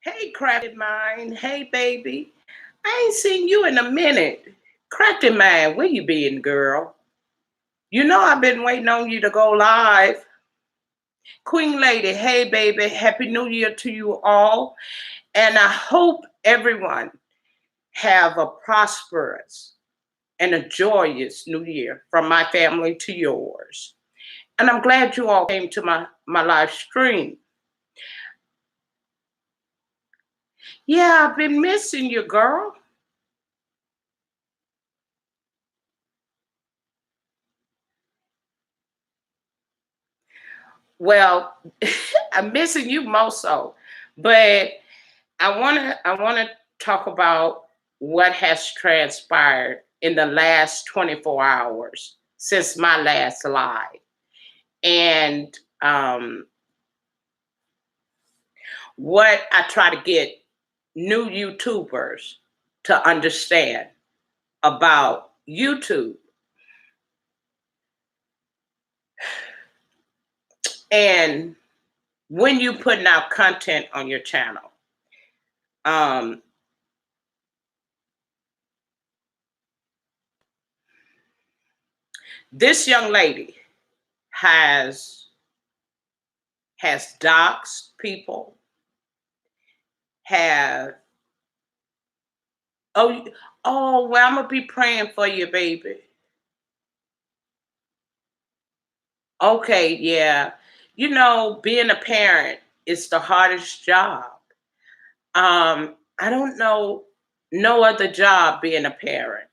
Hey, Crafted Mind. Hey, baby. I ain't seen you in a minute. Crafted Mind, where you been, girl? You know I've been waiting on you to go live. Queen Lady, hey, baby. Happy New Year to you all. And I hope everyone have a prosperous and a joyous New Year from my family to yours. And I'm glad you all came to my live stream. Yeah, I've been missing you, girl. Well, I'm missing you most so, but I wanna talk about what has transpired in the last 24 hours since my last live, and what I try to get new YouTubers to understand about YouTube and when you putting out content on your channel. Um, this young lady has doxed people, have oh well, I'm gonna be praying for you, baby. Okay, yeah. You know, being a parent is the hardest job. I don't know no other job being a parent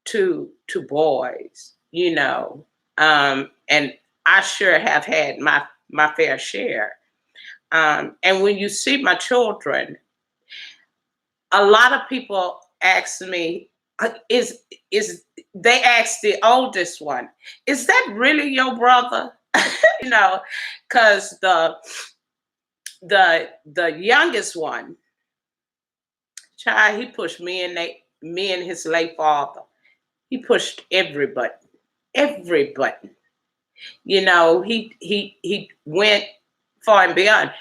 to boys, you know. And I sure have had my fair share. And when you see my children, a lot of people ask me, is they ask the oldest one, is that really your brother? You know, because the youngest one, child, he pushed me and his late father. He pushed every button, every button. You know, he went far and beyond.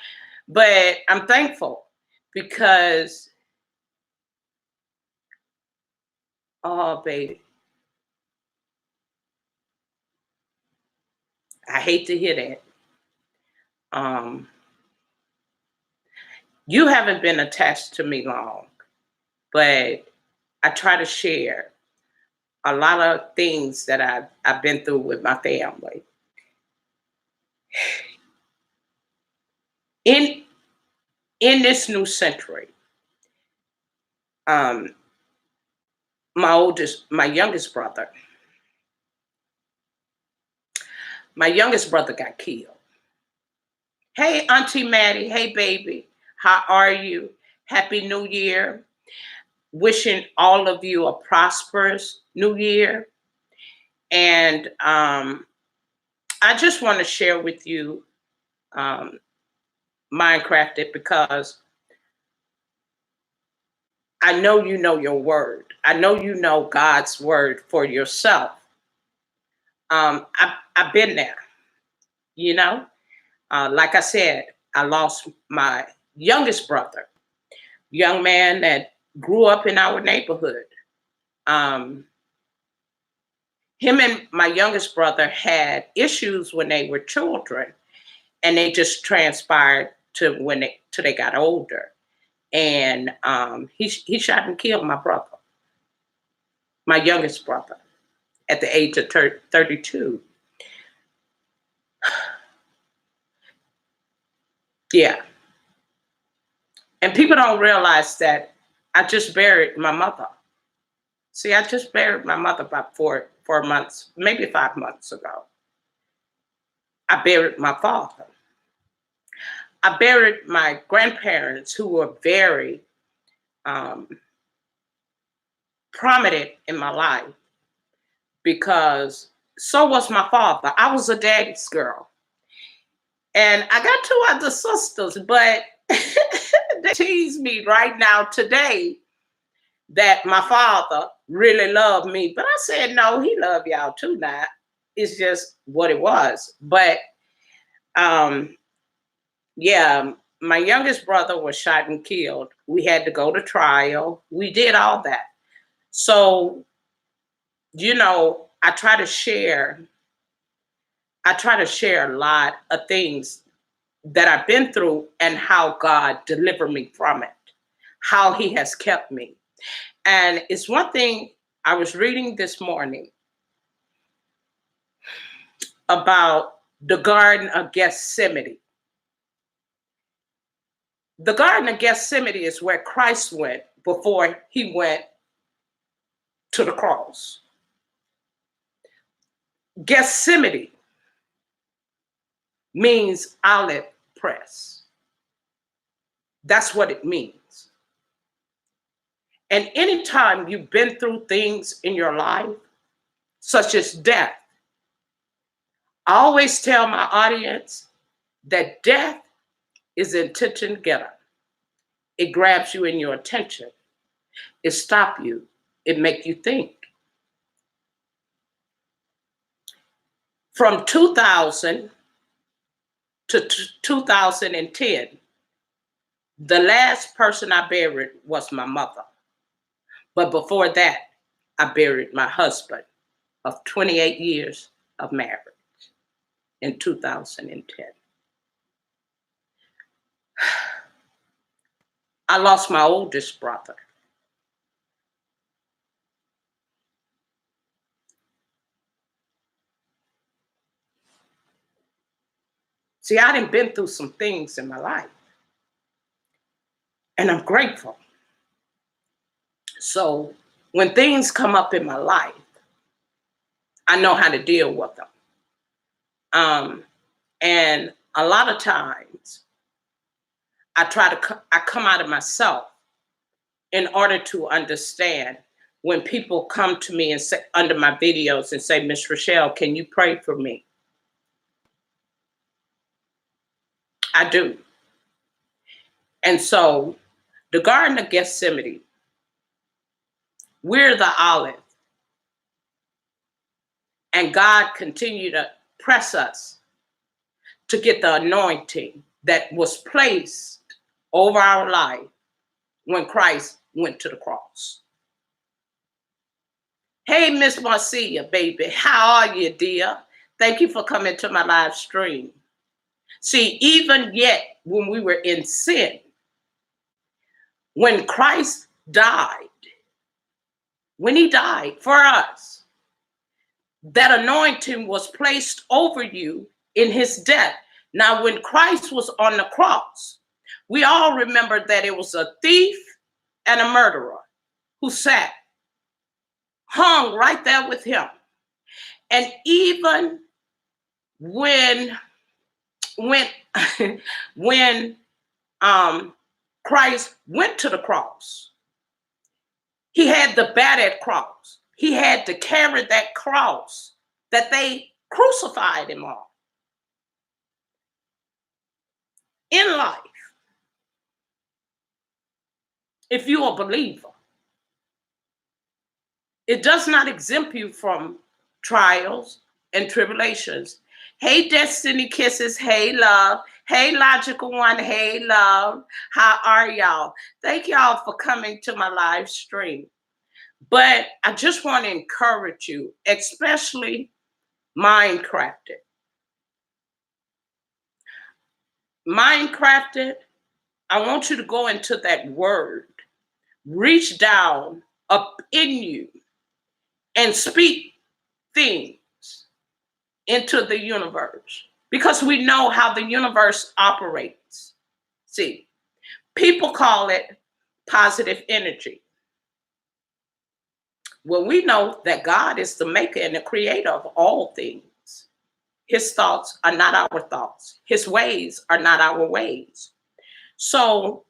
But I'm thankful because, oh baby, I hate to hear that. Um, you haven't been attached to me long, but I try to share a lot of things that I've been through with my family. In in this new century, um, my youngest brother got killed. Hey, Auntie Maddie. Hey, baby. How are you? Happy New Year. Wishing all of you a prosperous New Year. And I just want to share with you um, Minecrafted because I know you know your word. I know you know God's word for yourself. I've been there, you know. Like I said, I lost my youngest brother, young man that grew up in our neighborhood. Um, Him and my youngest brother had issues when they were children, and they just transpired to when they till they got older. And he shot and killed my brother, my youngest brother, at the age of 32. Yeah, and people don't realize that I just buried my mother. See, I just buried my mother about 4 months, maybe 5 months ago. I buried my father. I buried my grandparents who were very um, prominent in my life because so was my father. I was a daddy's girl. And I got two other sisters, but they tease me right now today that my father really loved me. But I said, no, he loved y'all too now. It's just what it was. But um, yeah, my youngest brother was shot and killed. We had to go to trial. We did all that. So, I try to share. I try to share a lot of things that I've been through and how God delivered me from it, how He has kept me. And it's one thing I was reading this morning about the Garden of Gethsemane. The Garden of Gethsemane is where Christ went before He went to the cross. Gethsemane means olive press. That's what it means. And anytime you've been through things in your life, such as death, I always tell my audience that death is attention getter. It grabs you in your attention. It stops you. It makes you think. From 2000 to 2010, the last person I buried was my mother. But before that, I buried my husband of 28 years of marriage in 2010. I lost my oldest brother. See, I done been through some things in my life, and I'm grateful. So when things come up in my life, I know how to deal with them. And a lot of times, I come out of myself in order to understand when people come to me and say under my videos and say, Miss Rochelle, can you pray for me? I do. And so the Garden of Gethsemane, we're the olive. And God continued to press us to get the anointing that was placed over our life when Christ went to the cross. Hey, Miss Marcia, baby, how are you, dear? Thank you for coming to my live stream. See, even yet when we were in sin, when Christ died, when He died for us, that anointing was placed over you in His death. Now, when Christ was on the cross, we all remember that it was a thief and a murderer who sat, hung right there with Him. And even when when Christ went to the cross, He had the battered cross. He had to carry that cross that they crucified Him on. In life, if you're a believer, it does not exempt you from trials and tribulations. Hey, Destiny Kisses. Hey, love. Hey, Logical One. Hey, love. How are y'all? Thank y'all for coming to my live stream. But I just want to encourage you, especially Mindcrafted. Mindcrafted, I want you to go into that word, reach down up in you, and speak things into the universe, because we know how the universe operates. See, people call it positive energy. Well, we know that God is the maker and the creator of all things. His thoughts are not our thoughts. His ways are not our ways. So,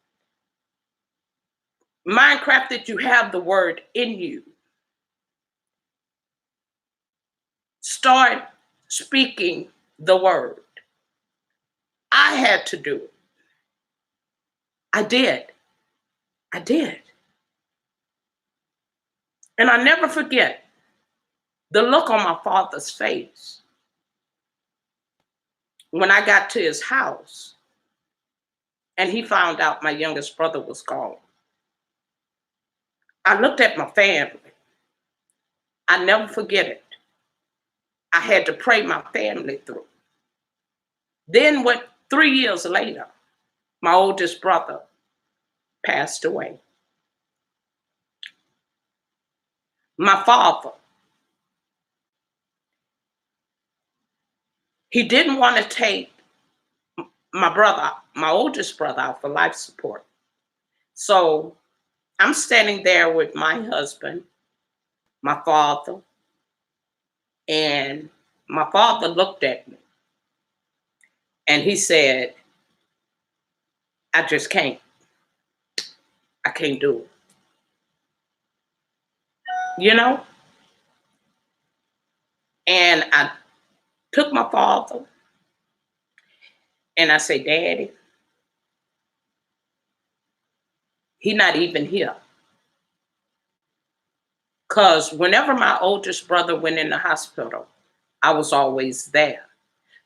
Mindcrafted, you have the word in you. Start speaking the word. I had to do it. I did. And I never forget the look on my father's face when I got to his house and he found out my youngest brother was gone. I looked at my family. I never forget it. I had to pray my family through. Then, 3 years later, my oldest brother passed away. My father, he didn't want to take my oldest brother out for life support. So I'm standing there with my husband, my father, and my father looked at me and he said, I just can't. I can't do it. You know? And I took my father and I said, Daddy, he not even here. Because whenever my oldest brother went in the hospital, I was always there.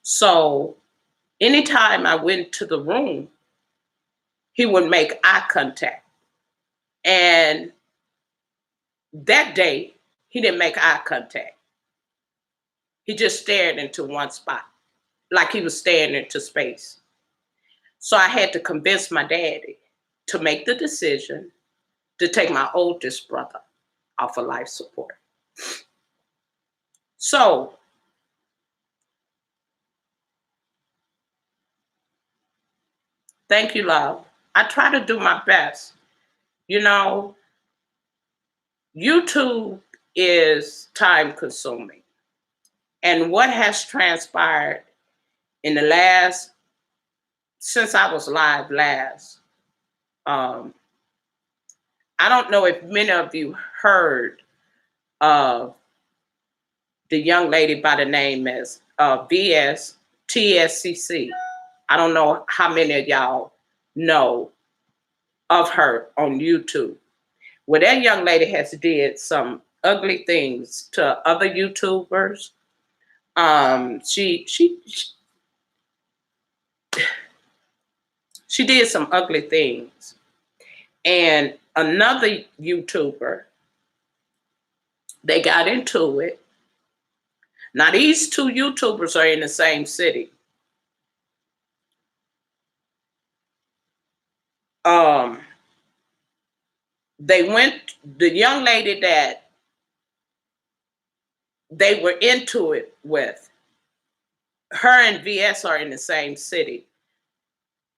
So anytime I went to the room, he would make eye contact. And that day, he didn't make eye contact. He just stared into one spot, like he was staring into space. So I had to convince my daddy to make the decision to take my oldest brother off of life support. So thank you, love. I try to do my best. You know, YouTube is time consuming. And what has transpired in the since I was live last, I don't know if many of you heard of the young lady by the name as VS TSCC. I don't know how many of y'all know of her on YouTube. Well, that young lady has did some ugly things to other YouTubers. She did some ugly things. And another YouTuber, they got into it. Now, these two YouTubers are in the same city. The young lady that they were into it with, her and VS are in the same city.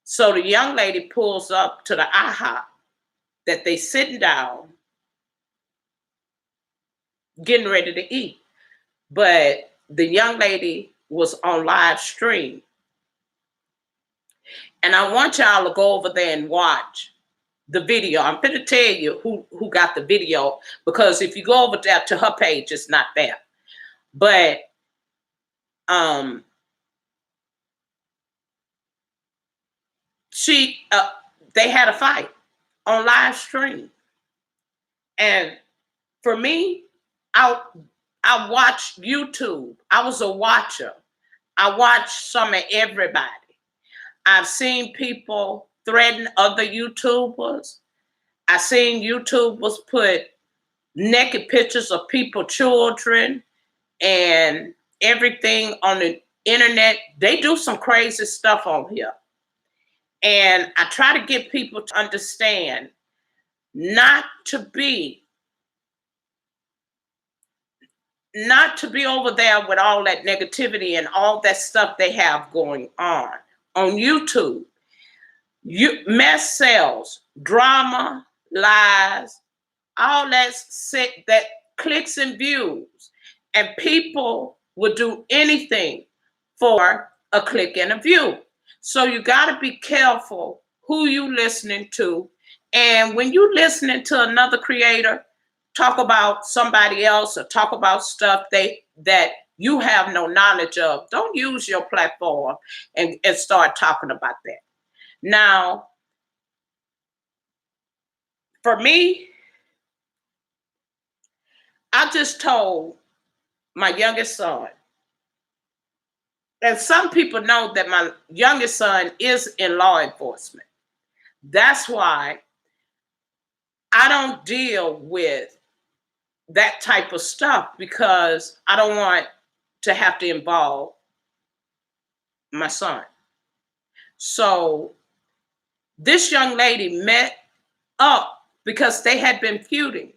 So the young lady pulls up to the IHOP that they sitting down, getting ready to eat. But the young lady was on live stream. And I want y'all to go over there and watch the video. I'm going to tell you who got the video, because if you go over there to her page, it's not there. But they had a fight on live stream. And for me, I watched YouTube. I was a watcher. I watched some of everybody. I've seen people threaten other YouTubers. I've seen YouTubers put naked pictures of people, children, and everything on the internet. They do some crazy stuff on here. And I try to get people to understand not to be over there with all that negativity and all that stuff they have going on YouTube. Mess sells, drama, lies, all that clicks and views. And people will do anything for a click and a view. So you got to be careful who you listening to. And when you listening to another creator talk about somebody else or talk about stuff that you have no knowledge of, don't use your platform and start talking about that. Now, for me, I just told my youngest son, and some people know that my youngest son is in law enforcement. That's why I don't deal with that type of stuff, because I don't want to have to involve my son. So this young lady met up because they had been feuding.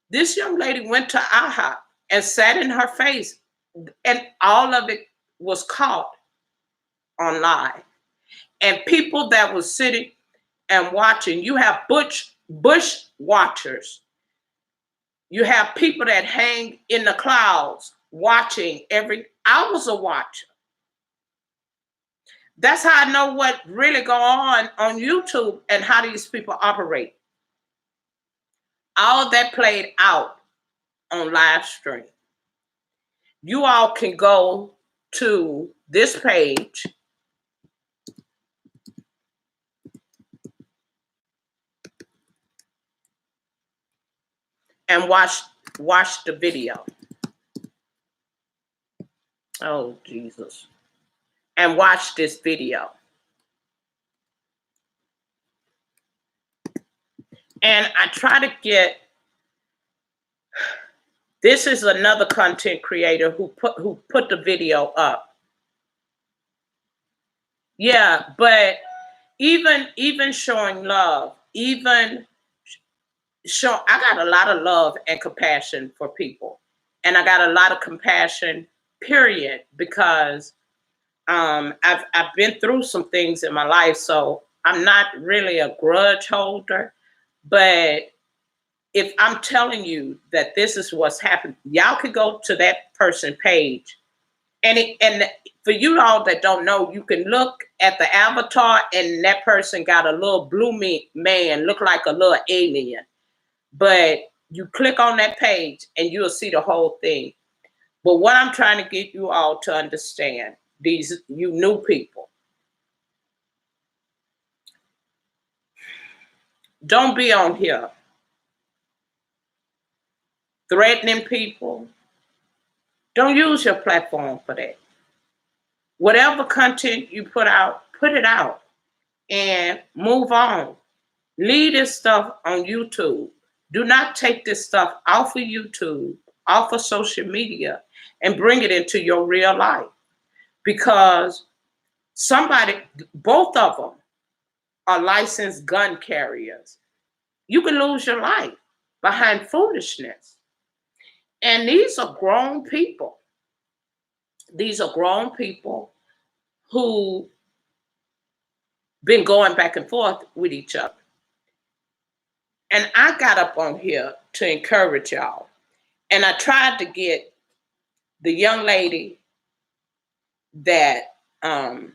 This young lady went to IHOP and sat in her face, and all of it was caught on live. And people that was sitting and watching, you have Bush watchers. You have people that hang in the clouds watching I was a watcher. That's how I know what really go on YouTube and how these people operate. All that played out on live stream. You all can go to this page and watch the video. Oh, Jesus. And watch this video. And I try to get, this is another content creator who put the video up. Yeah, but even showing love, I got a lot of love and compassion for people. And I got a lot of compassion, period, because I've been through some things in my life, so I'm not really a grudge holder. But if I'm telling you that this is what's happened, y'all could go to that person page, and for you all that don't know, you can look at the avatar, and that person got a little blue man, look like a little alien. But you click on that page and you'll see the whole thing. But what I'm trying to get you all to understand, you new people, don't be on here threatening people. Don't use your platform for that. Whatever content you put it out and move on. Leave this stuff on YouTube. Do not take this stuff off of YouTube, off of social media, and bring it into your real life. Because both of them are licensed gun carriers. You can lose your life behind foolishness. And these are grown people. These are grown people who been going back and forth with each other. And I got up on here to encourage y'all. And I tried to get the young lady that I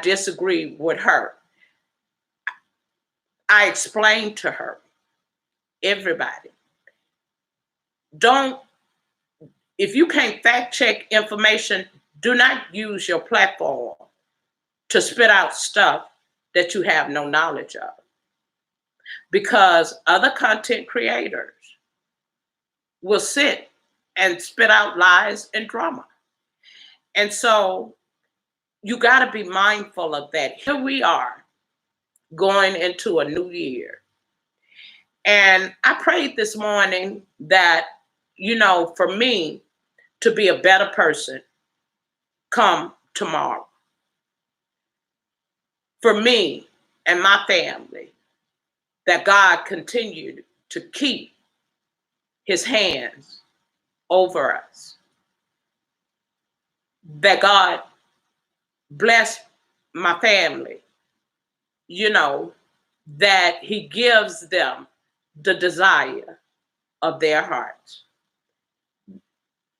disagree with her. I explained to her, everybody, if you can't fact check information, do not use your platform to spit out stuff that you have no knowledge of. Because other content creators will sit and spit out lies and drama. And so you got to be mindful of that. Here we are going into a new year. And I prayed this morning that, for me to be a better person come tomorrow. For me and my family, that God continued to keep his hands over us. That God bless my family, that he gives them the desire of their hearts.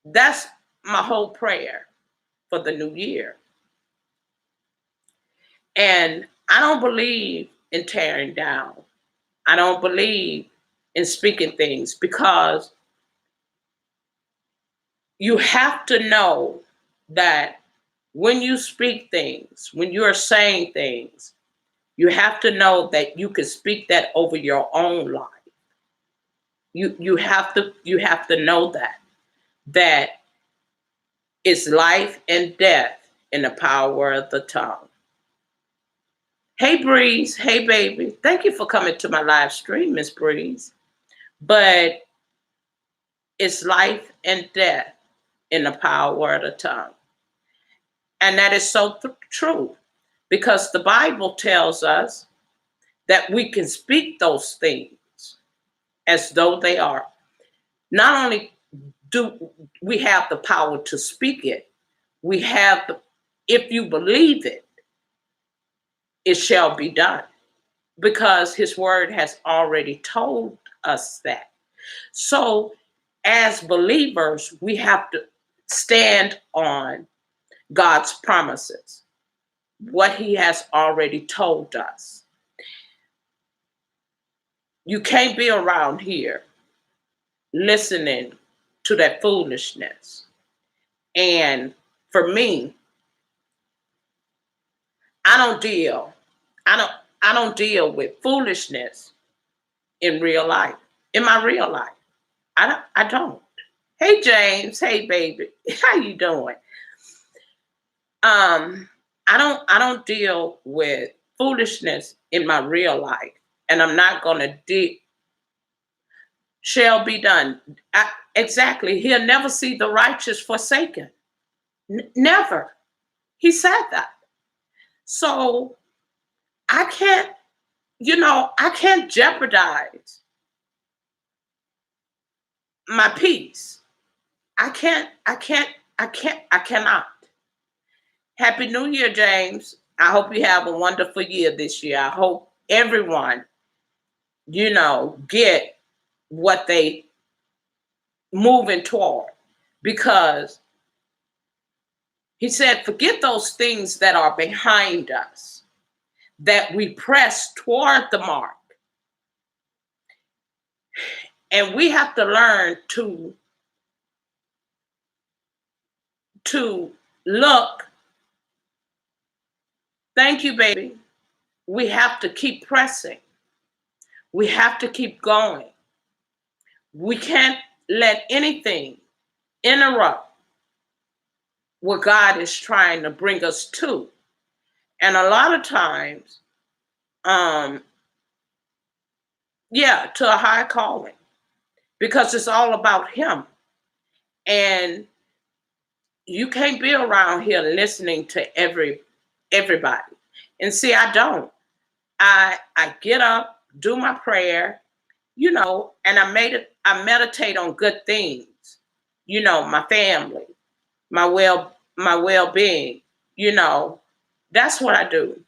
That's my whole prayer for the new year. And I don't believe in tearing down. I don't believe in speaking things, because you have to know that when you speak things, when you're saying things, you have to know that you can speak that over your own life. You have to know that it's life and death in the power of the tongue. Hey, Breeze. Hey, baby. Thank you for coming to my live stream, Miss Breeze. But it's life and death in the power of the tongue. And that is so true, because the Bible tells us that we can speak those things as though they are. Not only do we have the power to speak it, we have the, if you believe it, it shall be done, because his word has already told us that. So as believers, we have to stand on God's promises, what he has already told us. You can't be around here listening to that foolishness. And for me, I don't deal, I don't I don't deal with foolishness in real life. In my real life. I don't. Hey James, hey baby. How you doing? I don't deal with foolishness in my real life. And I'm not gonna shall be done. Exactly. He'll never see the righteous forsaken. Never. He said that. So I can't, I can't jeopardize my peace. I cannot. Happy New Year, James. I hope you have a wonderful year this year. I hope everyone, get what they moving toward. Because he said, forget those things that are behind us, that we press toward the mark. And we have to learn to look. Thank you, baby. We have to keep pressing. We have to keep going. We can't let anything interrupt what God is trying to bring us to. And a lot of times, to a high calling, because it's all about him. And you can't be around here listening to everybody. And see, I don't. I get up, do my prayer, and I meditate on good things, my family, my well-being, that's what I do.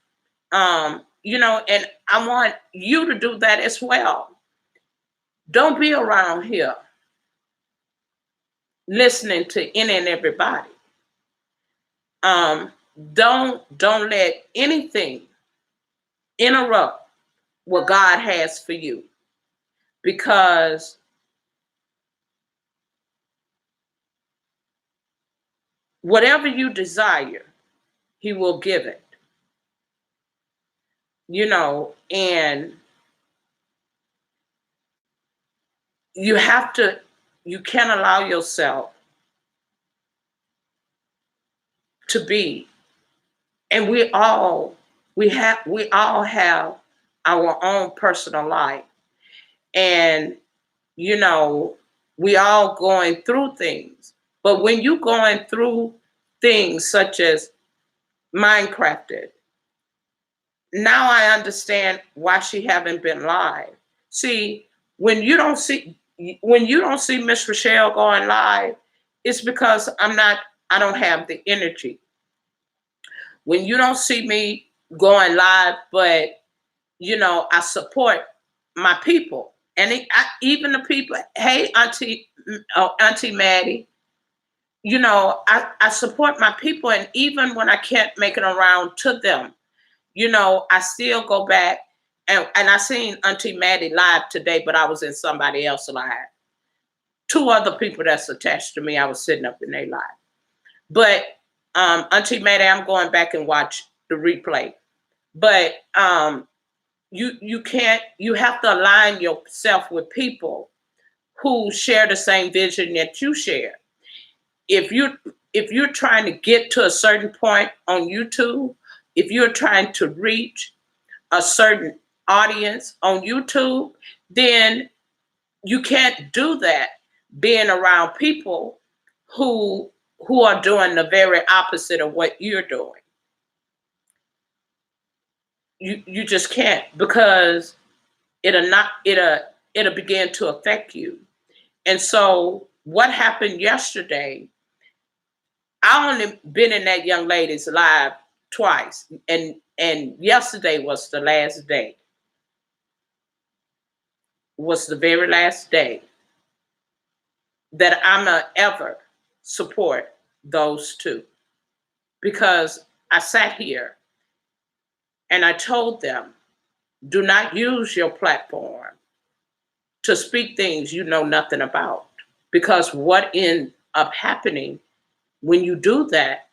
And I want you to do that as well. Don't be around here listening to any and everybody. Don't let anything interrupt what God has for you, because whatever you desire, he will give it. And you can't allow yourself to be, and we all have our own personal life. And we all going through things. But when you going through things such as Minecrafted, now I understand why she haven't been live. See, when you don't see Miss Rochelle going live, it's because I don't have the energy. When you don't see me going live, but I support my people, and even the people. Hey, Auntie Maddie, I support my people, and even when I can't make it around to them, I still go back, and I seen Auntie Maddie live today, but I was in somebody else live. Two other people that's attached to me, I was sitting up in their live. But Auntie Maddie, I'm going back and watch the replay. But you have to align yourself with people who share the same vision that you share. If you're trying to get to a certain point on YouTube, if you're trying to reach a certain audience on YouTube, then you can't do that being around people who are doing the very opposite of what you're doing. You just can't, because it'll begin to affect you. And so what happened yesterday, I only been in that young lady's live twice, and yesterday was the last day. Was the very last day that I'm ever support those two, because I sat here and I told them, do not use your platform to speak things you know nothing about, because what ends up happening when you do that,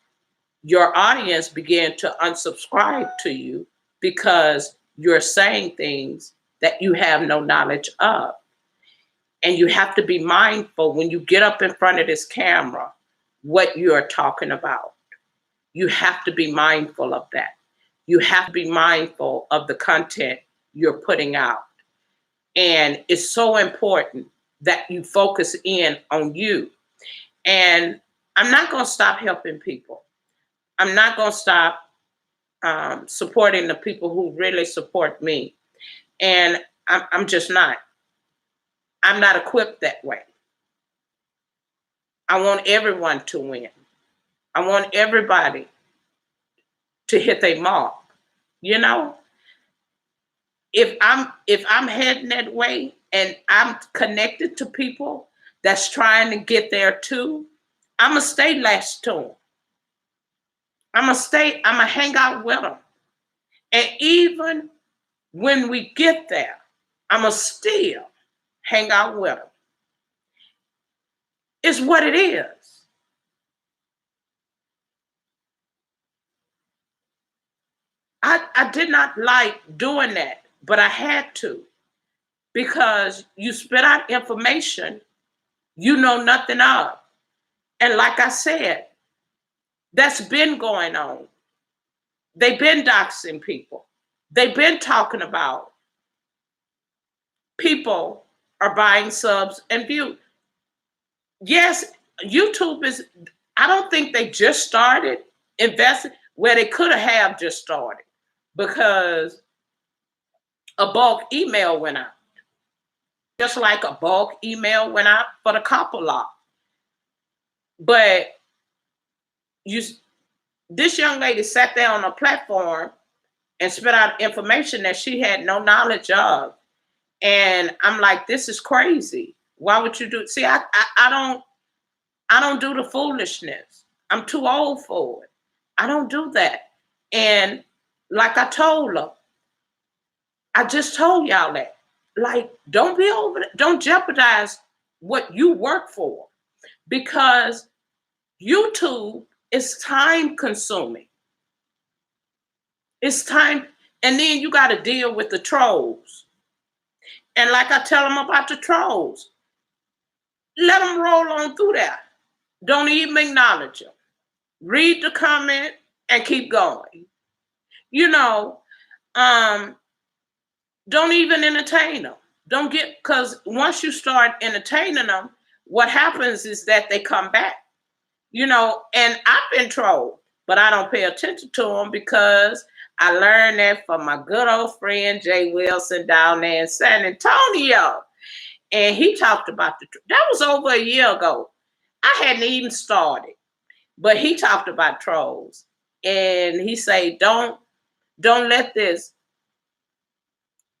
your audience begin to unsubscribe to you because you're saying things that you have no knowledge of. And you have to be mindful when you get up in front of this camera what you're talking about. You have to be mindful of that. You have to be mindful of the content you're putting out. And it's so important that you focus in on you. And I'm not going to stop helping people. I'm not going to stop supporting the people who really support me. And I'm just not. I'm not equipped that way. I want everyone to win. I want everybody to hit their mark. You know, if I'm heading that way and I'm connected to people that's trying to get there too, I'ma stay latched to them. I'ma hang out with them. And even when we get there, I'ma still hang out with them. It's what it is. I did not like doing that, but I had to, because you spit out information you know nothing of. And like I said, that's been going on. They've been doxing people. They've been talking about people are buying subs and views. Yes, YouTube is, I don't think they just started investing where they could have just started, because a bulk email went out. Just like a bulk email went out for the copper lot. But this young lady sat there on a platform and spit out information that she had no knowledge of. And I'm like, this is crazy. Why would you do? See, I don't do the foolishness. I'm too old for it. I don't do that. And like I told her, I just told y'all that. Like, don't be over it. Don't jeopardize what you work for, because YouTube is time consuming. It's time. And then you got to deal with the trolls. And like I tell them about the trolls, let them roll on through there. Don't even acknowledge them. Read the comment and keep going. You know, don't even entertain them. Don't get, because once you start entertaining them, what happens is that they come back. You know, and I've been trolled, but I don't pay attention to them, because I learned that from my good old friend Jay Wilson down there in San Antonio. And he talked about that was over a year ago. I hadn't even started, but he talked about trolls. And he said, don't let this.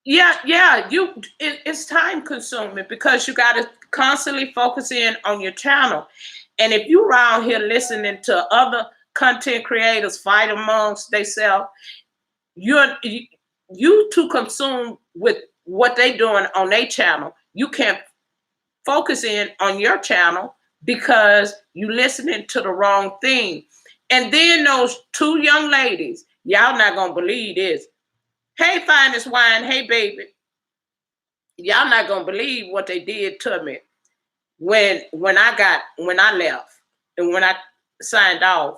Yeah, it's time consuming, because you got to constantly focus in on your channel. And if you around here listening to other content creators fight amongst themselves, you too consumed with what they doing on their channel. You can't focus in on your channel because you listening to the wrong thing. And then those two young ladies, y'all not gonna believe this. Hey, finest wine. Hey, baby. Y'all not gonna believe what they did to me when I left and when I signed off.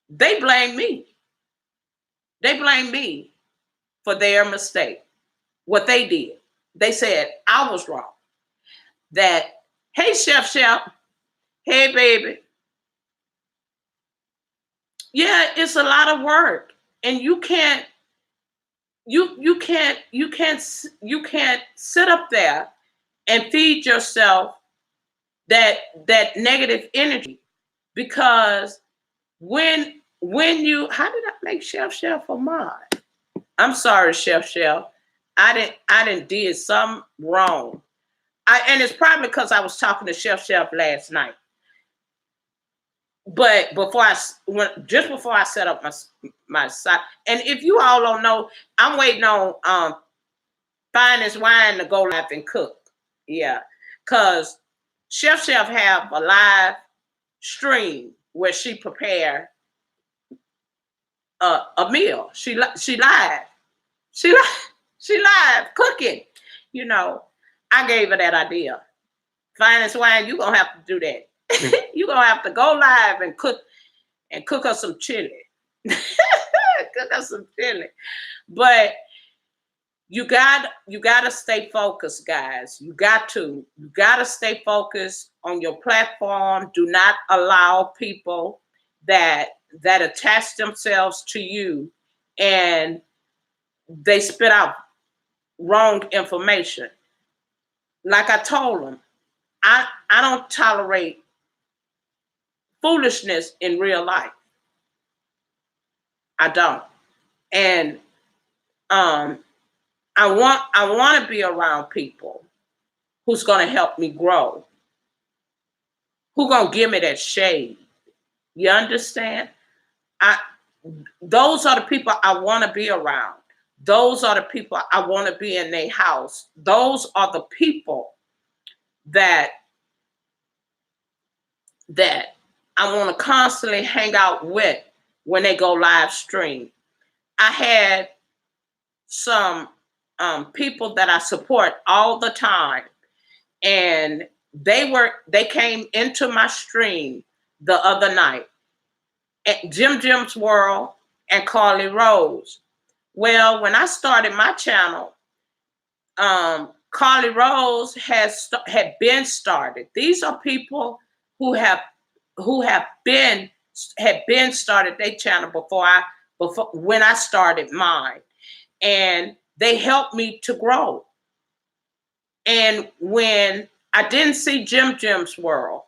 They blame me. They blame me. for their mistake. What they did. They said, I was wrong. That, hey, Chef, hey, baby. Yeah, it's a lot of work. And you can't sit up there and feed yourself that negative energy, because when you, how did I make Chef a mod? I'm sorry, Chef. I didn't did something wrong. And it's probably because I was talking to Chef last night. But just before I set up my site, and if you all don't know, I'm waiting on Finest Wine to go live and cook. Yeah, because Chef have a live stream where she prepare a meal. She live cooking. You know, I gave her that idea. Finest Wine, you gonna have to do that. You gonna have to go live and cook us some chili. Cook us some chili. But you gotta stay focused, guys. You gotta stay focused on your platform. Do not allow people that attach themselves to you and they spit out wrong information. Like I told them, I don't tolerate foolishness in real life. I don't. And I want to be around people who's going to help me grow, who going to give me that shade. You understand? Those are the people I want to be around. Those are the people I want to be in their house. Those are the people that I want to constantly hang out with when they go live stream. I had some people that I support all the time, and they came into my stream the other night at Jim's World and Carly Rose. Well, when I started my channel, Carly Rose had been started. These are people who had been started their channel before when I started mine, and they helped me to grow. And when I didn't see Jim's World,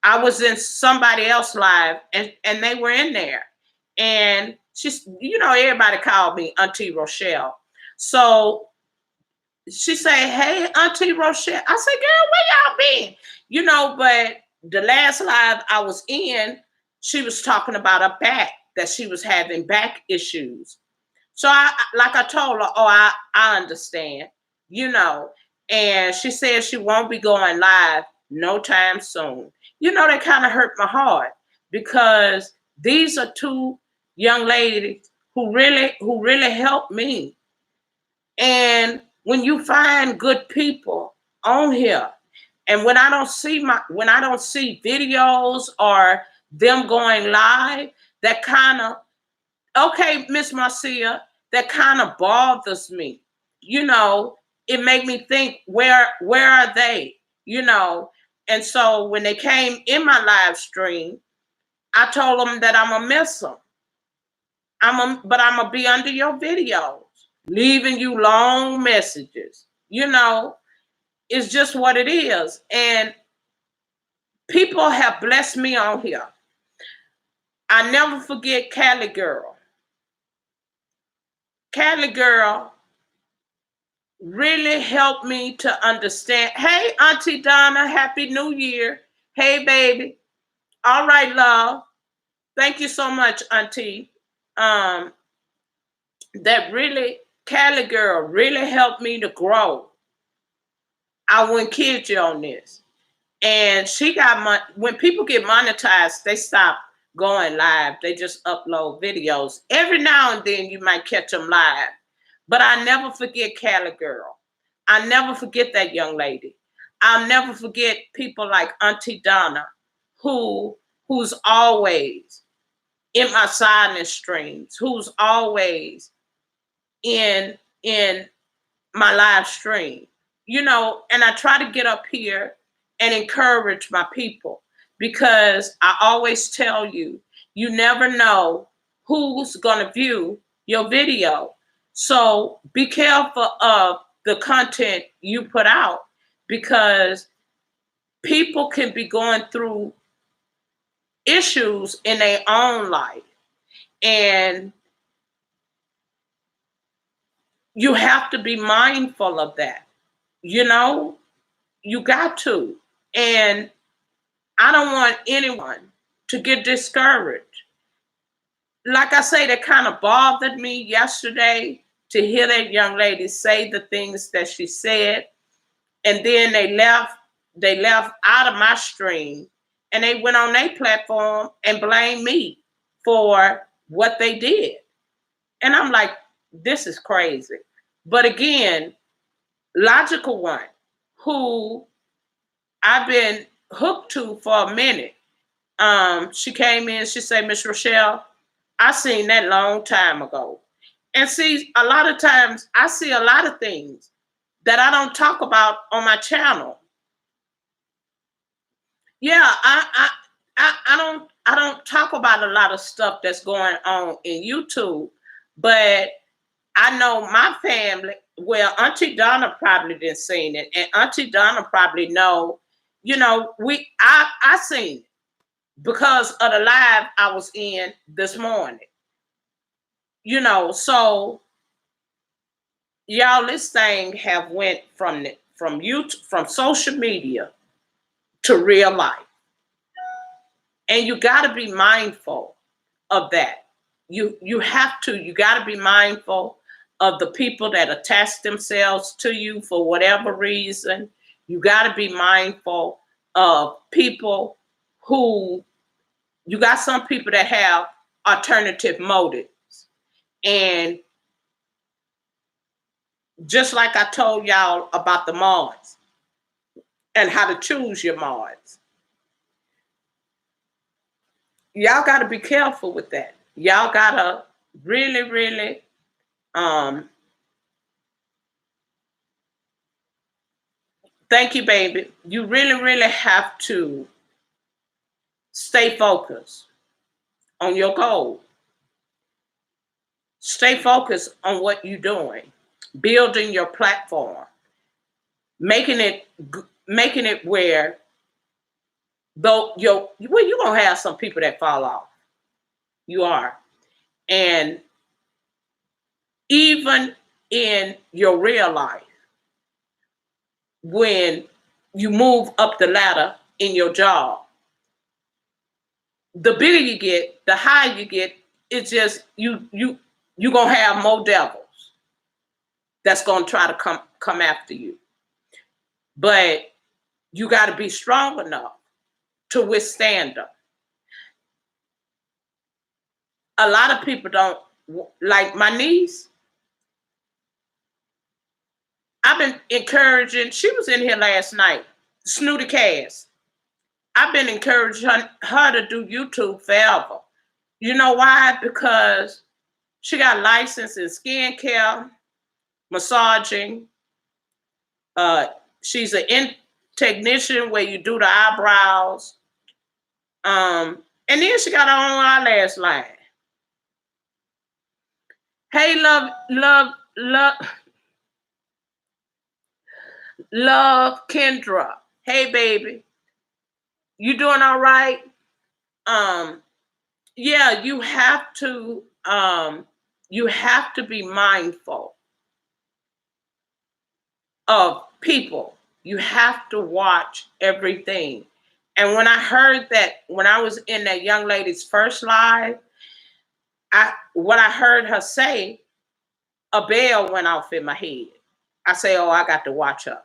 I was in somebody else live, and they were in there, and she's, everybody called me Auntie Rochelle. So she said, hey, Auntie Rochelle. I said, girl, where y'all been? But the last live I was in, she was talking about her back, that she was having back issues. So I told her, oh, I understand, and she said she won't be going live no time soon. That kind of hurt my heart, because these are two young ladies who really helped me. And when you find good people on here, and when I don't see videos or them going live, that kind of, okay, Miss Marcia, that kind of bothers me. It made me think, where are they? And so when they came in my live stream, I told them that I'm gonna miss them. But I'm gonna be under your videos, leaving you long messages. It's just what it is. And people have blessed me on here. I never forget Cali Girl. Cali Girl really helped me to understand. Hey, Auntie Donna, Happy New Year. Hey, baby. All right, love. Thank you so much, Auntie. Cali Girl really helped me to grow. I wouldn't kid you on this. And she got when people get monetized, they stop going live. They just upload videos. Every now and then you might catch them live. But I never forget Cali Girl. I never forget that young lady. I'll never forget people like Auntie Donna, who's always in my silent streams, who's always in in my live stream, and I try to get up here and encourage my people, because I always tell you, you never know who's going to view your video. So be careful of the content you put out, because people can be going through issues in their own life. And you have to be mindful of that. You got to. And I don't want anyone to get discouraged. Like I say, that kind of bothered me yesterday to hear that young lady say the things that she said. And then they left out of my stream, and they went on their platform and blamed me for what they did. And I'm like, this is crazy. But again, Logical One, who I've been hooked to for a minute, she came in, she said, Miss Rochelle, I seen that long time ago. And see, a lot of times I see a lot of things that I don't talk about on my channel. Yeah, I don't talk about a lot of stuff that's going on in YouTube, but I know my family. Well, Auntie Donna probably didn't seen it, and Auntie Donna probably know. I seen it because of the live I was in this morning. So y'all, this thing have went from YouTube, from social media to real life. And you got to be mindful of that. You got to be mindful of the people that attach themselves to you for whatever reason. You got to be mindful of people you got some people that have alternative motives. And just like I told y'all about the mods and how to choose your mods, y'all got to be careful with that. Y'all got to really, really thank you, baby. You really, really have to stay focused on your goal. Stay focused on what you're doing, building your platform, making it where you're gonna have some people that fall off. You are. And even in your real life, when you move up the ladder in your job, the bigger you get, the higher you get, it's just you're gonna have more devils that's gonna try to come after you. But you got to be strong enough to withstand them. A lot of people don't, like my niece. I've been encouraging, she was in here last night, Snooty Cass. I've been encouraging her to do YouTube forever. You know why? Because she got license in skincare, massaging. She's an technician where you do the eyebrows. And then she got her own eyelash line. Hey, love, Kendra. Hey, baby. You doing all right? Yeah, you have to be mindful of people. You have to watch everything. And when I heard that, when I was in that young lady's first live, what I heard her say, a bell went off in my head. I say, oh, I got to watch her.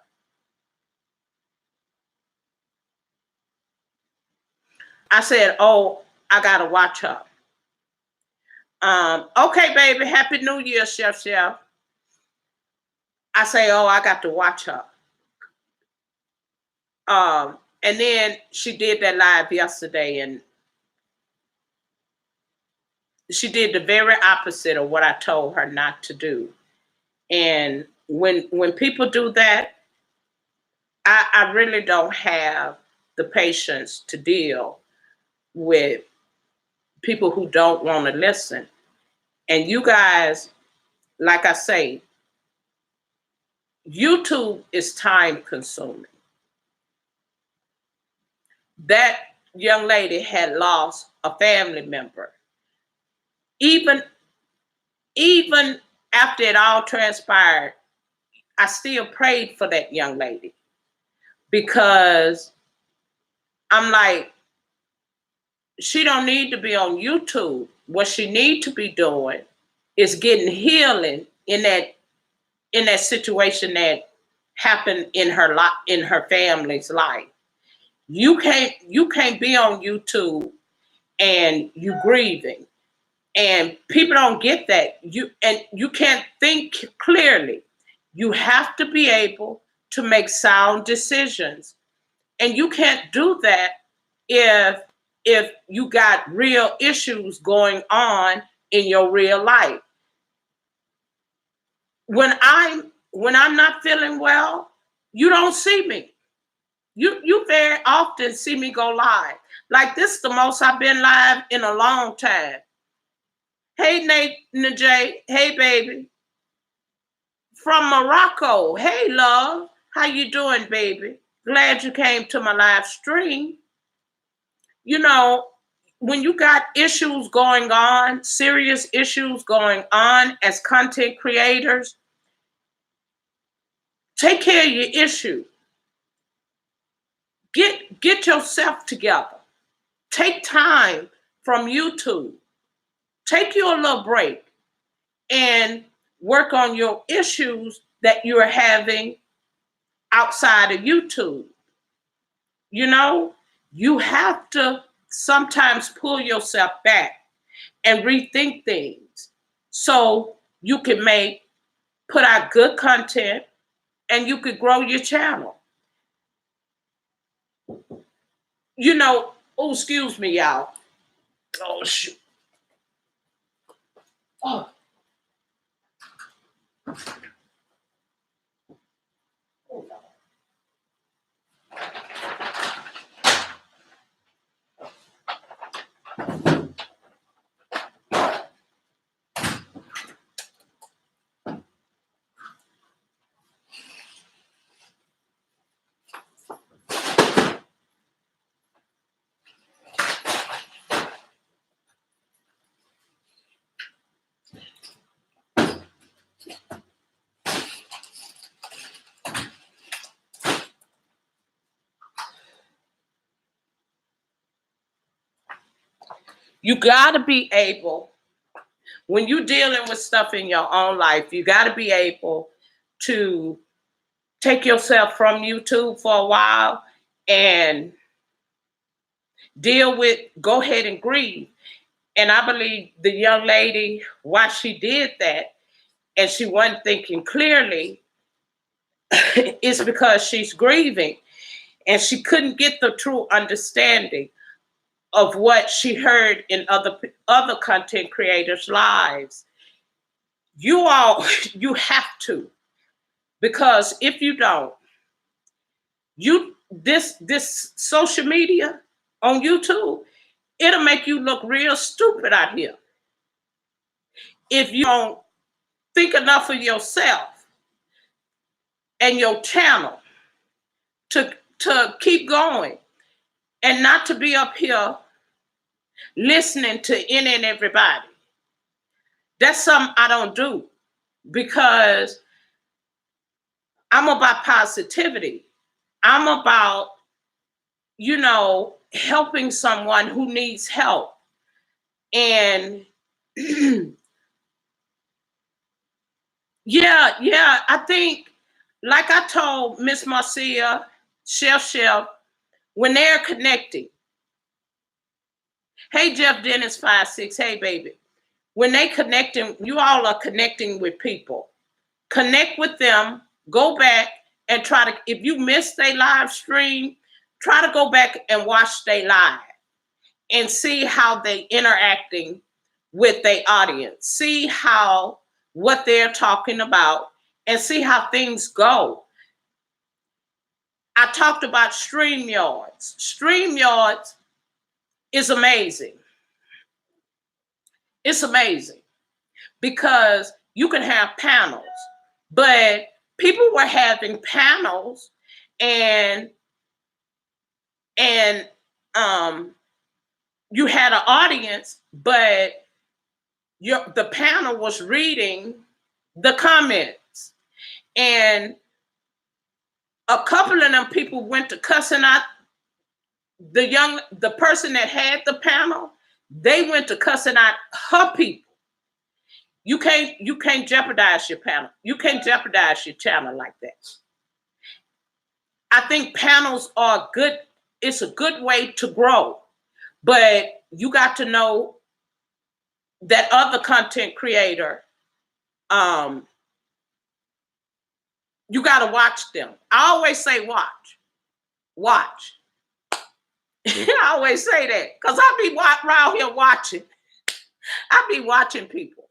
I said, oh, I got to watch her. Okay, baby, Happy New Year, Chef. I say, oh, I got to watch her. And then she did that live yesterday, and she did the very opposite of what I told her not to do. And when people do that, I really don't have the patience to deal with people who don't want to listen. And you guys, like I say, YouTube is time consuming. That young lady had lost a family member. Even even after it all transpired, I still prayed for that young lady because I'm like, she don't need to be on YouTube. What she need to be doing is getting healing in that situation that happened in her life, in her family's life. You can't be on YouTube and you grieving. And people don't get that. You can't think clearly. You have to be able to make sound decisions. And you can't do that if you got real issues going on in your real life. When I'm not feeling well, you don't see me. You very often see me go live. Like this is the most I've been live in a long time. Hey Nate Najay, hey baby. From Morocco. Hey love. How you doing, baby? Glad you came to my live stream. You know, when you got issues going on, serious issues going on as content creators, take care of your issue. Get yourself together. Take time from YouTube. Take you a little break and work on your issues that you're having outside of YouTube. You know, you have to sometimes pull yourself back and rethink things so you can put out good content and you could grow your channel. You know, oh, excuse me, y'all. Oh, shoot. Oh. You got to be able, when you're dealing with stuff in your own life, you got to be able to take yourself from YouTube for a while and go ahead and grieve. And I believe the young lady, why she did that, and she wasn't thinking clearly, is because she's grieving and she couldn't get the true understanding of what she heard in other content creators' lives. You all, you have to, because if you don't, this social media on YouTube, it'll make you look real stupid out here if you don't think enough of yourself and your channel to keep going and not to be up here listening to any and everybody. That's something I don't do because I'm about positivity. I'm about, helping someone who needs help. And yeah, I think, like I told Miss Marcia, Chef, when they're connecting, hey Jeff Dennis 56, hey baby, when they connecting, you all are connecting with people. Connect with them, go back and try to, if you missed their live stream, try to go back and watch their live and see how they interacting with their audience. See what they're talking about and see how things go. I talked about StreamYards. StreamYards is amazing. It's amazing because you can have panels, but people were having panels and and you had an audience, but the panel was reading the comments, and a couple of them people went to cussing out the person that had the panel. They went to cussing out her people. You can't jeopardize your panel. You can't jeopardize your channel like that. I think panels are good. It's a good way to grow, but you got to know that other content creator. You got to watch them. I always say watch. I always say that because I be around here watching. I be watching people.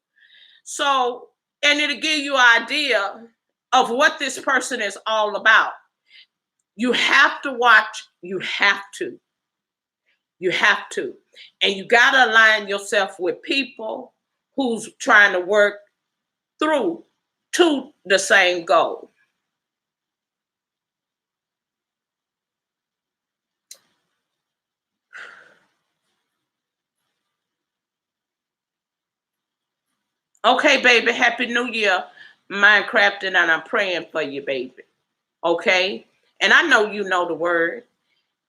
So, and it'll give you an idea of what this person is all about. You have to watch. You have to. And you got to align yourself with people who's trying to work through to the same goal. Okay, baby, Happy New Year, Minecraft, and I'm praying for you, baby. Okay? And I know you know the word.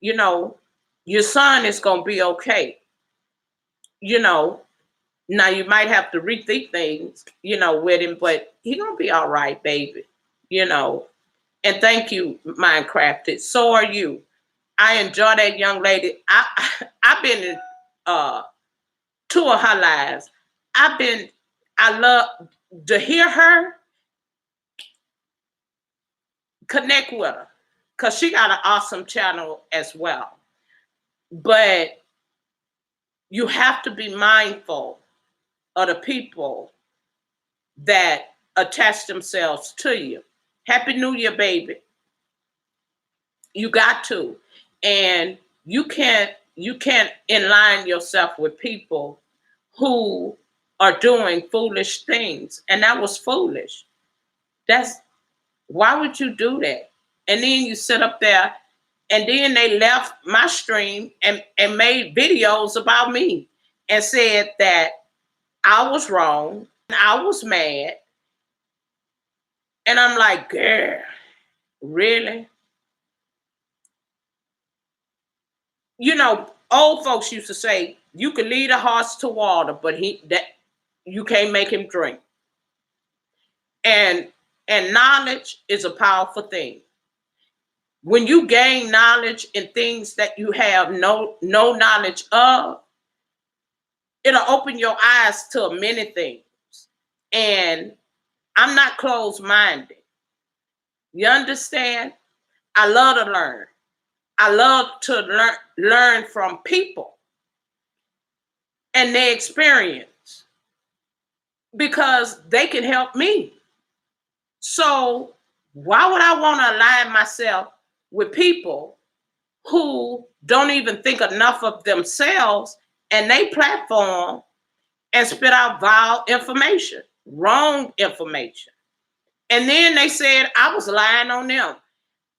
You know, your son is going to be okay. You know, now you might have to rethink things, with him, but he's going to be all right, baby. And thank you, Minecrafted. So are you. I enjoy that young lady. I've been in two of her lives. I love to hear her, connect with her, because she got an awesome channel as well. But you have to be mindful of the people that attach themselves to you. Happy New Year, baby. You got to. And you can't align yourself with people who are doing foolish things. And that was foolish. Why would you do that? And then you sit up there, and then they left my stream and made videos about me and said that I was wrong, I was mad. And I'm like, girl, really? Old folks used to say, you can lead a horse to water, but you can't make him drink. And knowledge is a powerful thing. When you gain knowledge in things that you have no knowledge of, it'll open your eyes to many things. And I'm not closed-minded. You understand? I love to learn. I love to learn from people and their experience because they can help me. So why would I want to align myself with people who don't even think enough of themselves and they platform and spit out vile information, wrong information? And then they said I was lying on them.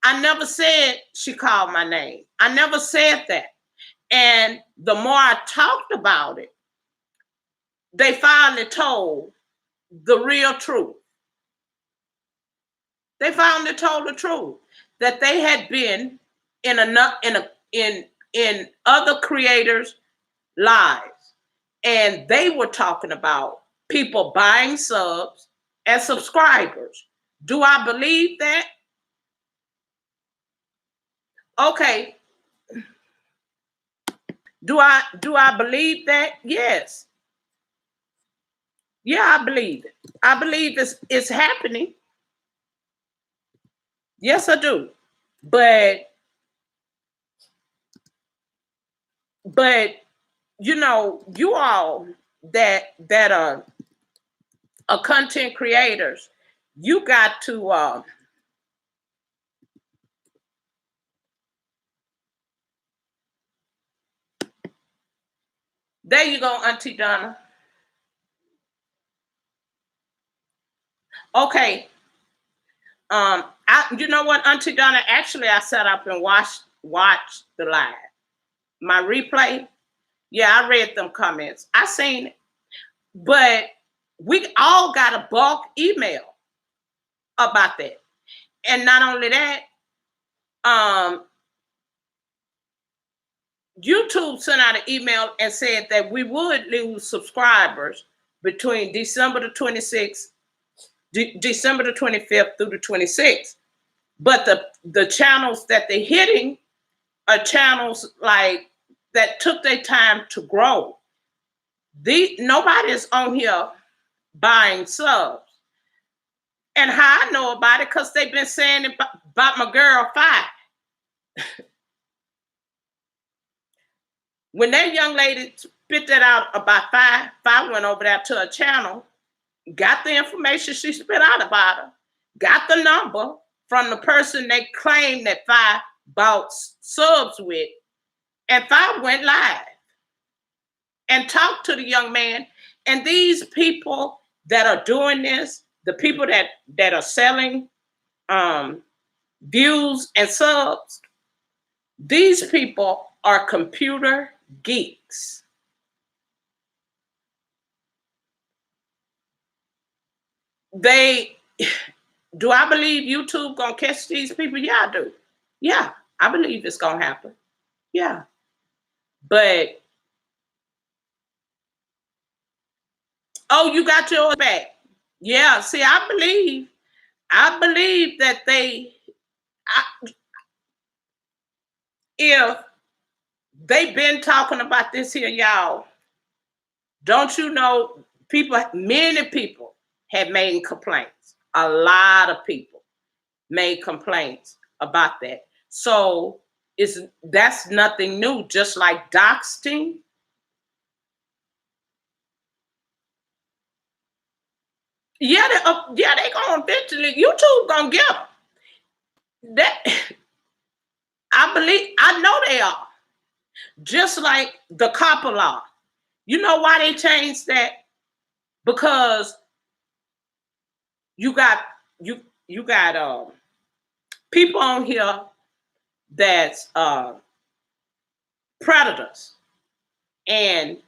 I never said she called my name. I never said that. And the more I talked about it, they finally told the real truth. They finally told the truth that they had been in other creators' lives, and they were talking about people buying subs and subscribers. Do I believe that? Okay. Do I believe that? Yes. Yeah, I believe it. I believe it's happening. Yes, I do. But you all that are content creators, You got to there you go, Auntie Donna. Okay. You know what, Auntie Donna? Actually, I sat up and watched the live. My replay. Yeah, I read them comments. I seen it. But we all got a bulk email about that. And not only that, YouTube sent out an email and said that we would lose subscribers between December the 26th, December the 25th through the 26th. But the channels that they're hitting are channels like that took their time to grow. Nobody's on here buying subs. And how I know about it, because they've been saying it about my girl Fi. When that young lady spit that out about Fi went over there to her channel, got the information she spit out about her, got the number from the person they claimed that Fi bought subs with, and Fi went live and talked to the young man. And these people that are doing this, the people that are selling views and subs, these people are computer geeks. Do I believe YouTube gonna catch these people? Yeah, I do. Yeah, I believe it's gonna happen. Yeah. But oh, you got yours back. Yeah, see, I believe that if they've been talking about this here, y'all, don't you know, many people have made complaints. A lot of people made complaints about that. So that's nothing new, just like doxing. Yeah, they gonna eventually, YouTube gonna get them. That I know they are. Just like the copper law. You know why they changed that? Because you got people on here that's predators, and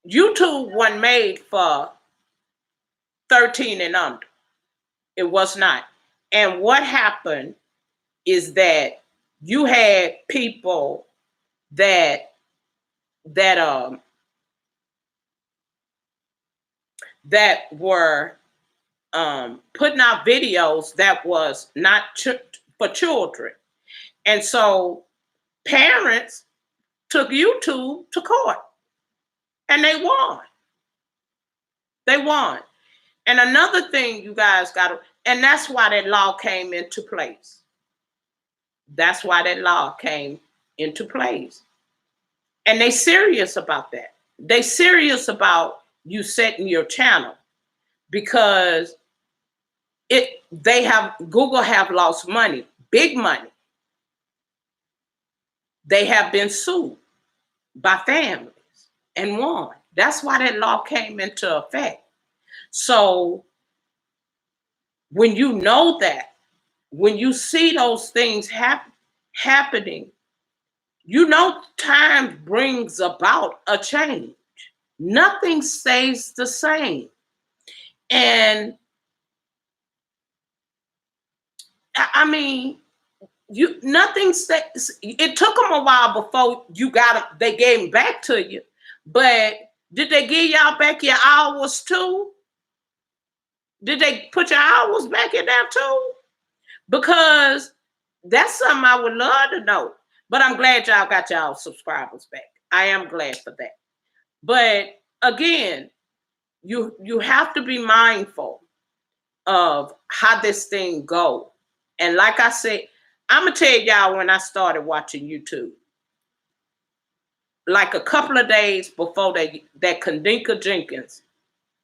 YouTube wasn't made for 13 and under. It was not. And what happened is that you had people that were putting out videos that was not for children. And so parents took YouTube to court, and they won. They won. And another thing you guys got to, and that's why that law came into place. That's why that law came into place. And they serious about that. They serious about you setting your channel, because Google have lost money, big money. They have been sued by families and won. That's why that law came into effect. So when you know that, when you see those things happening, you know time brings about a change. Nothing stays the same. And I mean, nothing stays. It took them a while before they gave them back to you. But did they give y'all back your hours too? Did they put your hours back in there too? Because that's something I would love to know. But I'm glad y'all got y'all subscribers back. I am glad for that. But again, you have to be mindful of how this thing go. And like I said, I'm gonna tell y'all, when I started watching YouTube, like a couple of days before that Kandinka Jenkins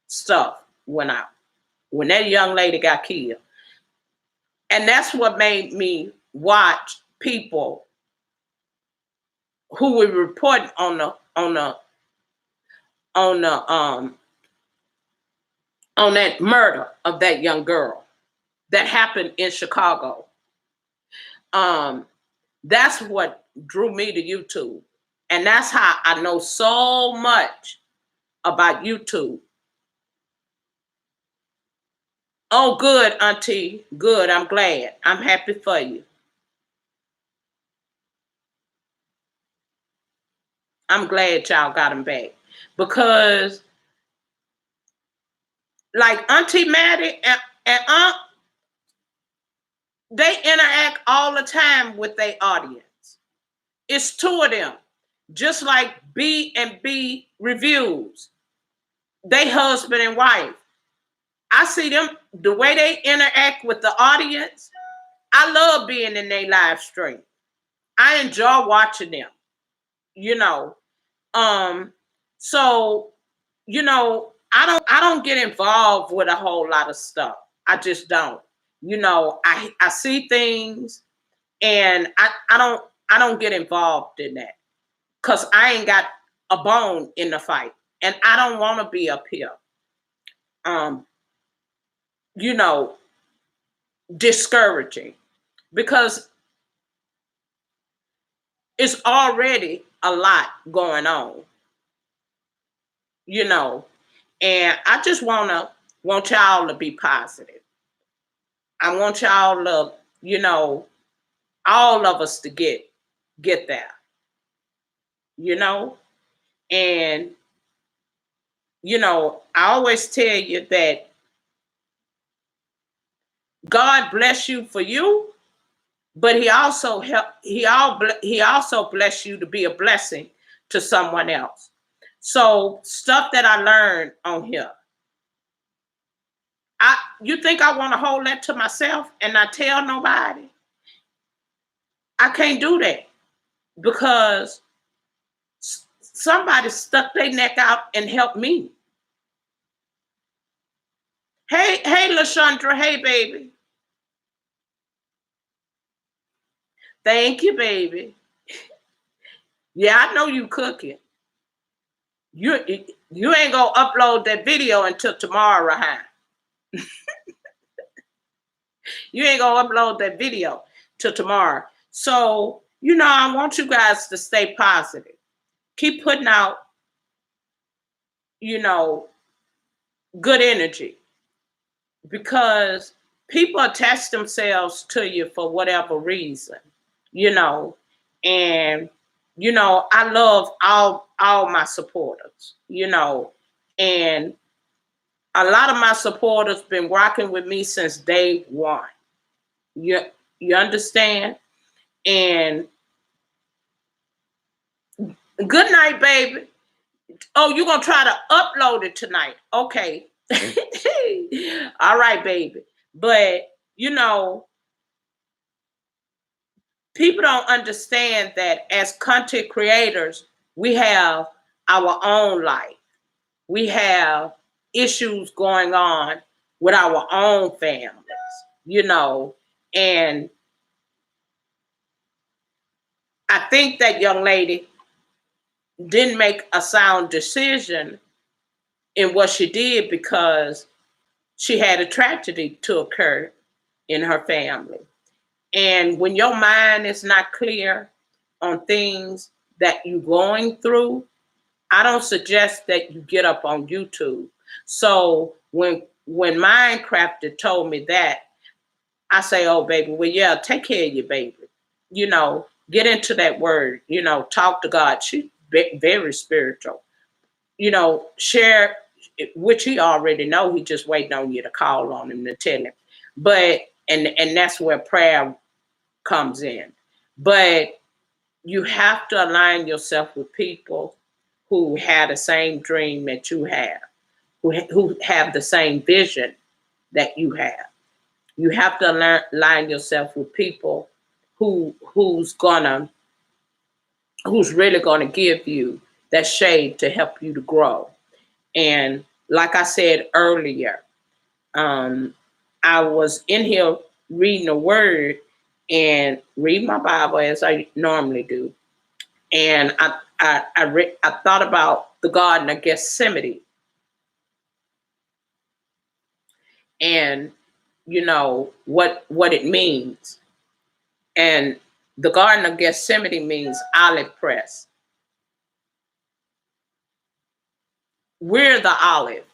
stuff went out. when that young lady got killed. And that's what made me watch people who were reporting on that murder of that young girl that happened in Chicago. That's what drew me to YouTube. And that's how I know so much about YouTube. Oh, good, Auntie. Good. I'm glad. I'm happy for you. I'm glad y'all got him back. Because, like Auntie Maddie and Aunt, they interact all the time with their audience. It's two of them. Just like B and B reviews. They husband and wife. I see them, the way they interact with the audience. I love being in their live stream. I enjoy watching them, you know. So, you know, I don't get involved with a whole lot of stuff. I just don't. You know, I see things and I don't get involved in that. Cause I ain't got a bone in the fight. And I don't want to be up here. You know, discouraging. Because it's already a lot going on, you know, and I just want y'all to be positive. I want y'all to, you know, all of us to get there, you know, and you know, I always tell you that God bless you for you, but He also bless you to be a blessing to someone else. So stuff that I learned on here, you think I want to hold that to myself and not tell nobody? I can't do that because somebody stuck their neck out and helped me. Hey, LaShandra, hey, baby. Thank you, baby. Yeah, I know you cooking. You ain't gonna upload that video until tomorrow, huh? You ain't gonna upload that video till tomorrow. So, you know, I want you guys to stay positive. Keep putting out, you know, good energy. Because people attach themselves to you for whatever reason, you know, and you know, I love all my supporters, you know, and a lot of my supporters been rocking with me since day one. You understand? And good night, baby. Oh, you're gonna try to upload it tonight. Okay. All right, baby. But you know, people don't understand that as content creators, we have our own life. We have issues going on with our own families, you know, and I think that young lady didn't make a sound decision in what she did because she had a tragedy to occur in her family. And when your mind is not clear on things that you're going through, I don't suggest that you get up on YouTube. So when Minecrafter told me that, I say, oh, baby, well, yeah, take care of your baby. You know, get into that word, you know, talk to God. She's very spiritual. You know, share, which he already know. He just waiting on you to call on him to tell him. But, and that's where prayer comes in. But you have to align yourself with people who have the same dream that you have, who have the same vision that you have. You have to align yourself with people who's really gonna give you that shade to help you to grow. And like I said earlier, Um, I was in here reading the word and read my Bible as I normally do. And I thought about the Garden of Gethsemane, and what it means. And the Garden of Gethsemane means olive press. We're the olive,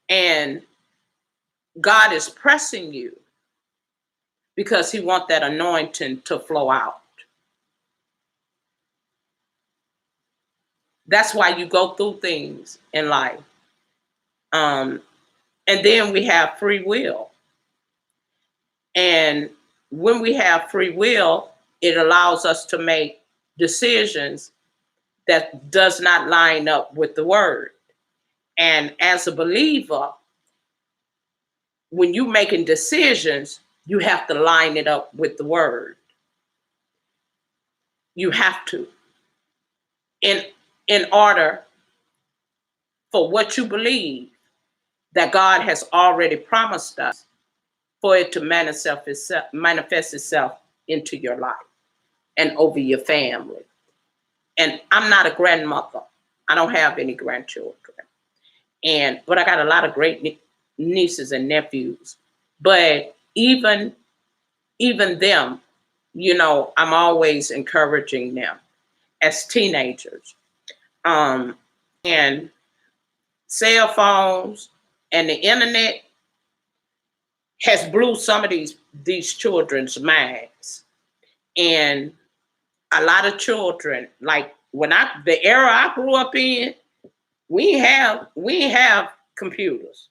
and God is pressing you because He wants that anointing to flow out. That's why you go through things in life. And then we have free will. And when we have free will, it allows us to make decisions that does not line up with the word. And as a believer, when you're making decisions, you have to line it up with the word. You have to. In order for what you believe that God has already promised us, for it to manifest itself into your life and over your family. And I'm not a grandmother. I don't have any grandchildren. But I got a lot of great nieces and nephews. But even them, I'm always encouraging them as teenagers. And cell phones and the internet has blew some of these children's minds. And a lot of children, like the era I grew up in, we ain't have computers.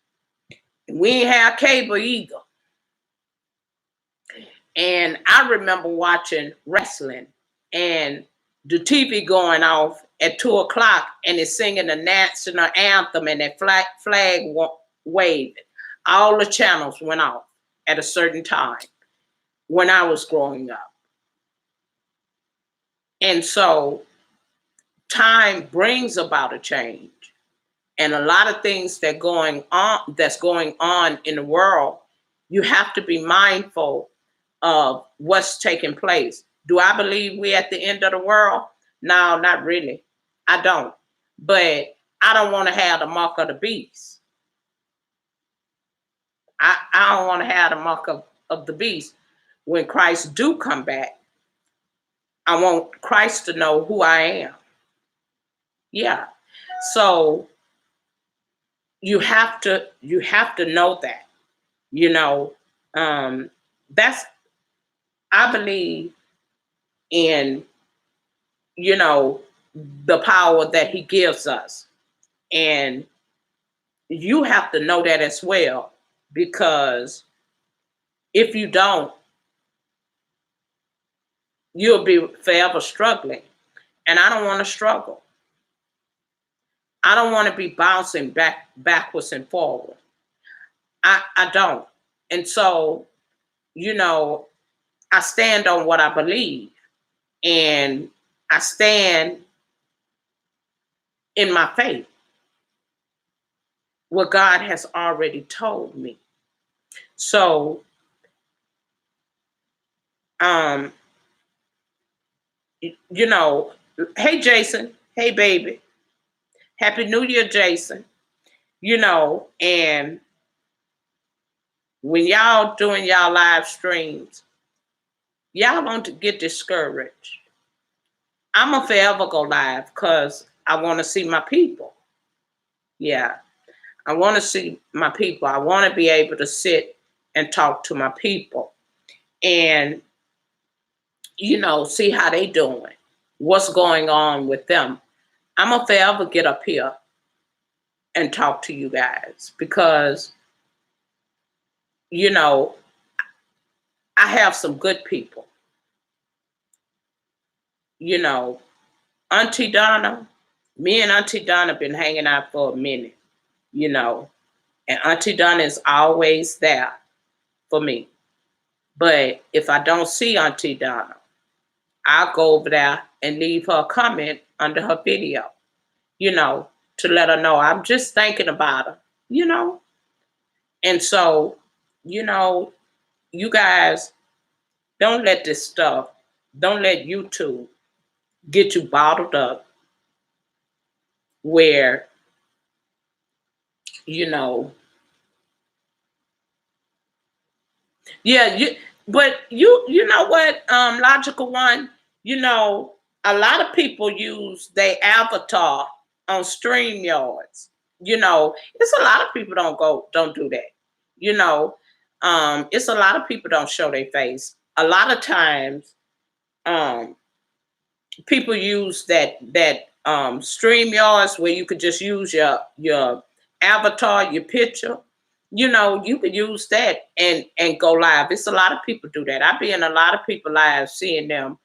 We ain't have cable either. And I remember watching wrestling and the TV going off at 2 o'clock and it's singing the national anthem and that flag waving. All the channels went off at a certain time when I was growing up. And so time brings about a change. And a lot of things that's going on in the world, you have to be mindful of what's taking place. Do I believe we're at the end of the world? No, not really. I don't. But I don't want to have the mark of the beast. I don't want to have the mark of the beast. When Christ do come back, I want Christ to know who I am. Yeah. So you have to know that. That's, I believe in, the power that He gives us. And you have to know that as well, because if you don't, you'll be forever struggling. And I don't want to struggle. I don't want to be bouncing backwards and forward. I don't. And so, I stand on what I believe, and I stand in my faith, what God has already told me. So, hey, Jason, hey, baby, Happy New Year, Jason. And when y'all doing y'all live streams, y'all don't get discouraged. I'm going to forever go live because I want to see my people. Yeah, I want to see my people. I want to be able to sit and talk to my people and, see how they doing, what's going on with them. I'm going to forever get up here and talk to you guys because, I have some good people. Auntie Donna, me and Auntie Donna been hanging out for a minute, and Auntie Donna is always there for me. But if I don't see Auntie Donna, I'll go over there and leave her a comment under her video. to let her know I'm just thinking about her, you know? And so, you know, you guys don't let this stuff, don't let YouTube get you bottled up where, you know, yeah, you know what, logical one, you know, a lot of people use their avatar on StreamYards. You know, it's a lot of people don't do that. You know, it's a lot of people don't show their face. A lot of times, um, people use that StreamYards where you could just use your avatar, your picture. You know, you could use that and go live. It's a lot of people do that. I've been in a lot of people live seeing them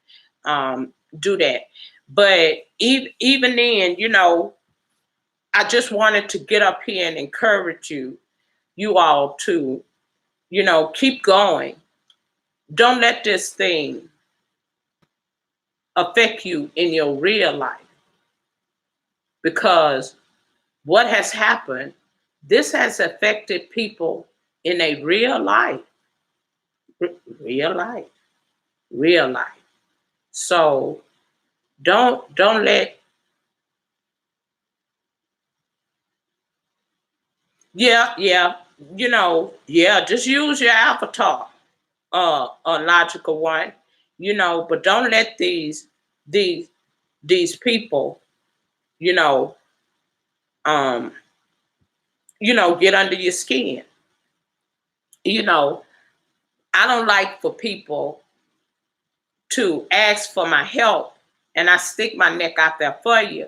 do that. But even then, you know, I just wanted to get up here and encourage you all to, you know, keep going. Don't let this thing affect you in your real life, because what has happened, this has affected people in a real life, real life, real life. So don't let, yeah, you know, yeah, just use your avatar, a logical one, you know, but don't let these these people, you know, um, get under your skin. You know, I don't like for people to ask for my help and I stick my neck out there for you.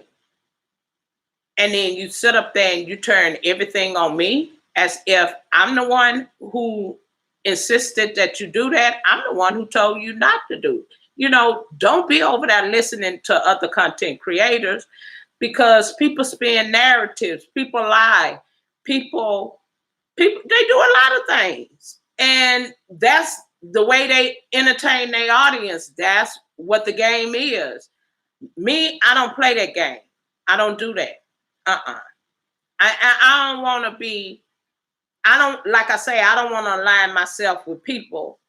And then you sit up there and you turn everything on me as if I'm the one who insisted that you do that. I'm the one who told you not to do. You know, don't be over there listening to other content creators, because people spin narratives, people lie, people they do a lot of things. And that's the way they entertain their audience. That's what the game is. Me, I don't play that game. I don't do that. Uh-uh. I don't want to be, I don't, like I say, I don't want to align myself with people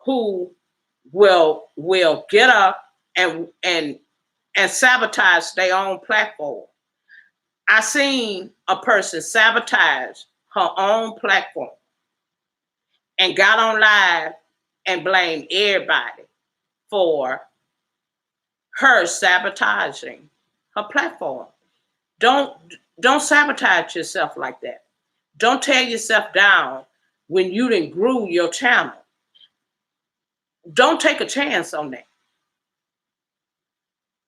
who will get up and sabotage their own platform. I seen a person sabotage her own platform and got on live and blamed everybody for her sabotaging her platform. Don't don't sabotage yourself like that. Don't tear yourself down when you didn't grew your channel. Don't take a chance on that,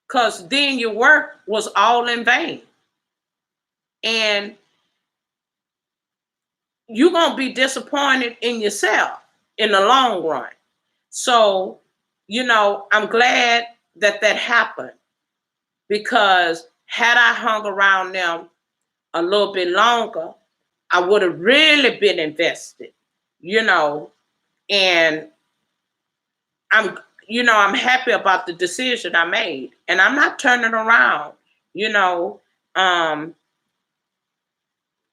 because then your work was all in vain. And you're going to be disappointed in yourself in the long run. So, you know, I'm glad that that happened, because had I hung around them a little bit longer, I would have really been invested, you know, and I'm, I'm happy about the decision I made, and I'm not turning around, you know, I'm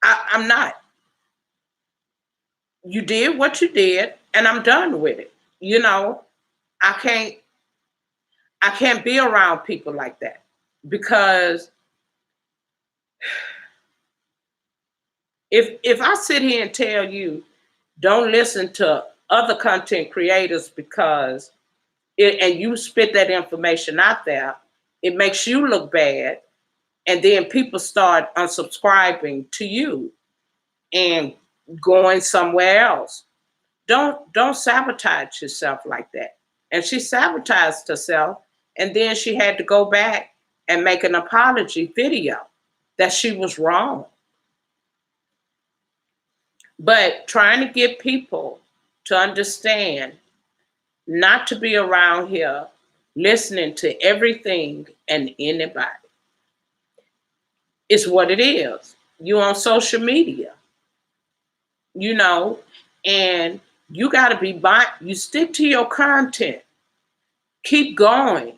not. You did what you did, and I'm done with it. You know, I can't, I can't be around people like that, because if I sit here and tell you don't listen to other content creators because and you spit that information out there, it makes you look bad, and then people start unsubscribing to you and going somewhere else. Don't sabotage yourself like that. And she sabotaged herself, and then she had to go back and make an apology video that she was wrong. But trying to get people to understand not to be around here listening to everything and anybody. It's what it is. You on social media, you know, and you got to you stick to your content. Keep going.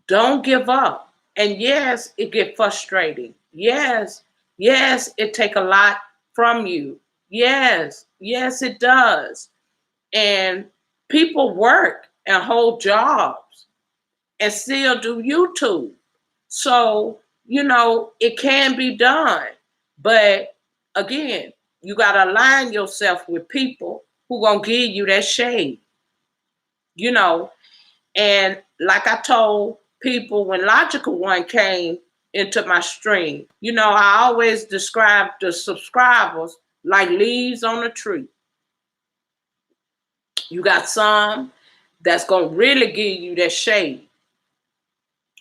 Don't give up. And yes, it get frustrating Yes, yes, it take a lot from you. Yes, yes, it does. And people work and hold jobs and still do YouTube. So, it can be done. But again, you got to align yourself with people who going to give you that shade, you know. And like I told people when Logical One came into my stream, I always describe the subscribers like leaves on a tree. You got some that's going to really give you that shade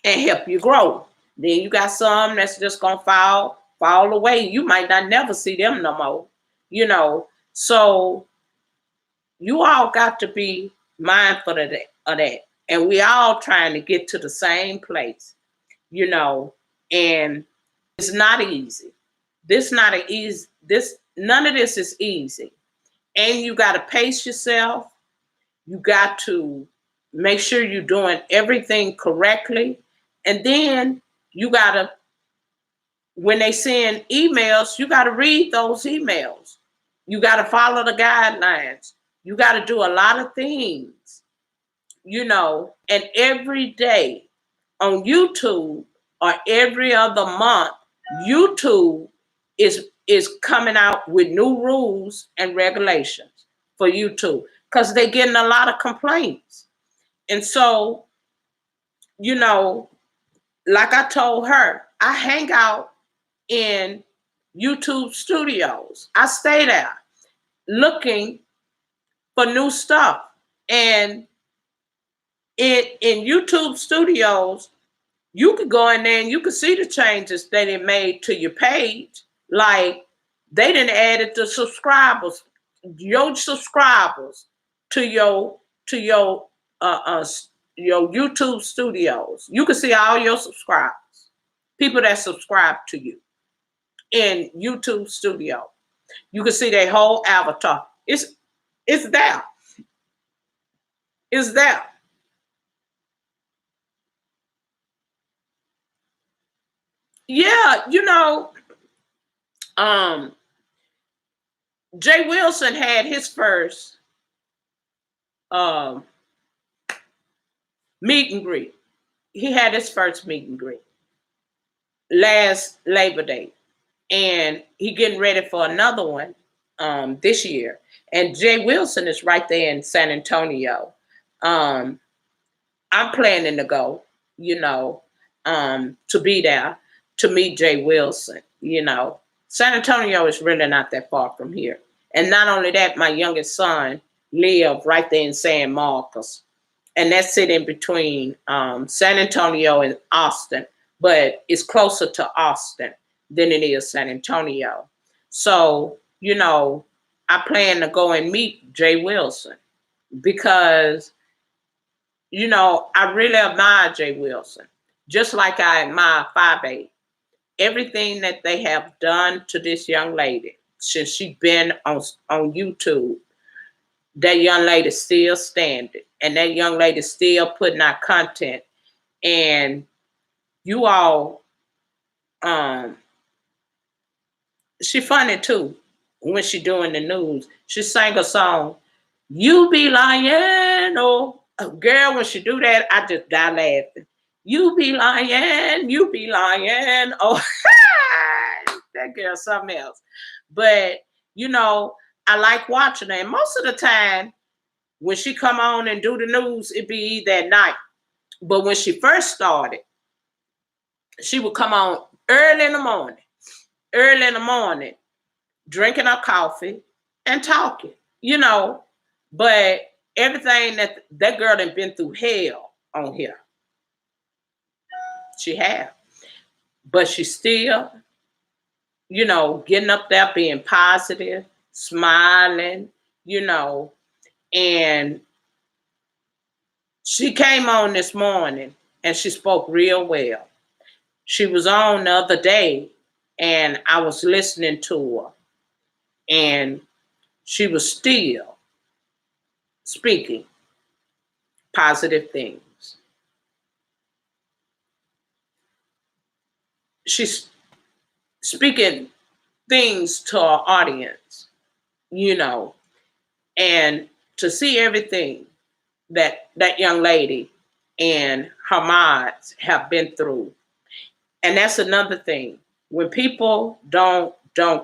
and help you grow. Then you got some that's just gonna fall away. You might not never see them no more. You know, so you all got to be mindful of that. And we all trying to get to the same place, and it's not easy. This none of this is easy. And you gotta pace yourself. You got to make sure you're doing everything correctly. And then you got to, when they send emails, you got to read those emails. You got to follow the guidelines. You got to do a lot of things, and every day on YouTube or every other month, YouTube is coming out with new rules and regulations for YouTube because they're getting a lot of complaints. And so, like I told her, I hang out in YouTube studios. I stay there looking for new stuff. And in YouTube studios, you could go in there and you could see the changes that it made to your page. Like they didn't add it to your subscribers to uh, uh your YouTube studios. You can see all your subscribers, people that subscribe to you in YouTube studio. You can see their whole avatar. It's there. It's there. Yeah, um, Jay Wilson had his first um, meet and greet. He had his first meet and greet last Labor Day, and he getting ready for another one this year. And Jay Wilson is right there in San Antonio. Um, I'm planning to go, to be there to meet Jay Wilson. San Antonio is really not that far from here. And not only that, my youngest son lived right there in San Marcos. And that's sitting between San Antonio and Austin, but it's closer to Austin than it is San Antonio. So, I plan to go and meet Jay Wilson because I really admire Jay Wilson, just like I admire 5A. Everything that they have done to this young lady since she's been on YouTube, that young lady still standing, and that young lady still putting out content. And you all, she funny too when she doing the news. She sang a song, "You Be Lying," oh girl, when she do that, I just die laughing. You be lying, you be lying. Oh, that girl something else. But I like watching her. And most of the time, when she come on and do the news, it be either at night. But when she first started, she would come on early in the morning, drinking her coffee and talking, But everything that girl done been through hell on here. She have. But she still, getting up there, being positive, smiling, and she came on this morning and she spoke real well. She was on the other day and I was listening to her and she was still speaking positive things. She's speaking things to our audience, you know, and to see everything that that young lady and her mods have been through. And that's another thing. When people don't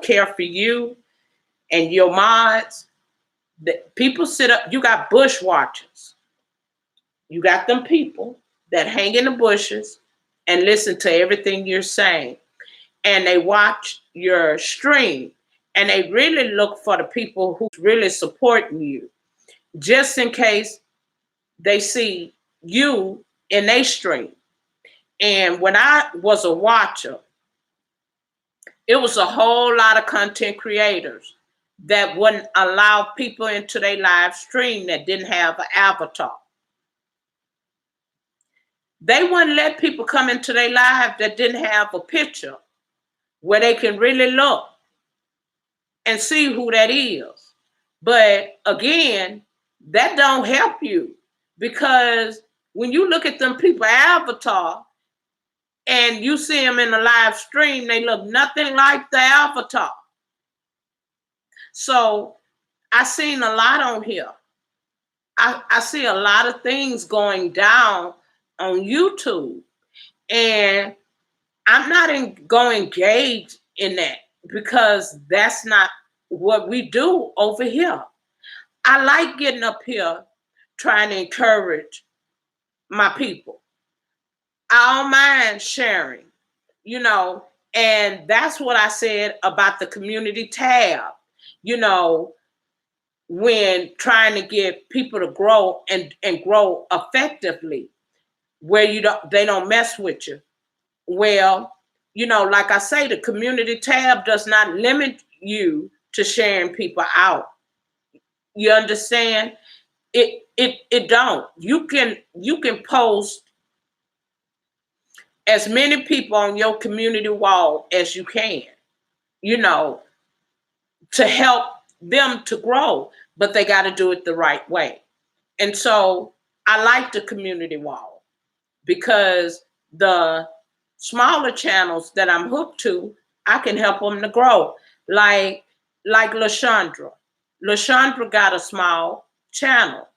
care for you and your mods, the people sit up, you got bush watchers. You got them people that hang in the bushes and listen to everything you're saying. And they watch your stream and they really look for the people who really supporting you, just in case they see you in their stream. And when I was a watcher, it was a whole lot of content creators that wouldn't allow people into their live stream that didn't have an avatar. They wouldn't let people come into their live that didn't have a picture where they can really look and see who that is. But again, that don't help you, because when you look at them people avatar and you see them in the live stream, they look nothing like the avatar. So I seen a lot on here. I see a lot of things going down on YouTube, and I'm not going to engage in that, because that's not what we do over here. I like getting up here trying to encourage my people. I don't mind sharing, you know, and that's what I said about the community tab, you know, when trying to get people to grow and grow effectively, where they don't mess with you. Well, you know, like I say, the community tab does not limit you to sharing people out. You understand? It don't. You can post as many people on your community wall as you can, you know, to help them to grow, but they got to do it the right way. And so I like the community wall, because the smaller channels that I'm hooked to, I can help them to grow. Like LaShondra. LaShondra got a small channel.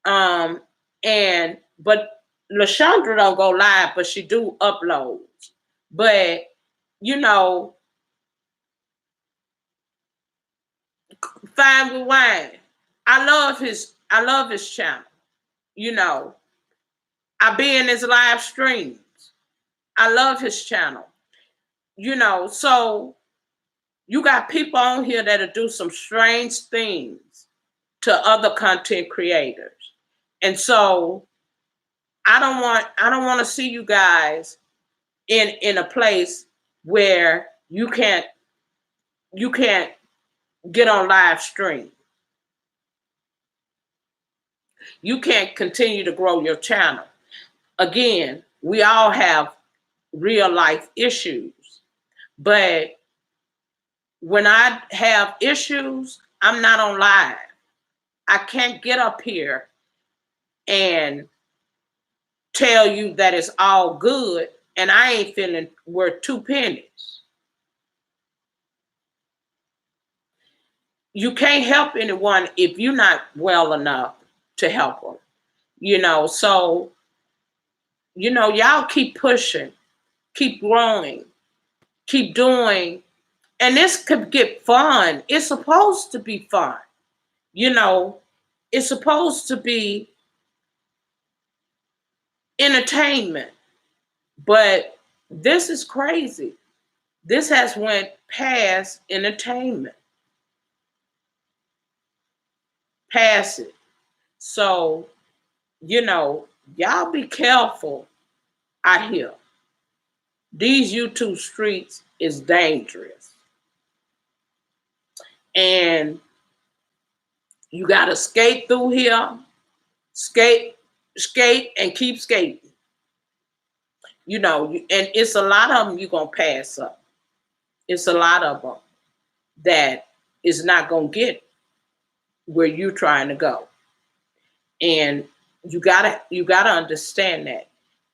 Um, and but LaShondra don't go live, but she do uploads. But you know, Fine with Wine. I love his channel. You know, I be in his live streams. I love his channel. You know, so you got people on here that'll do some strange things to other content creators. And so I don't want to see you guys in a place where you can't get on live stream. You can't continue to grow your channel. Again, we all have real life issues, but when I have issues, I'm not on live. I can't get up here and tell you that it's all good and I ain't feeling worth two pennies. You can't help anyone if you're not well enough to help them. You know, so, you know, y'all keep pushing, keep growing, keep doing. And this could get fun. It's supposed to be fun. You know, it's supposed to be entertainment. But this is crazy. This has went past entertainment, past it. So, you know, y'all be careful out here. These YouTube streets is dangerous. And you gotta skate through here, skate, skate, and keep skating. You know, and it's a lot of them you're gonna pass up. It's a lot of them that is not gonna get where you're trying to go. And you gotta understand that.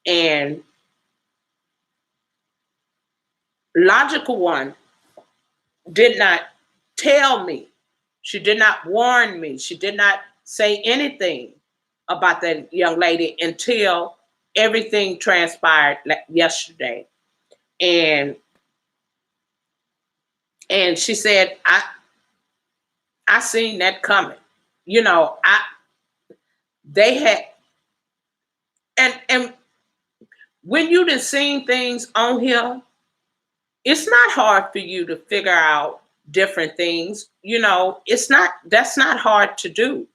And Logical One did not tell me. She did not warn me. She did not say anything about that young lady until everything transpired yesterday. And she said, I seen that coming. You know, they had, and when you done seen things on here, it's not hard for you to figure out different things. You know, that's not hard to do.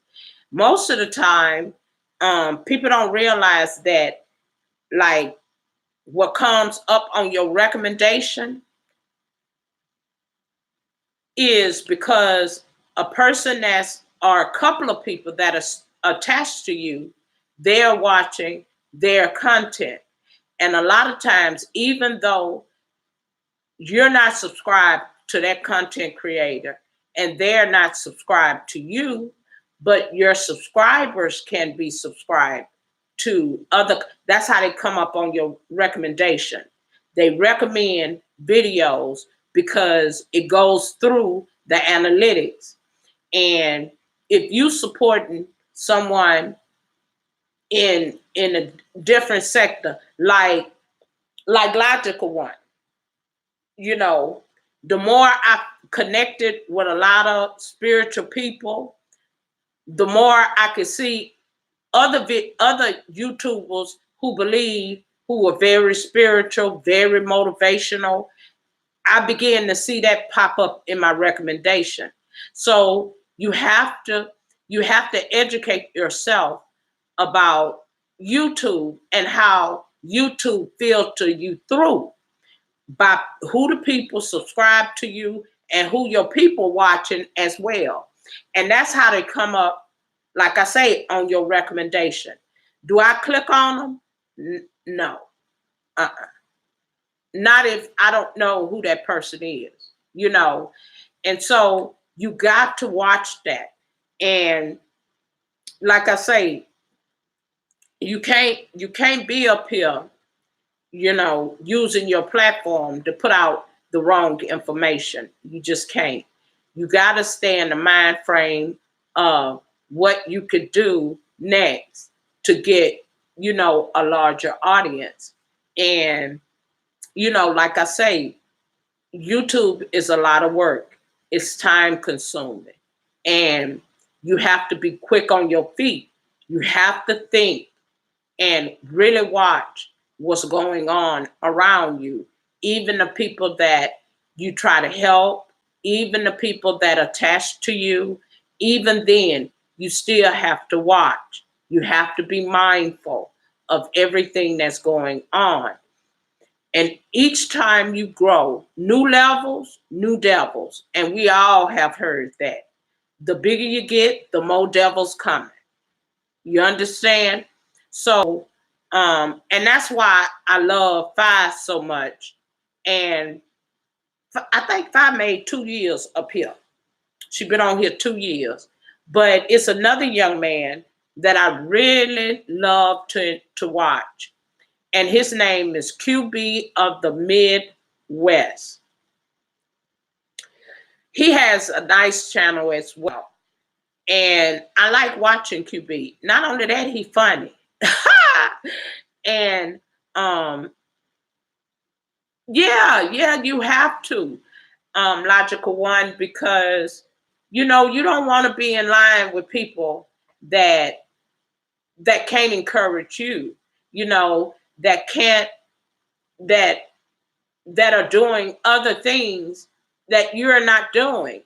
Most of the time, people don't realize that, like, what comes up on your recommendation is because a person or a couple of people that are attached to you, they're watching their content. And a lot of times, even though you're not subscribed to that content creator and they're not subscribed to you, but your subscribers can be subscribed to other. That's how they come up on your recommendation. They recommend videos because it goes through the analytics. And if you supporting someone in a different sector, like Logical One, you know, the more I connected with a lot of spiritual people, the more I could see other YouTubers who were very spiritual, very motivational. I began to see that pop up in my recommendation. So you have to educate yourself about YouTube and how YouTube filter you through by who the people subscribe to you and who your people watching as well. And that's how they come up, like I say, on your recommendation. Do I click on them? No. Uh-uh. Not if I don't know who that person is, you know. And so you got to watch that. And like I say, you can't be up here, you know, using your platform to put out the wrong information. You just can't. You got to stay in the mind frame of what you could do next to get, you know, a larger audience. And, you know, like I say, YouTube is a lot of work. It's time consuming. And you have to be quick on your feet. You have to think and really watch what's going on around you. Even the people that you try to help, even the people that attach to you, even then, you still have to watch. You have to be mindful of everything that's going on. And each time you grow, new levels, new devils. And we all have heard that. The bigger you get, the more devils coming. You understand? So, and that's why I love Fi so much. And I think Fi made 2 years up here. She's been on here 2 years. But it's another young man that I really love to watch. And his name is QB of the Midwest. He has a nice channel as well. And I like watching QB. Not only that, he's funny. And yeah, you have to, Logical One, because you know you don't want to be in line with people that can't encourage you, you know, that can't that are doing other things that you're not doing,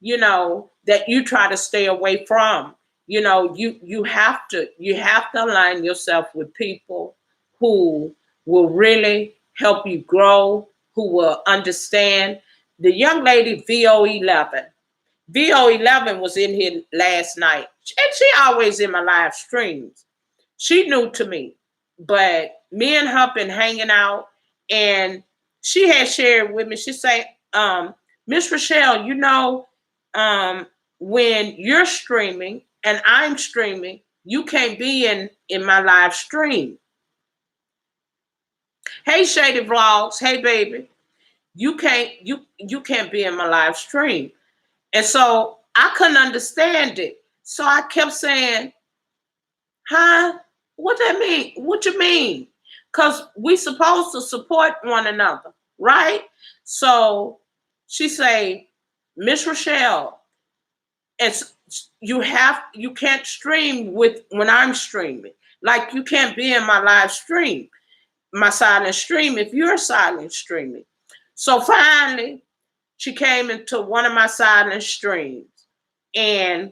you know, that you try to stay away from. You know, you have to align yourself with people who will really help you grow, who will understand. The young lady VO11 was in here last night, and she always in my live streams. She new to me, but me and her been hanging out, and she had shared with me. She say, Miss Rochelle, you know, when you're streaming and I'm streaming, you can't be in my live stream. Hey, Shady Vlogs. Hey, baby. you can't be in my live stream. And so I couldn't understand it. So I kept saying, huh? What that mean? What you mean? Because we supposed to support one another, right? So she say, Miss Rochelle, it's you can't stream with when I'm streaming. Like you can't be in my live stream, my silent stream if you're silent streaming. So finally, she came into one of my silent streams, and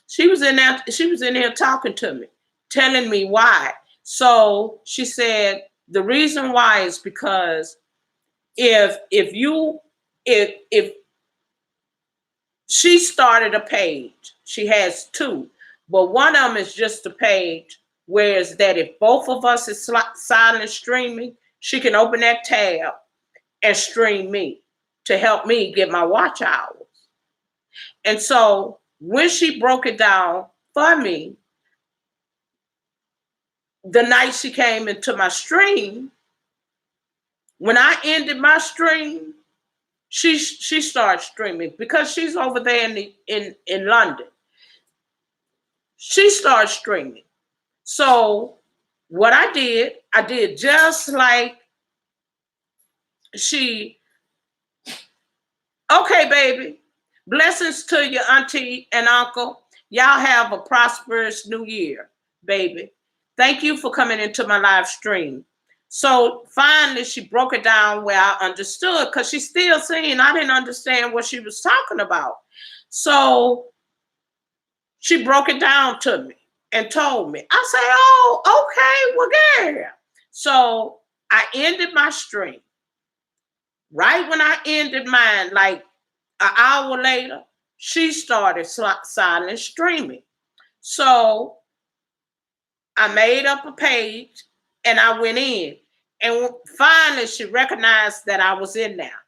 she was in there. She was in here talking to me, telling me why. So she said the reason why is because if she started a page, she has two, but one of them is just a page. Whereas that if both of us is silent streaming, she can open that tab and stream me to help me get my watch hours. And so when she broke it down for me, the night she came into my stream, when I ended my stream, she started streaming because she's over there in London. She started streaming. So what I did just like she. Okay, baby. Blessings to your auntie and uncle. Y'all have a prosperous new year, baby. Thank you for coming into my live stream. So finally, she broke it down where I understood, because she's still saying I didn't understand what she was talking about. So she broke it down to me and told me. I say, oh, okay, well, girl. So I ended my stream. Right when I ended mine, like an hour later, she started silent streaming. So I made up a page and I went in. And finally, she recognized that I was in there.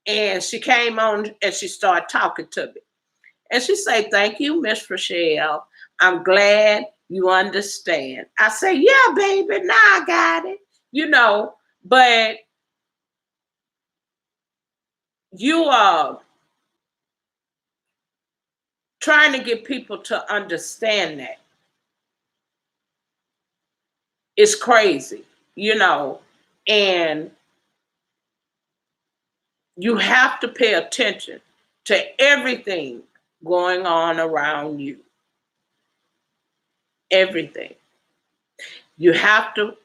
And she came on and she started talking to me. And she said, thank you, Miss Rochelle. I'm glad you understand. I say, yeah, baby, now I got it. But you are trying to get people to understand that. It's crazy, and you have to pay attention to everything going on around you. Everything. You got to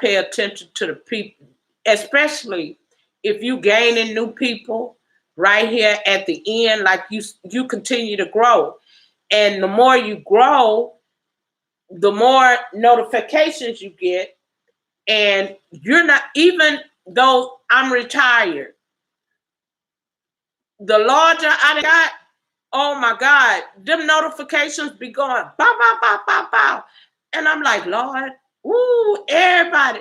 pay attention to the people, especially if you gaining new people right here at the end, like you continue to grow. And the more you grow, the more notifications you get. And you're not, even though I'm retired, the larger I got, oh my God, them notifications be going, bow, bow, bow, bow, bow. And I'm like, Lord, ooh, everybody,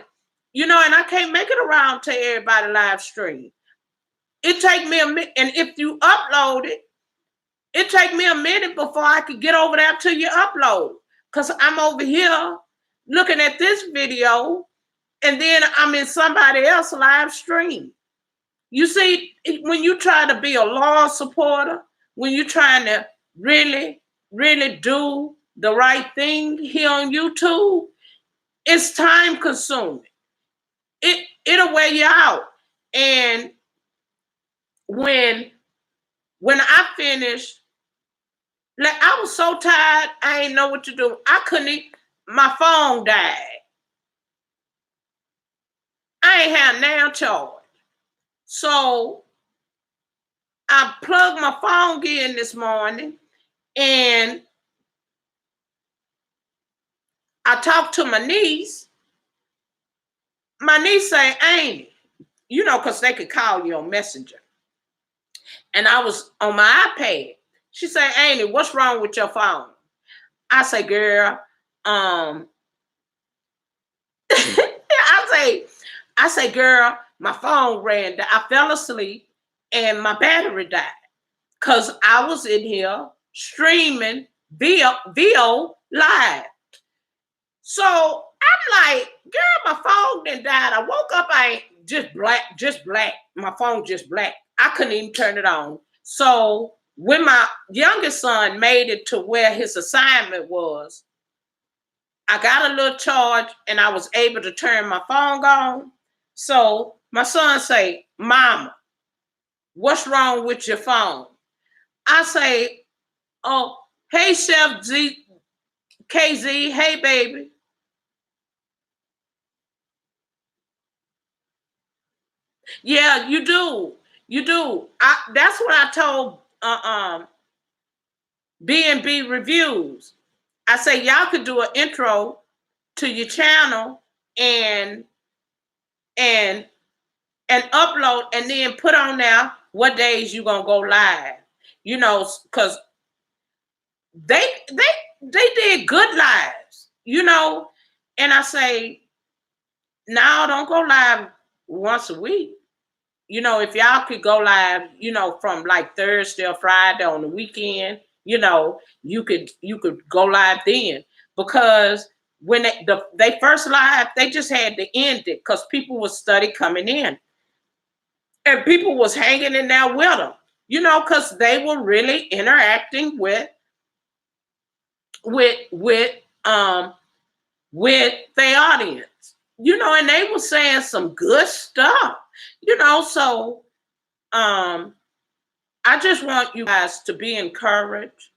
and I can't make it around to everybody live stream. It take me a minute. And if you upload it take me a minute before I could get over there to your upload. Because I'm over here looking at this video, and then I'm in somebody else's live stream. You see, when you try to be a loyal supporter, when you're trying to really, really do the right thing here on YouTube, it's time consuming. It'll wear you out. And when I finished, like, I was so tired, I didn't know what to do. I couldn't even, my phone died. I ain't have now charge. So I plugged my phone in this morning, and I talked to my niece. My niece say, Amy, because they could call you on Messenger. And I was on my iPad. She said, Amy, what's wrong with your phone? I say, girl, I say, girl, my phone ran down. I fell asleep and my battery died because I was in here streaming VO live. So I'm like, girl, my phone then died. I woke up, I just black. My phone just black. I couldn't even turn it on. So when my youngest son made it to where his assignment was, I got a little charge and I was able to turn my phone on. So my son say, "Mama, what's wrong with your phone?" I say, "Oh, hey, Chef KZ, hey, baby." Yeah, you do. You do. That's what I told B&B Reviews. I say y'all could do an intro to your channel and and and upload and then put on there what days you gonna go live. You know, because they they did good lives, you know. And I say, now don't go live once a week. You know, if y'all could go live, you know, from like Thursday or Friday on the weekend, you know, you could go live then. Because when they first live, they just had to end it because people was study coming in and people was hanging in there with them, you know, because they were really interacting with with um with their audience, you know, and they were saying some good stuff, you know. So um I just want you guys to be encouraged.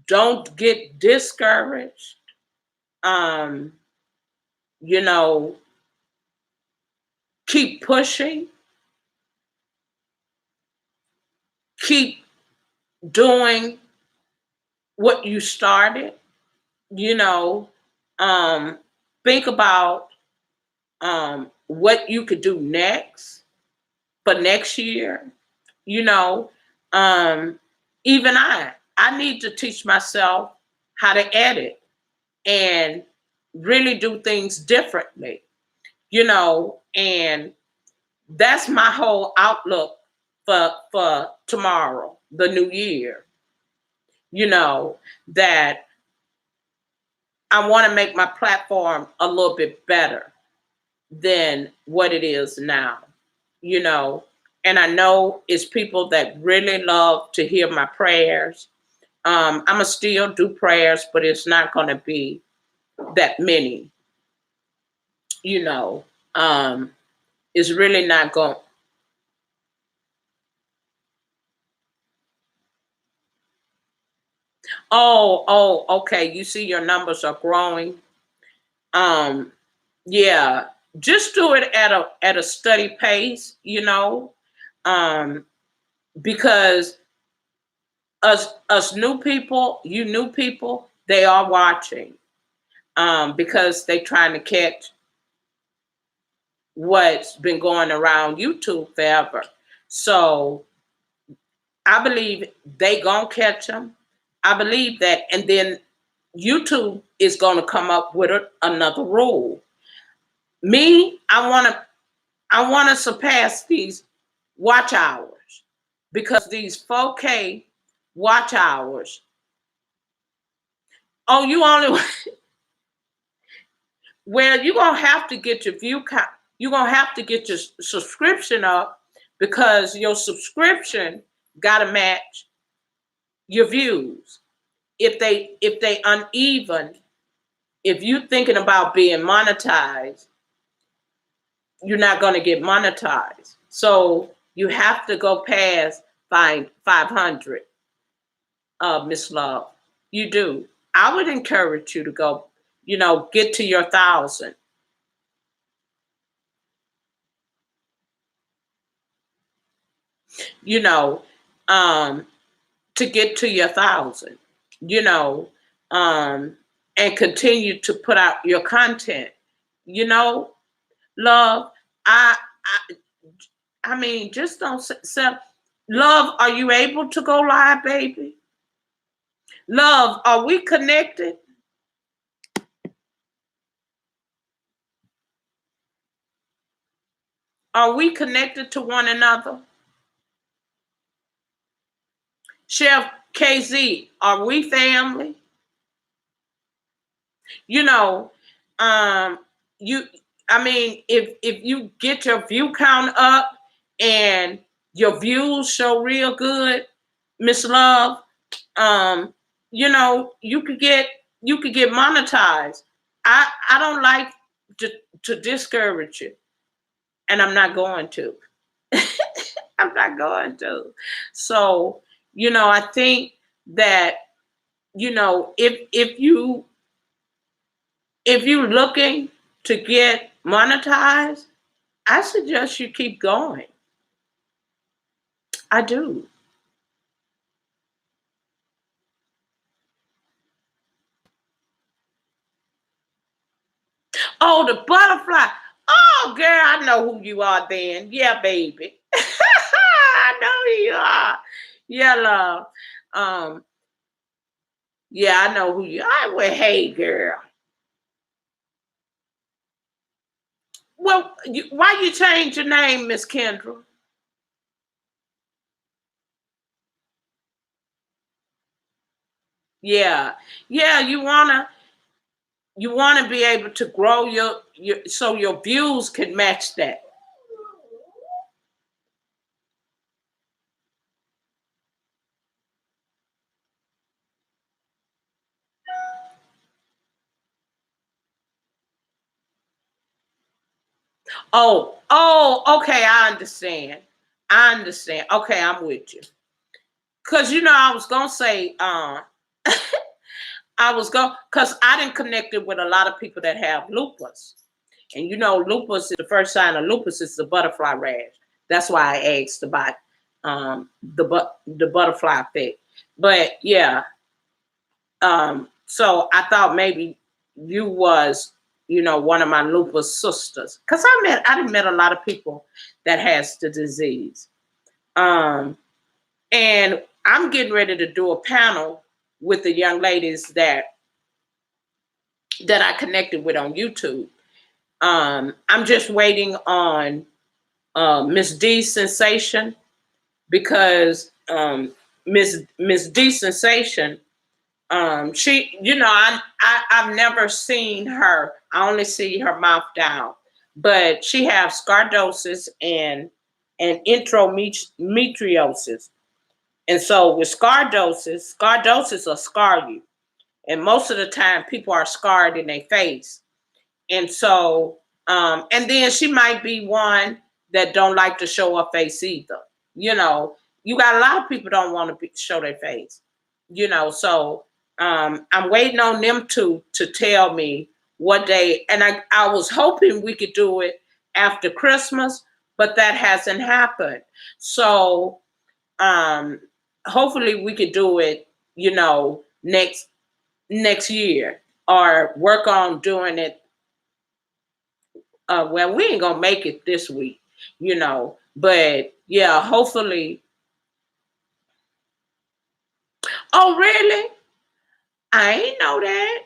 Don't get discouraged. Um, you know, keep pushing, keep doing what you started, you know. Um, think about what you could do next for next year, you know. Um, even I need to teach myself how to edit and really do things differently, you know. And that's my whole outlook for tomorrow, the new year, you know, that I want to make my platform a little bit better than what it is now, you know. And I know it's people that really love to hear my prayers. I'm gonna still do prayers, but it's not gonna be that many, you know. It's really not going. Okay. You see your numbers are growing. Um, yeah, just do it at a steady pace, you know. Um, because us new people, you new people, they are watching. Because they trying to catch what's been going around YouTube forever. So I believe they gonna catch them. I believe that, and then YouTube is gonna come up with another rule. Me, I wanna surpass these watch hours because these 4K watch hours. Oh, you only well, you're gonna have to get your view count. You're gonna have to get your subscription up because your subscription gotta match your views. If they uneven, if you're thinking about being monetized, you're not gonna get monetized. So you have to go past 500, Miss Love. You do. I would encourage you to go, you know, get to your 1,000. You know, um, to get to your 1,000, you know, um, and continue to put out your content. You know, love. I I I mean, just don't sell. Love, are you able to go live, baby? Love, are we connected? Are we connected to one another? Chef KZ, are we family? You know, um, you I mean, if you get your view count up and your views show real good, Miss Love, um, you know, you could get monetized. I don't like to discourage you, and I'm not going to. I'm not going to. So, you know, I think that, you know, if you looking to get monetized, I suggest you keep going. I do. Oh, the butterfly. Oh, girl, I know who you are then. Yeah, baby. I know who you are. Yeah, love. Um, yeah, I know who you are. Well, hey, girl. Well, why you change your name, Miss Kendra? Yeah, yeah. You wanna be able to grow your so your views can match that. Okay, I understand. I understand. Okay, I'm with you. Cause you know, I was gonna say, I was going because I didn't connect it with a lot of people that have lupus. And you know, lupus is the first sign of lupus is the butterfly rash. That's why I asked about the butterfly effect. But yeah, so I thought maybe you was, you know, one of my lupus sisters. Cause I done met a lot of people that has the disease. Um, and I'm getting ready to do a panel with the young ladies that I connected with on YouTube. I'm just waiting on Miss D Sensation because Miss D Sensation, she, you know, I've never seen her. I only see her mouth down, but she has scardosis and endometriosis. And so with scardosis will scar you. And most of the time, people are scarred in their face. And so, and then she might be one that don't like to show her face either. You know, you got a lot of people don't want to show their face. You know, so I'm waiting on them to tell me what day. And I was hoping we could do it after Christmas, but that hasn't happened. So um, hopefully we could do it. You know, next year or work on doing it. Well, we ain't gonna make it this week, you know, but yeah, hopefully. Oh, really? I ain't know that.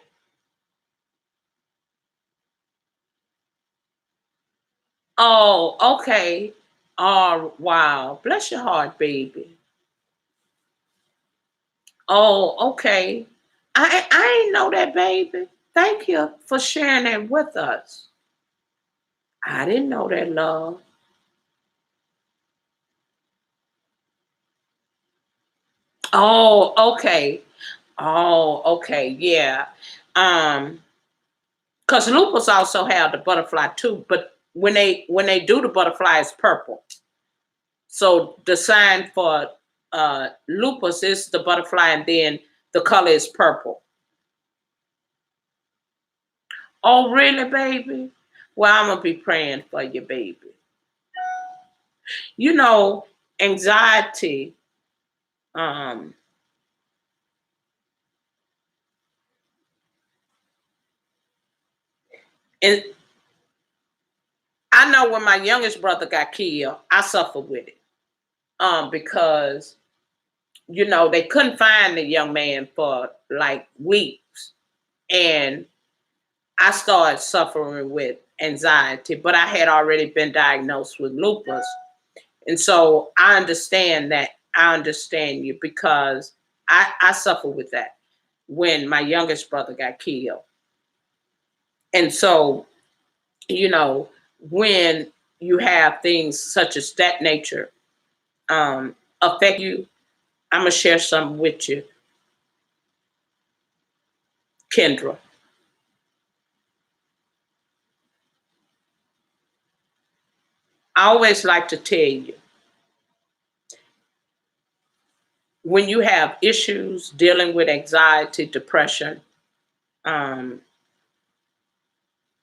Oh, okay. Oh, wow. Bless your heart, baby. Oh, okay. I ain't know that, baby. Thank you for sharing that with us. I didn't know that, love. Oh, okay. Oh, okay. Yeah. Um, because lupus also have the butterfly too, but when they do the butterfly, it's purple. So the sign for lupus is the butterfly, and then the color is purple. Oh, really, baby? Well, I'm gonna be praying for you, baby. You know, anxiety. Um, and I know when my youngest brother got killed, I suffered with it. Because you know they couldn't find the young man for like weeks, and I started suffering with anxiety, but I had already been diagnosed with lupus. And so I understand that. I understand you because I suffer with that when my youngest brother got killed. And so, you know, when you have things such as that nature affect you, I'm gonna share something with you, Kendra. I always like to tell you, when you have issues dealing with anxiety, depression, um,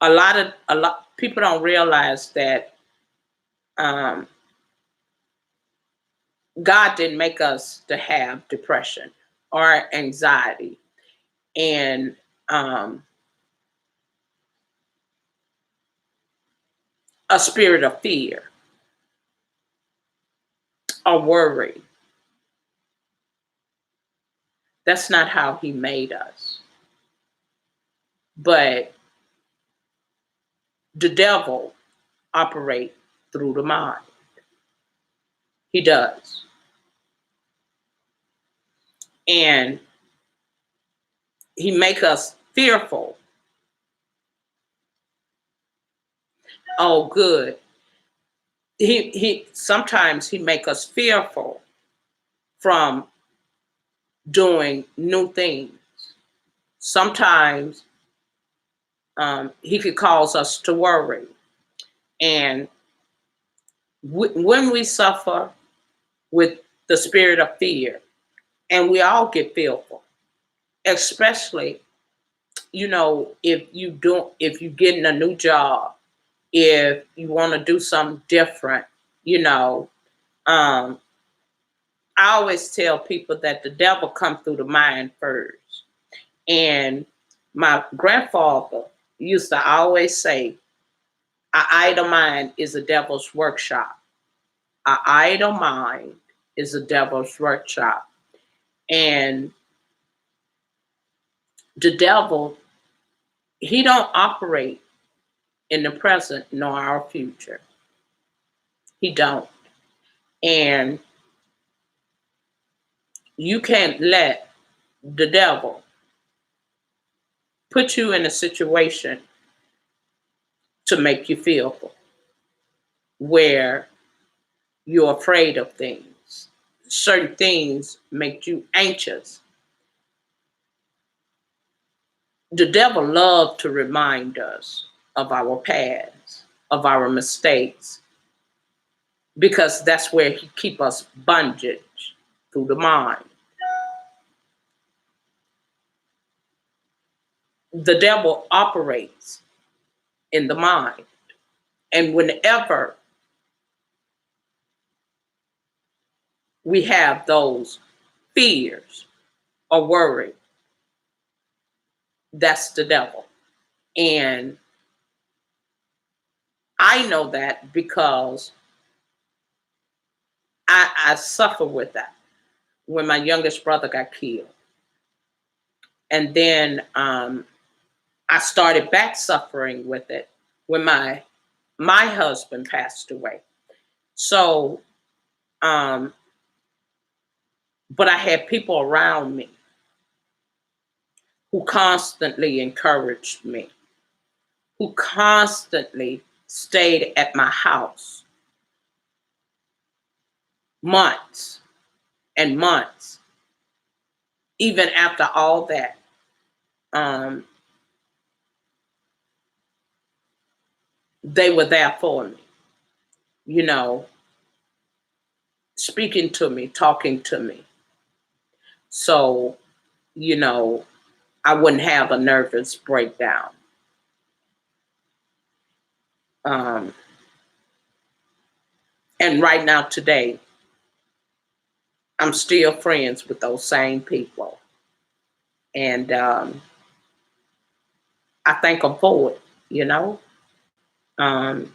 a lot people don't realize that um, God didn't make us to have depression or anxiety and um, a spirit of fear or worry. That's not how He made us. But the devil operates through the mind. He does. And he make us fearful. Oh, good. He sometimes he make us fearful from doing new things. Sometimes he could cause us to worry. And when we suffer with the spirit of fear, and we all get fearful, especially, if you getting a new job, if you want to do something different, you know, um, I always tell people that the devil comes through the mind first. And my grandfather used to always say, "A idle mind is a devil's workshop. A idle mind is a devil's workshop." And the devil, he don't operate in the present nor our future. He don't. And you can't let the devil put you in a situation to make you fearful, where you're afraid of things. Certain things make you anxious. The devil loves to remind us of our past, of our mistakes, because that's where he keep us bondage, through the mind. The devil operates in the mind. And whenever we have those fears or worry, that's the devil. And I know that because I suffer with that when my youngest brother got killed. And then I started back suffering with it when my husband passed away. So, um, but I had people around me who constantly encouraged me, who constantly stayed at my house months and months, even after all that. Um, they were there for me, you know, speaking to me, talking to me. So, you know, I wouldn't have a nervous breakdown. Um, and right now, today, I'm still friends with those same people. And I thank them for it, you know? Um,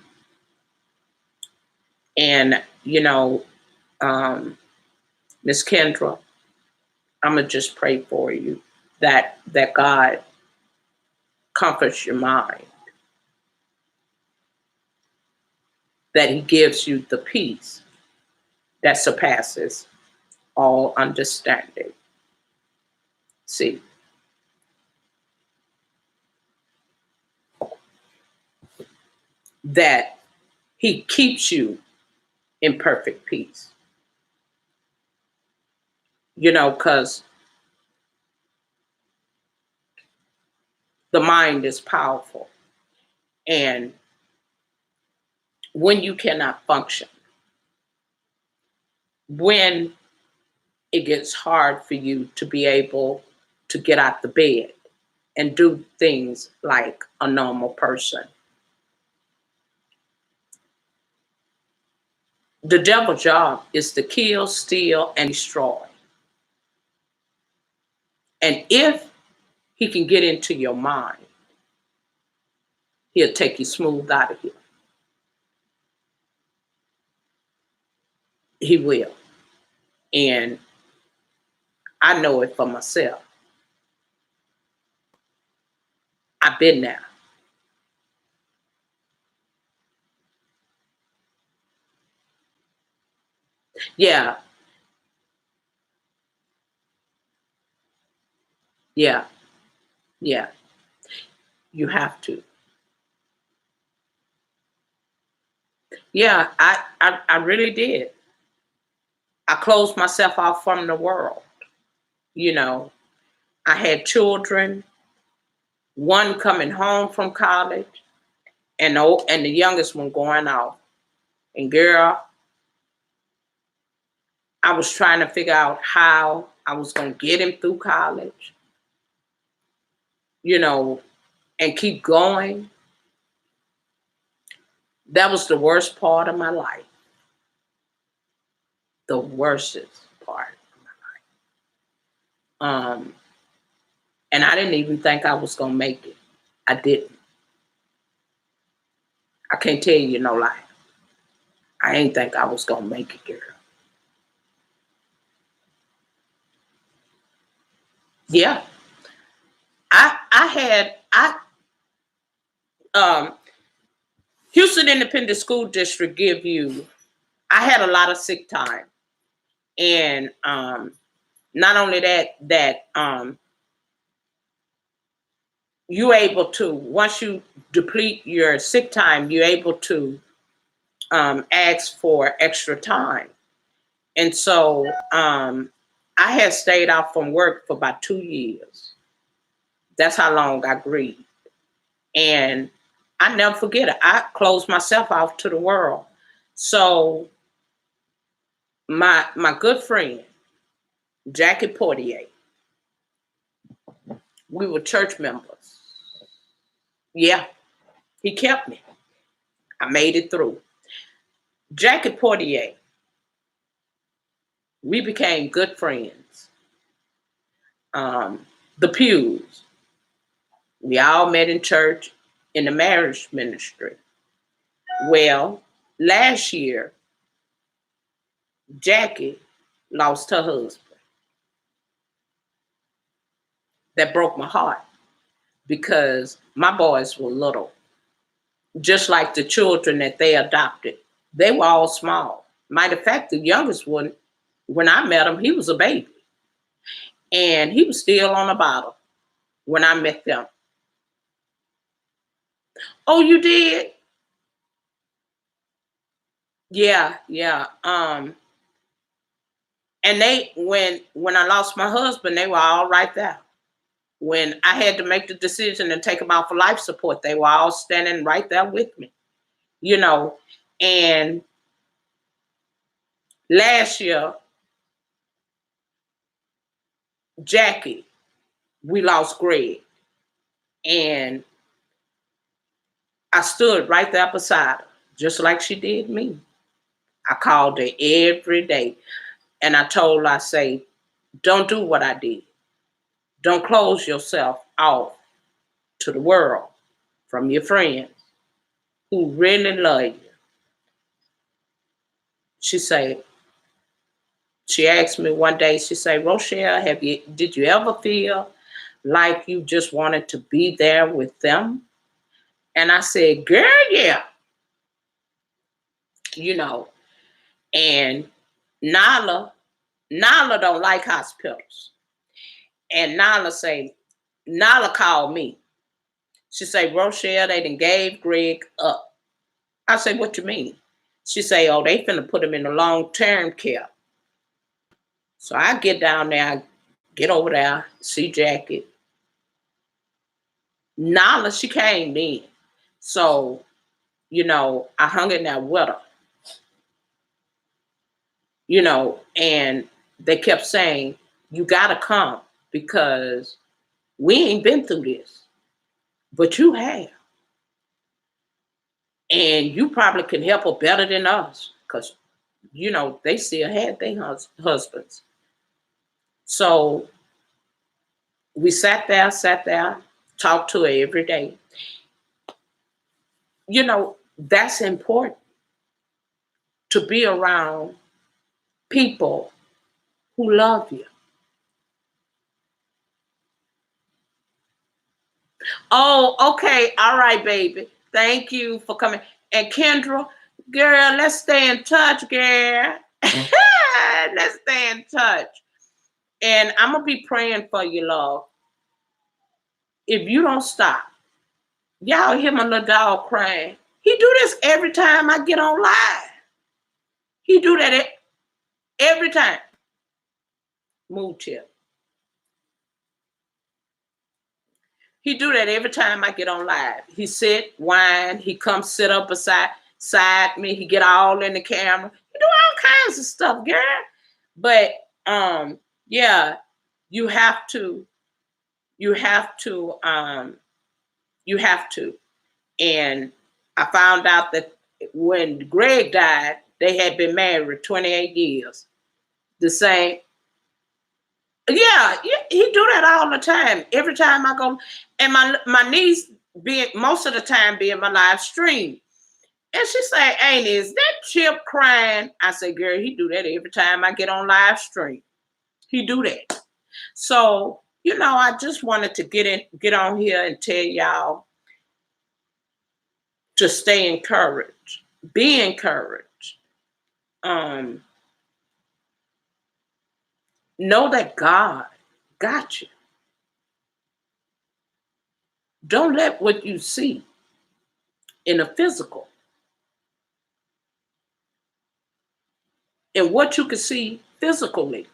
and, um, Miss Kendra, I'm going to just pray for you that God comforts your mind, that He gives you the peace that surpasses all understanding. See, that he keeps you in perfect peace. Because the mind is powerful. And when you cannot function, when it gets hard for you to be able to get out the bed and do things like a normal person, the devil's job is to kill, steal, and destroy. And if he can get into your mind, he'll take you smooth out of here. He will. And I know it for myself. I've been there. Yeah, yeah, yeah. You have to. Yeah, I really did. I closed myself off from the world. You know, I had children, one coming home from college, and the youngest one going off. And girl, I was trying to figure out how I was gonna get him through college, you know, and keep going. That was the worst part of my life. The worstest part. Um, and I didn't even think I was gonna make it. I didn't. I can't tell you no lie. I ain't think I was gonna make it, girl. Yeah. I had um Houston Independent School District give you, I had a lot of sick time. And not only that you able to, once you deplete your sick time, you're able to ask for extra time. And so I had stayed out from work for about 2 years. That's how long I grieved. And I never forget it. I closed myself off to the world. So my good friend, Jackie Portier, we were church members. Yeah, he kept me. I made it through. Jackie Portier, we became good friends. The Pews, we all met in church in the marriage ministry. Well, last year, Jackie lost her husband. That broke my heart because my boys were little, just like the children that they adopted. They were all small. Matter of fact, the youngest one, when I met him, he was a baby. And he was still on a bottle when I met them. Oh, you did? Yeah, yeah. And they, when I lost my husband, they were all right there. When I had to make the decision to take him out for life support, they were all standing right there with me, you know. And last year, Jackie, we lost Greg. And I stood right there beside her, just like she did me. I called her every day. And I told her, I say, don't do what I did. Don't close yourself off to the world from your friends who really love you. She said, she asked me one day, she said, Rochelle, did you ever feel like you just wanted to be there with them? And I said, girl, yeah. You know, and Nala don't like hospitals. And Nala called me. She said, Rochelle, they done gave Greg up. I say, what you mean? She say, oh, they finna put him in the long-term care. So I get down there, I get over there, see Jackie. Nala, she came in. So, I hung in there with her, and they kept saying, you gotta come because we ain't been through this, but you have. And you probably can help her better than us because, they still had their husbands. So we sat there, talked to her every day. That's important to be around people who love you. Oh, okay. All right, baby. Thank you for coming. And Kendra, girl, let's stay in touch, girl. Let's stay in touch. And I'm going to be praying for you, love. If you don't stop, y'all hear my little dog crying. He do this every time I get on live. He do that every time. Move chair. He do that every time I get on live. He sit, whine, he come sit up beside me. He get all in the camera. He do all kinds of stuff, girl. But yeah, you have to. And I found out that when Greg died, they had been married 28 years. The same. Yeah, he do that all the time. Every time I go, and my niece being most of the time being my live stream, and she say, "Ain't is that Chip crying?" I say, "Girl, he do that every time I get on live stream. He do that." So I just wanted to get on here and tell y'all to stay encouraged, be encouraged. Know that God got you. Don't let what you see in the physical and what you can see physically.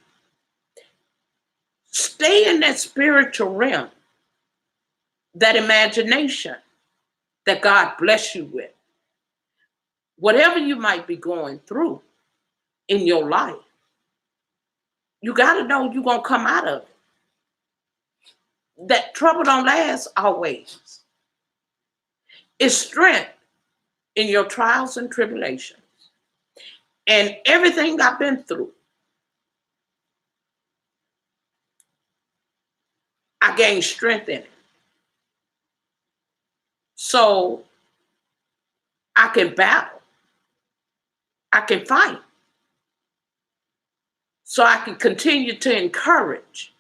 Stay in that spiritual realm, that imagination that God bless you with. Whatever you might be going through in your life, you got to know you're going to come out of it. That trouble don't last always. It's strength in your trials and tribulations. And everything I've been through, I gained strength in it. So I can battle. I can fight. So I can continue to encourage.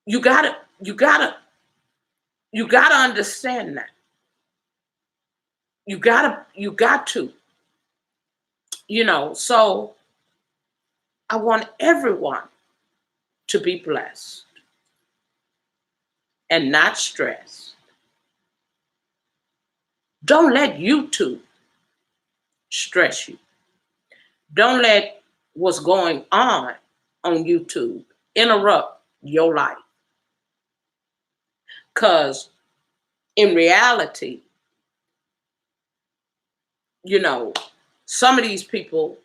You gotta understand that. You got to. So I want everyone to be blessed and not stressed. Don't let YouTube stress you. Don't let what's going on YouTube interrupt your life. Because in reality, some of these people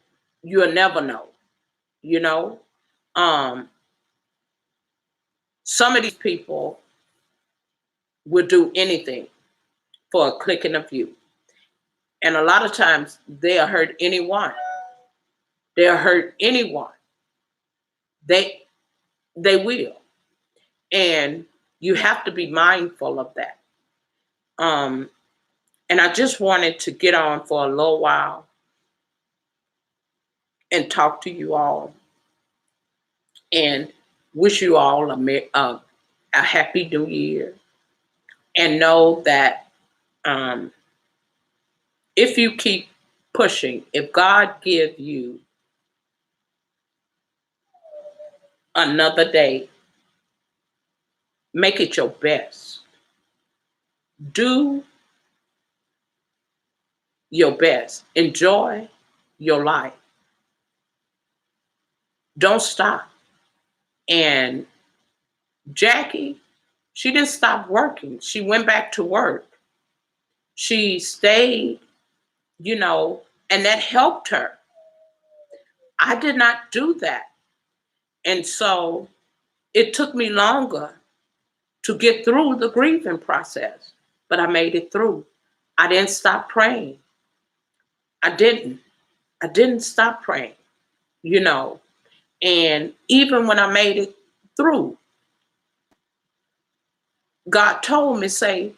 you'll never know. Some of these people will do anything for a click and a view. And a lot of times they'll hurt anyone. They'll hurt anyone. They will. And you have to be mindful of that. And I just wanted to get on for a little while and talk to you all and wish you all a happy new year. And know that if you keep pushing, if God gives you another day, make it your best. Do your best. Enjoy your life. Don't stop. And Jackie, she didn't stop working. She went back to work. She stayed, and that helped her. I did not do that. And so it took me longer to get through the grieving process, but I made it through. I didn't stop praying. I didn't. I didn't stop praying, you know. And even when I made it through, God told me, say,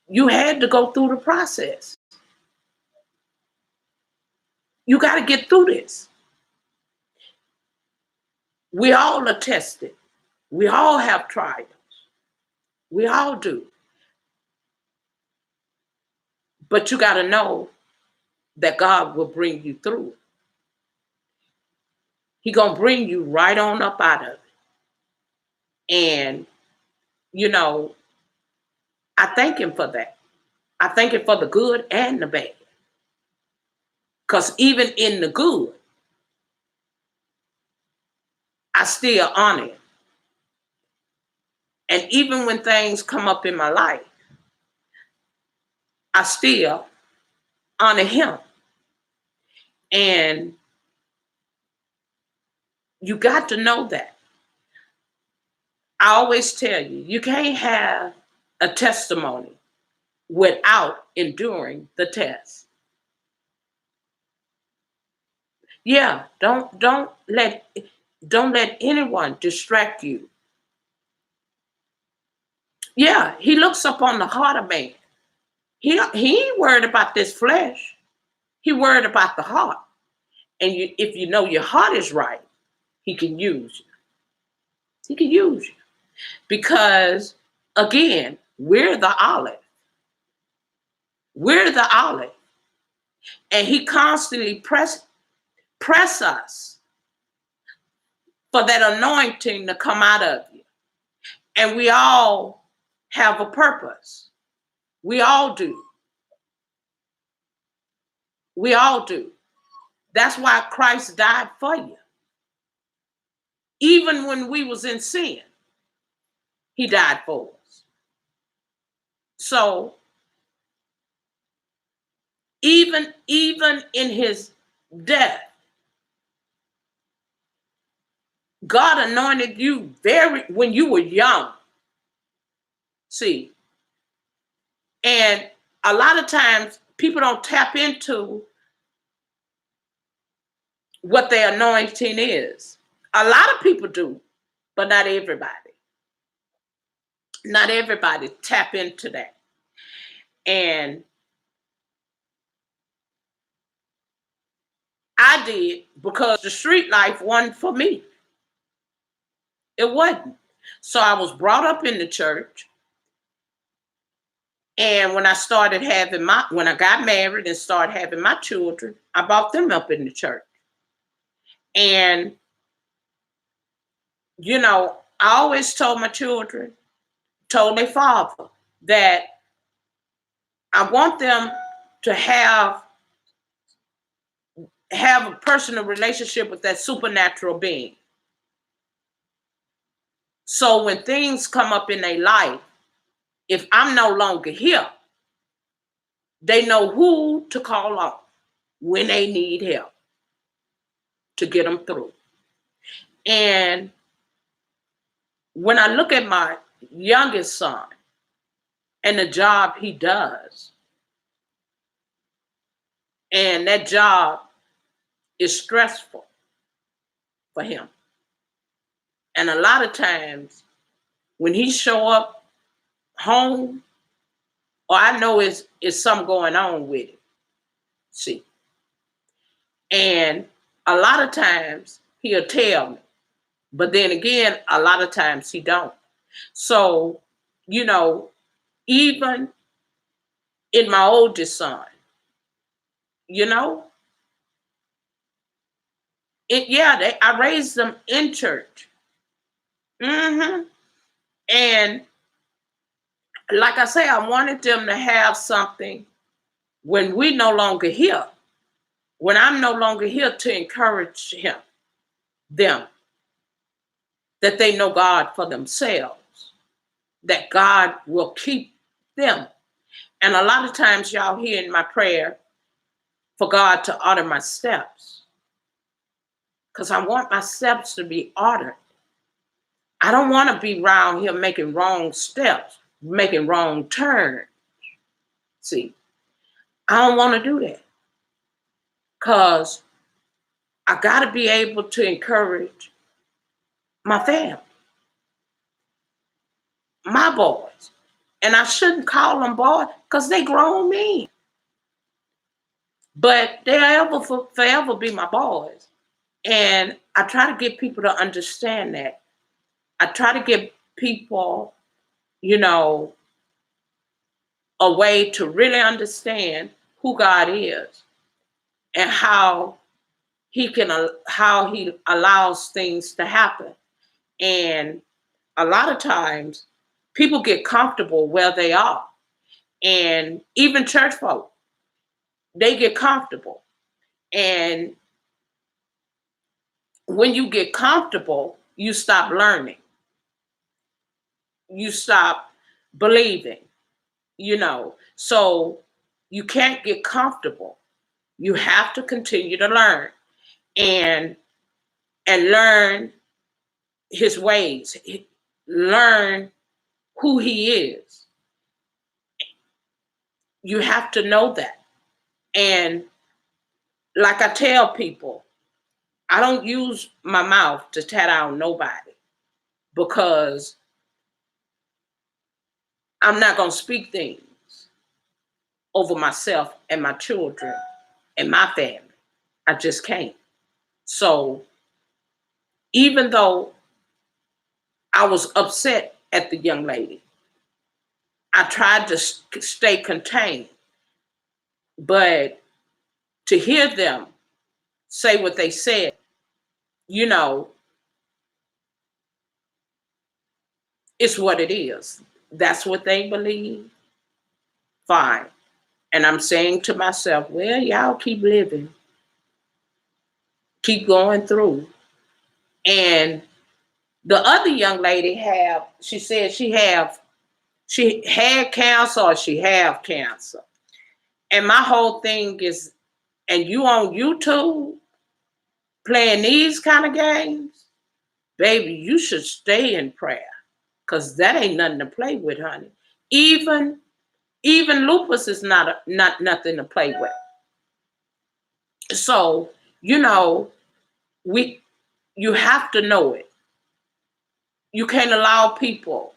you had to go through the process. You got to get through this. We all are tested. We all have trials. We all do. But you got to know that God will bring you through. He going to bring you right on up out of it. And, I thank him for that. I thank him for the good and the bad. Because even in the good, I still honor him. And even when things come up in my life, I still honor him. And you got to know that. I always tell you, you can't have a testimony without enduring the test. Yeah, don't let anyone distract you. Yeah, he looks upon the heart of man. He ain't worried about this flesh. He worried about the heart. And if you know your heart is right, he can use you. He can use you. Because again, we're the olive. We're the olive. And he constantly press us for that anointing to come out of you. And we all have a purpose. We all do. We all do. That's why Christ died for you. Even when we was in sin, he died for us. So even in his death, God anointed you when you were young. See, and a lot of times people don't tap into what their anointing is. A lot of people do, but not everybody. Not everybody tap into that. And I did, because the street life wasn't for me. It wasn't. So I was brought up in the church. And when I got married and started having my children, I brought them up in the church. And, I always told my children, told their father, that I want them to have a personal relationship with that supernatural being. So when things come up in their life, if I'm no longer here, they know who to call on when they need help to get them through. And when I look at my youngest son and the job he does, and that job is stressful for him. And a lot of times when he show up home, or I know it's something going on with it. See. And a lot of times he'll tell me. But then again, a lot of times he don't. So, even in my oldest son, I raised them in church. And like I say, I wanted them to have something when we no longer here, when I'm no longer here to encourage them, that they know God for themselves, that God will keep them. And a lot of times y'all hear in my prayer for God to order my steps, because I want my steps to be ordered. I don't want to be around here making wrong steps, making wrong turns. See, I don't want to do that, because I got to be able to encourage my family, my boys. And I shouldn't call them boys because they grown men. But they'll forever be my boys. And I try to get people to understand that. I try to give people, a way to really understand who God is and how he allows things to happen. And a lot of times people get comfortable where they are. And even church folk, they get comfortable. And when you get comfortable, you stop learning. You stop believing, So you can't get comfortable. You have to continue to learn and learn his ways, learn who he is. You have to know that. And like I tell people, I don't use my mouth to tear down nobody, because I'm not going to speak things over myself and my children and my family. I just can't. So even though I was upset at the young lady, I tried to stay contained. But to hear them say what they said, it's what it is. That's what they believe. Fine. And I'm saying to myself, well, y'all keep living, keep going through. And the other young lady she said she had cancer, or she have cancer. And my whole thing is, and you on YouTube playing these kind of games, baby, you should stay in prayer, because that ain't nothing to play with, honey. Even lupus is not nothing to play with. So, you have to know it. You can't allow people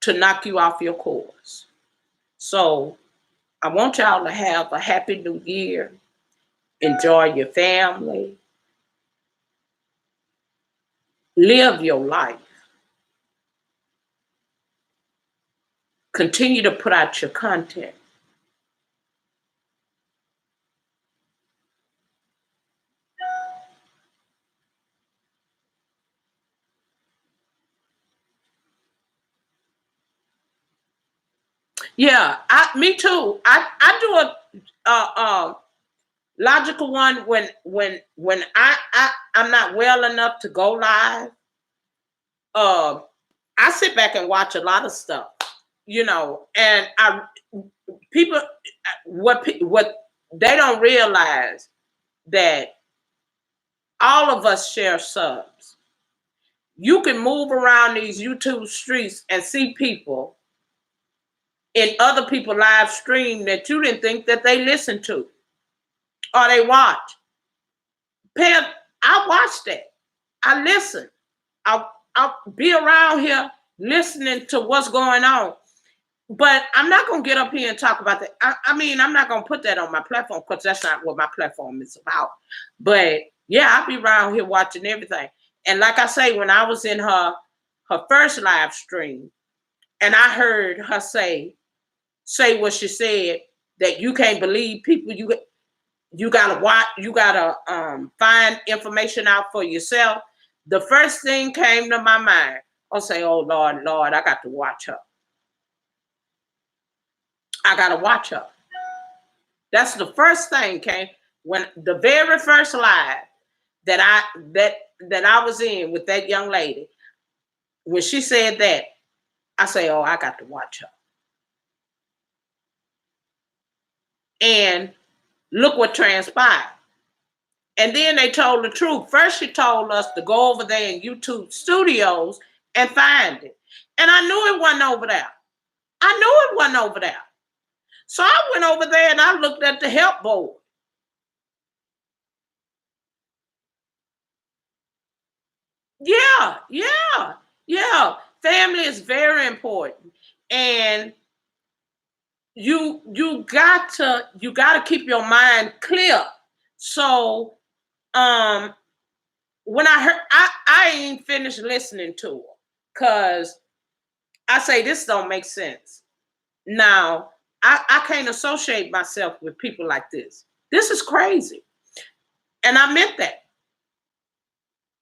to knock you off your course. So I want y'all to have a happy new year. Enjoy your family. Live your life. Continue to put out your content. Yeah, me too. I do a logical one when I'm not well enough to go live. I sit back and watch a lot of stuff, and people what they don't realize that all of us share subs. You can move around these YouTube streets and see people in other people live stream that you didn't think that they listened to or they watch. I watch that. I listen. I'll be around here listening to what's going on. But I'm not going to get up here and talk about that. I mean, I'm not going to put that on my platform, because that's not what my platform is about. But yeah, I'll be around here watching everything. And like I say, when I was in her first live stream, and I heard her say what she said, that you can't believe people, you gotta watch, you gotta find information out for yourself. The first thing came to my mind, I'll say, oh Lord, I got to watch her. I gotta watch her. That's the first thing came when the very first live that I was in with that young lady. When she said that, I say, "Oh, I got to watch her." And look what transpired. And then they told the truth. First, she told us to go over there in YouTube Studios and find it. And I knew it wasn't over there. I knew it wasn't over there. So I went over there and I looked at the help board. Yeah, yeah, yeah. Family is very important. And you got to keep your mind clear. So um when I heard I ain't finished listening to her because I say this don't make sense. Now I can't associate myself with people like this. This is crazy. And I meant that.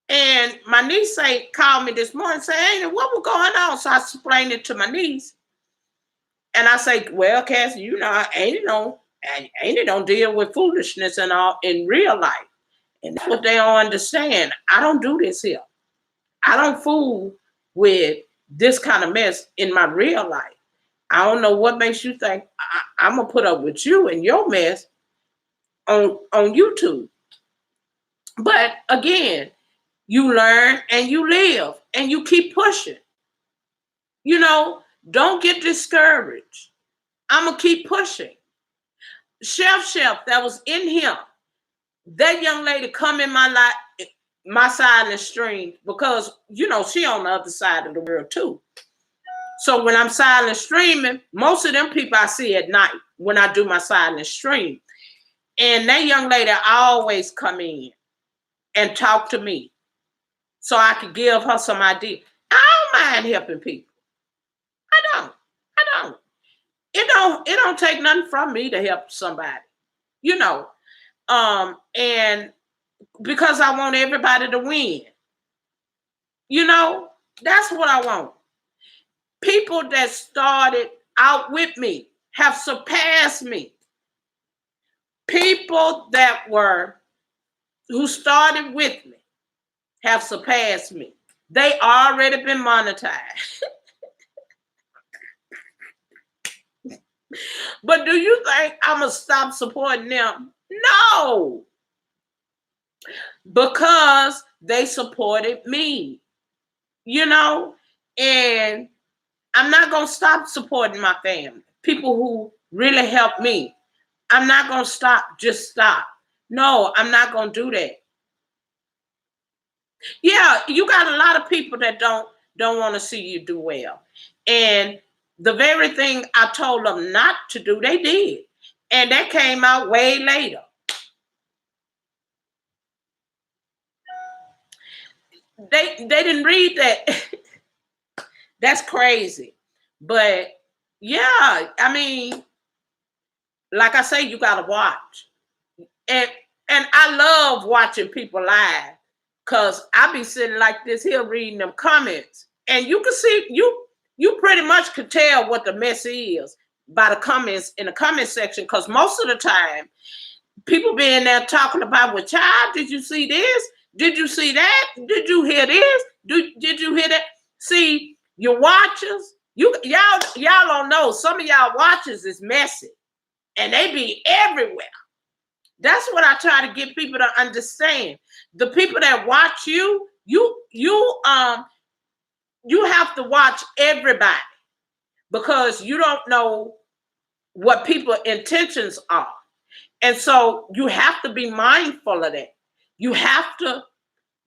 And my niece called me this morning and say, Ain't it, what was going on? So I explained it to my niece. And I say, well, Cassie, ain't it don't deal with foolishness and all in real life. And that's what they don't understand. I don't do this here. I don't fool with this kind of mess in my real life. I don't know what makes you think I'm gonna put up with you and your mess on YouTube. But again, you learn and you live and you keep pushing. You know, don't get discouraged. I'm gonna keep pushing. Chef that was in here. That young lady come in my life, my silent stream, because she on the other side of the world too. So when I'm silent streaming, most of them people I see at night when I do my silent stream. And that young lady always come in and talk to me so I could give her some idea. I don't mind helping people. I don't. I don't. It don't take nothing from me to help somebody. You know. And because I want everybody to win. That's what I want. People that started out with me have surpassed me. People who started with me have surpassed me. They already been monetized. But do you think I'm going to stop supporting them? No. Because they supported me. And I'm not going to stop supporting my family. People who really help me. I'm not going to stop. No, I'm not going to do that. Yeah, you got a lot of people that don't want to see you do well. And the very thing I told them not to do, they did. And that came out way later. They didn't read that. That's crazy. But yeah, I mean, like I say, you gotta watch. And I love watching people live because I be sitting like this here reading them comments. And you can see you pretty much could tell what the mess is by the comments in the comment section, because most of the time people be in there talking about, well, child, did you see this? Did you see that? Did you hear this? Did you hear that? See, your watchers, y'all don't know. Some of y'all watchers is messy and they be everywhere. That's what I try to get people to understand. The people that watch you have to watch everybody, because you don't know what people's intentions are. And so you have to be mindful of that. You have to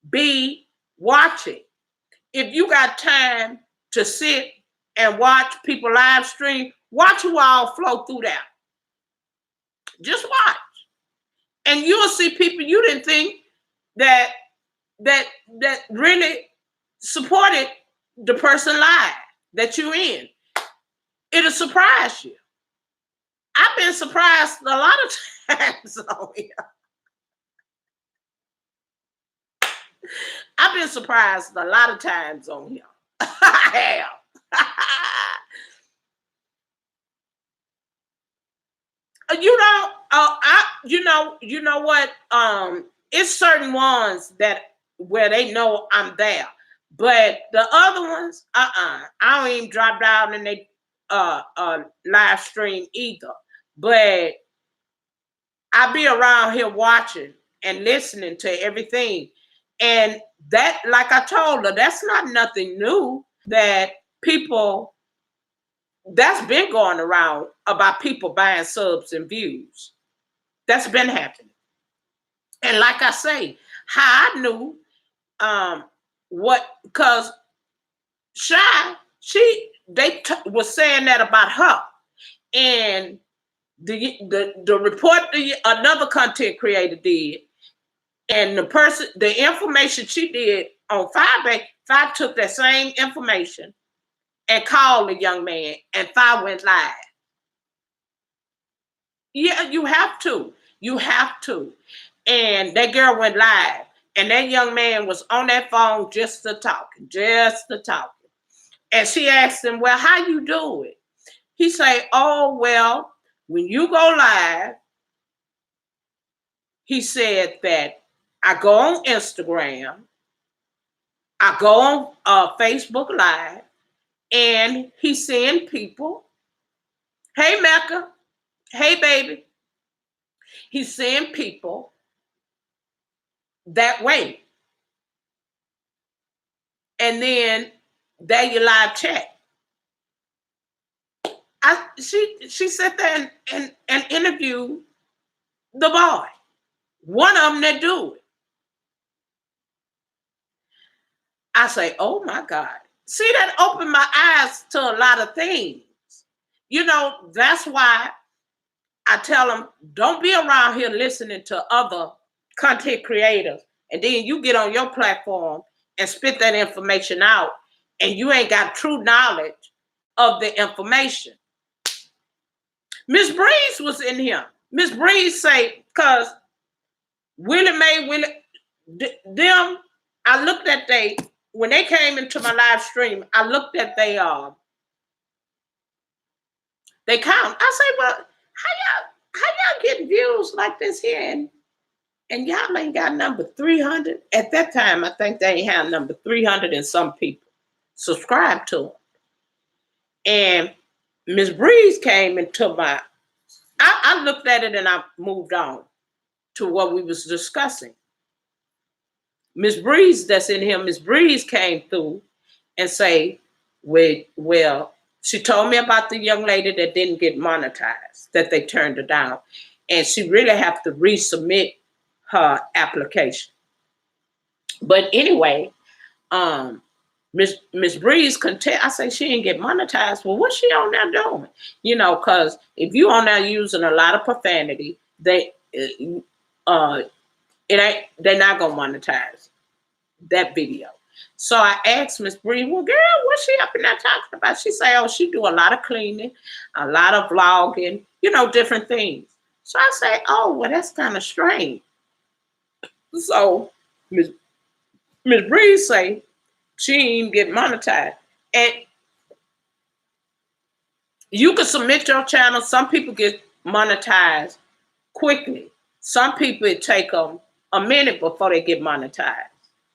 be watching. If you got time to sit and watch people live stream, watch who all flow through that. Just watch. And you'll see people you didn't think that really supported the person live that you're in. It'll surprise you. I've been surprised a lot of times on here. I've been surprised a lot of times on here. I have. you know what? It's certain ones that where they know I'm there, but the other ones, I don't even drop down and they live stream either. But I be around here watching and listening to everything, and that, like I told her, that's not nothing new. That people that's been going around about people buying subs and views. That's been happening. And like I say, how I knew what, because Shy, was saying that about her. And the report another content creator did, and the information she did on Five took that same information and called the young man, and Five went live. Yeah, you have to. You have to. And that girl went live, and that young man was on that phone just to talking. And she asked him, well, how you do it? He say, oh, well, when you go live, he said that I go on Instagram, I go on Facebook Live, and he's seeing people, hey, Mecca, hey, baby. He's seeing people that way. And then there you live chat. She sat there and interviewed the boy. One of them that do it. I say, oh my God. See, that opened my eyes to a lot of things. You know, that's why I tell them, don't be around here listening to other content creators, and then you get on your platform and spit that information out, and you ain't got true knowledge of the information. Miss Breeze was in here. Miss Breeze say, because Willie Mae, them, I looked at when they came into my live stream, I looked at they count. I say, well, how y'all getting views like this here? And y'all ain't got number 300. At that time, I think they ain't have number 300 and some people subscribe to them. And Miss Breeze came into I looked at it and I moved on to what we was discussing. Miss Breeze that's in here, Miss Breeze came through and say, well, she told me about the young lady that didn't get monetized, that they turned her down. And she really have to resubmit her application. But anyway, Miss Breeze I say she didn't get monetized. Well, what's she on there doing? You know, because if you on there using a lot of profanity, they're not gonna monetize that video. So I asked Miss Breeze, well, girl, what's she up in there talking about? She say, oh, she do a lot of cleaning, a lot of vlogging, you know, different things. So I say, oh, well, that's kind of strange. So Miss Breeze say she ain't even get monetized. And you can submit your channel. Some people get monetized quickly. Some people, it take them a minute before they get monetized.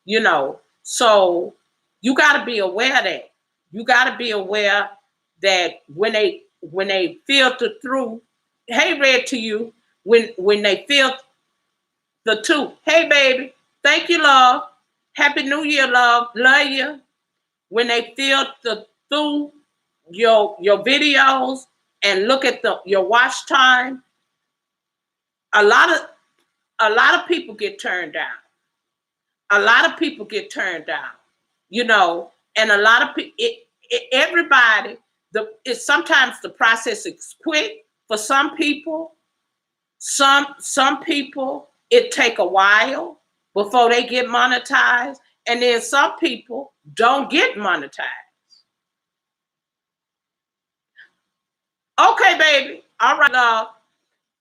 You know, so you got to be aware of that. You got to be aware that when they filter through, hey, Red to you, when they filter the two, hey, baby, thank you, love. Happy New Year, love. Love you. When they filter through your videos and look at your watch time, a lot of people get turned down. A lot of people get turned down, you know, and a lot of people, everybody, sometimes the process is quick for some people. Some people, it take a while before they get monetized. And then some people don't get monetized. Okay, baby. All right, love.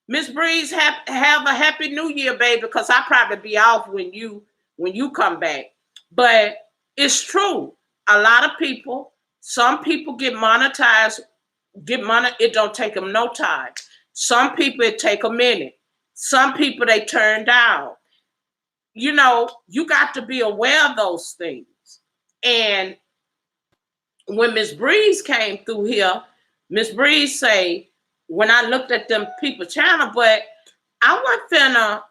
Miss Breeze, have a happy New Year, baby, because I'll probably be off when you come back. But it's true. A lot of people, some people get monetized, it don't take them no time. Some people, it take a minute. Some people they turn down. You know, you got to be aware of those things. And when Miss Breeze came through here, Miss Breeze say, when I looked at them people channel, but I wasn't finna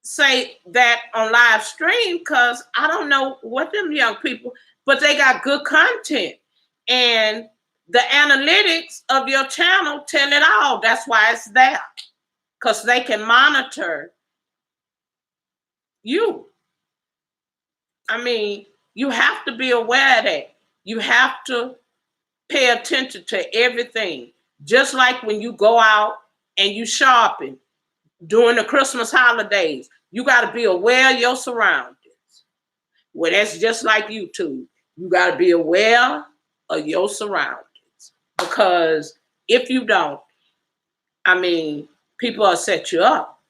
say that on live stream because I don't know what them young people, but they got good content. And the analytics of your channel tell it all. That's why it's there. Because they can monitor you. I mean, you have to be aware of that. You have to pay attention to everything. Just like when you go out and you shopping during the Christmas holidays, you got to be aware of your surroundings. Well, that's just like YouTube. You got to be aware of your surroundings. Because if you don't, I mean, people will set you up.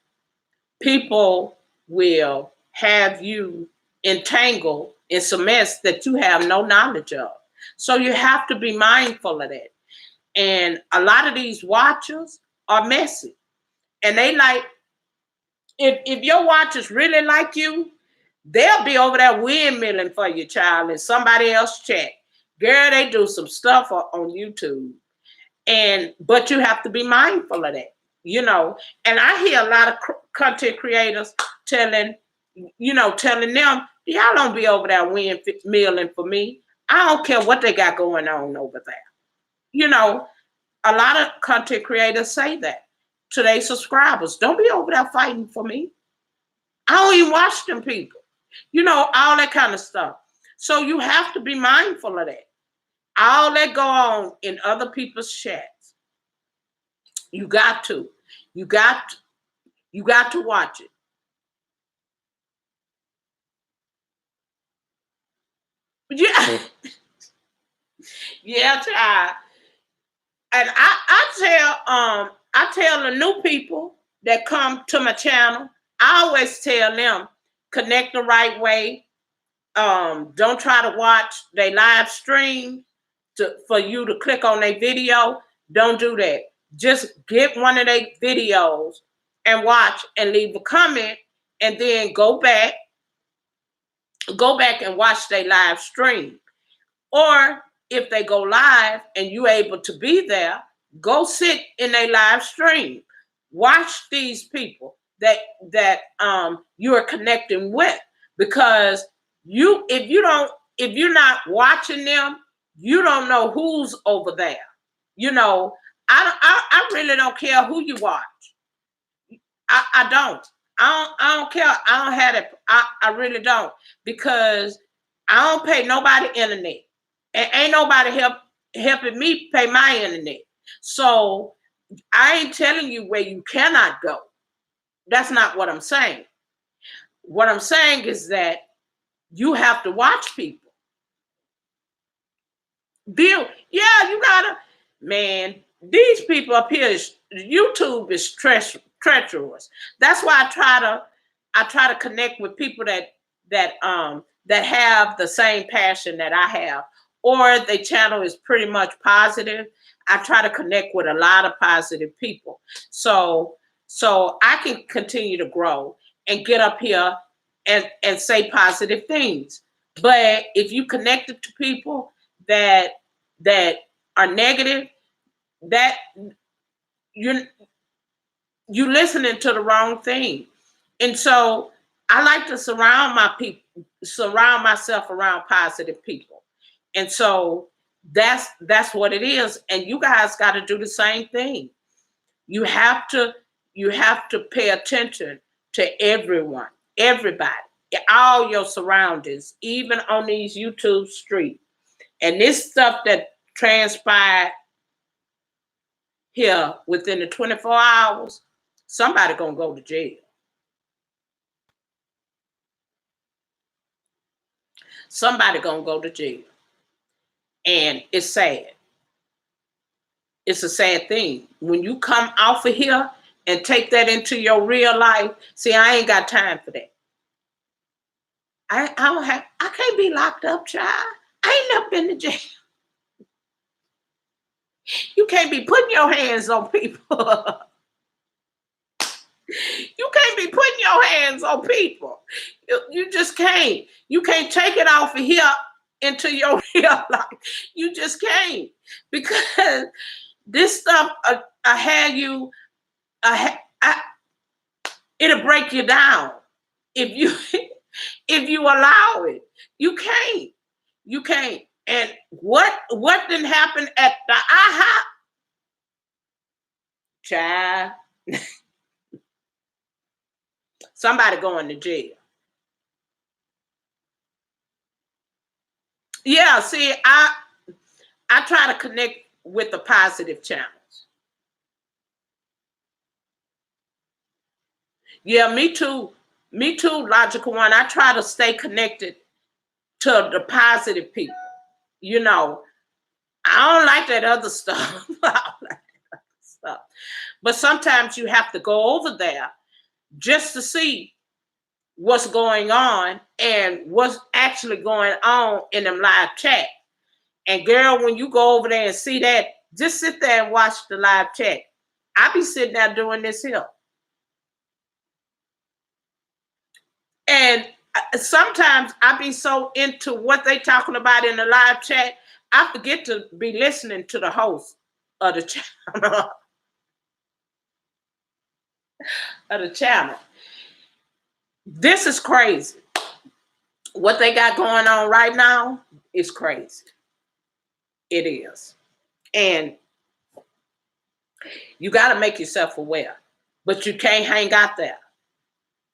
People will have you entangled in some mess that you have no knowledge of. So you have to be mindful of that. And a lot of these watchers are messy. And they like, if your watchers really like you, they'll be over there windmilling for your child in somebody else's chat. Girl, they do some stuff on YouTube. But you have to be mindful of that, you know. And I hear a lot of content creators telling them, y'all don't be over there windmilling for me. I don't care what they got going on over there. You know, a lot of content creators say that to their subscribers. Don't be over there fighting for me. I don't even watch them people. You know, all that kind of stuff. So you have to be mindful of that. All that go on in other people's chats. You got to. You got to watch it. Yeah. Yeah, child. And I tell the new people that come to my channel, I always tell them, connect the right way. Don't try to watch their live stream for you to click on their video. Don't do that. Just get one of their videos and watch and leave a comment, and then go back and watch their live stream. Or if they go live and you're able to be there, go sit in a live stream. Watch these people that you are connecting with, because if you're not watching them, you don't know who's over there. You know, I really don't care who you watch. I don't. I don't care. I don't have it. I really don't, because I don't pay nobody internet. And ain't nobody helping me pay my internet. So I ain't telling you where you cannot go. That's not what I'm saying. What I'm saying is that you have to watch people. You gotta, man, these people up here, YouTube is treacherous. That's why I try to connect with people that have the same passion that I have, or the channel is pretty much positive. I try to connect with a lot of positive people, so I can continue to grow and get up here and say positive things. But if you connected to people that are negative, that you're listening to the wrong thing. And so I like to surround myself around positive people. And so that's what it is. And you guys got to do the same thing. You have to pay attention to everyone, everybody, all your surroundings, even on these YouTube streets. And this stuff that transpired here within the 24 hours, somebody gonna go to jail. Somebody gonna go to jail. And it's sad. It's a sad thing. When you come off of here and take that into your real life, see, I ain't got time for that. I can't be locked up, child. I ain't never been to jail. You can't be putting your hands on people. You can't be putting your hands on people. You just can't. You can't take it off of here into your real life. You just can't, because this stuff I had you. It'll break you down if you if you allow it. You can't. You can't. And what didn't happen at the aha? Child. Somebody going to jail. Yeah, see, I try to connect with the positive channels. Yeah, me too. Me too, logical one. I try to stay connected to the positive people. You know, I don't like that other stuff. I don't like that other stuff. But sometimes you have to go over there just to see what's going on and what's actually going on in them live chat. And girl, when you go over there and see that, just sit there and watch the live chat. I be sitting there doing this here. And sometimes I be so into what they talking about in the live chat, I forget to be listening to the host of the channel. Of the channel. This is crazy. What they got going on right now is crazy. It is. And you got to make yourself aware. But you can't hang out there.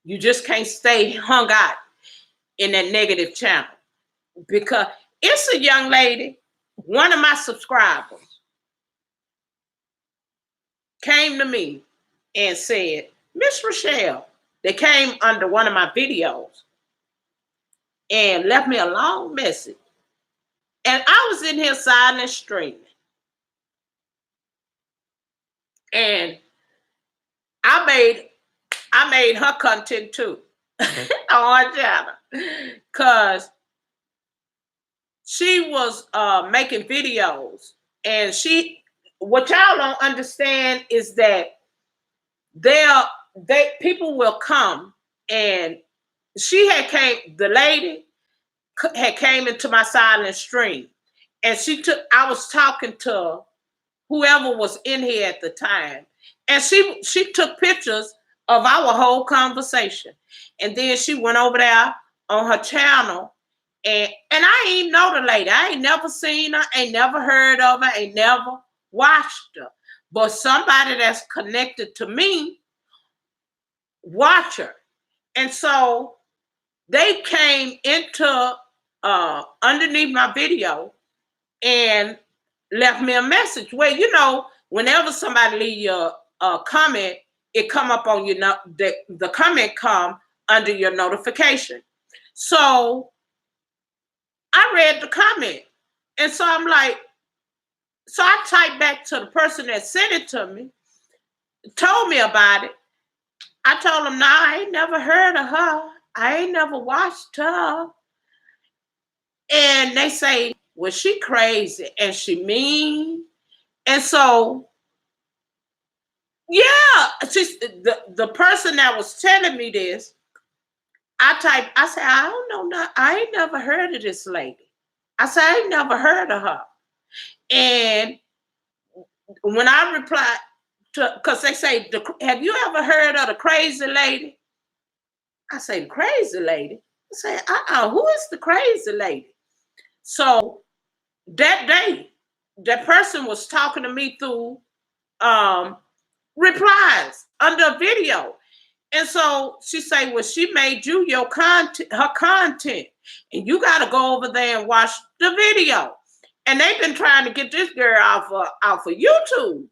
You just can't stay hung out in that negative channel. Because it's a young lady, one of my subscribers, came to me and said, Miss Rochelle, they came under one of my videos and left me a long message. And I was in here silent streaming. And I made her content too on her channel. Because she was making videos. And what y'all don't understand is that people will come, and the lady had came into my silent stream, and I was talking to whoever was in here at the time, and she took pictures of our whole conversation, and then she went over there on her channel, and I ain't know the lady. I ain't never seen her, ain't never heard of her, ain't never watched her, but somebody that's connected to me watch her. And so they came into underneath my video and left me a message. Well, you know, whenever somebody leave you a comment, it come up on your the comment come under your notification. So I read the comment, and so I'm like, so I typed back to the person that sent it to me, told me about it. I told them, nah, I ain't never heard of her. I ain't never watched her. And they say, well, she crazy and she mean. And so, yeah, the person that was telling me this, I said, I don't know, I ain't never heard of this lady. I said, I ain't never heard of her. And when I replied, because they say, have you ever heard of the crazy lady? I say, the crazy lady? I say, who is the crazy lady? So that day, that person was talking to me through replies under a video. And so she say, well, she made you her content, and you got to go over there and watch the video. And they've been trying to get this girl off of YouTube.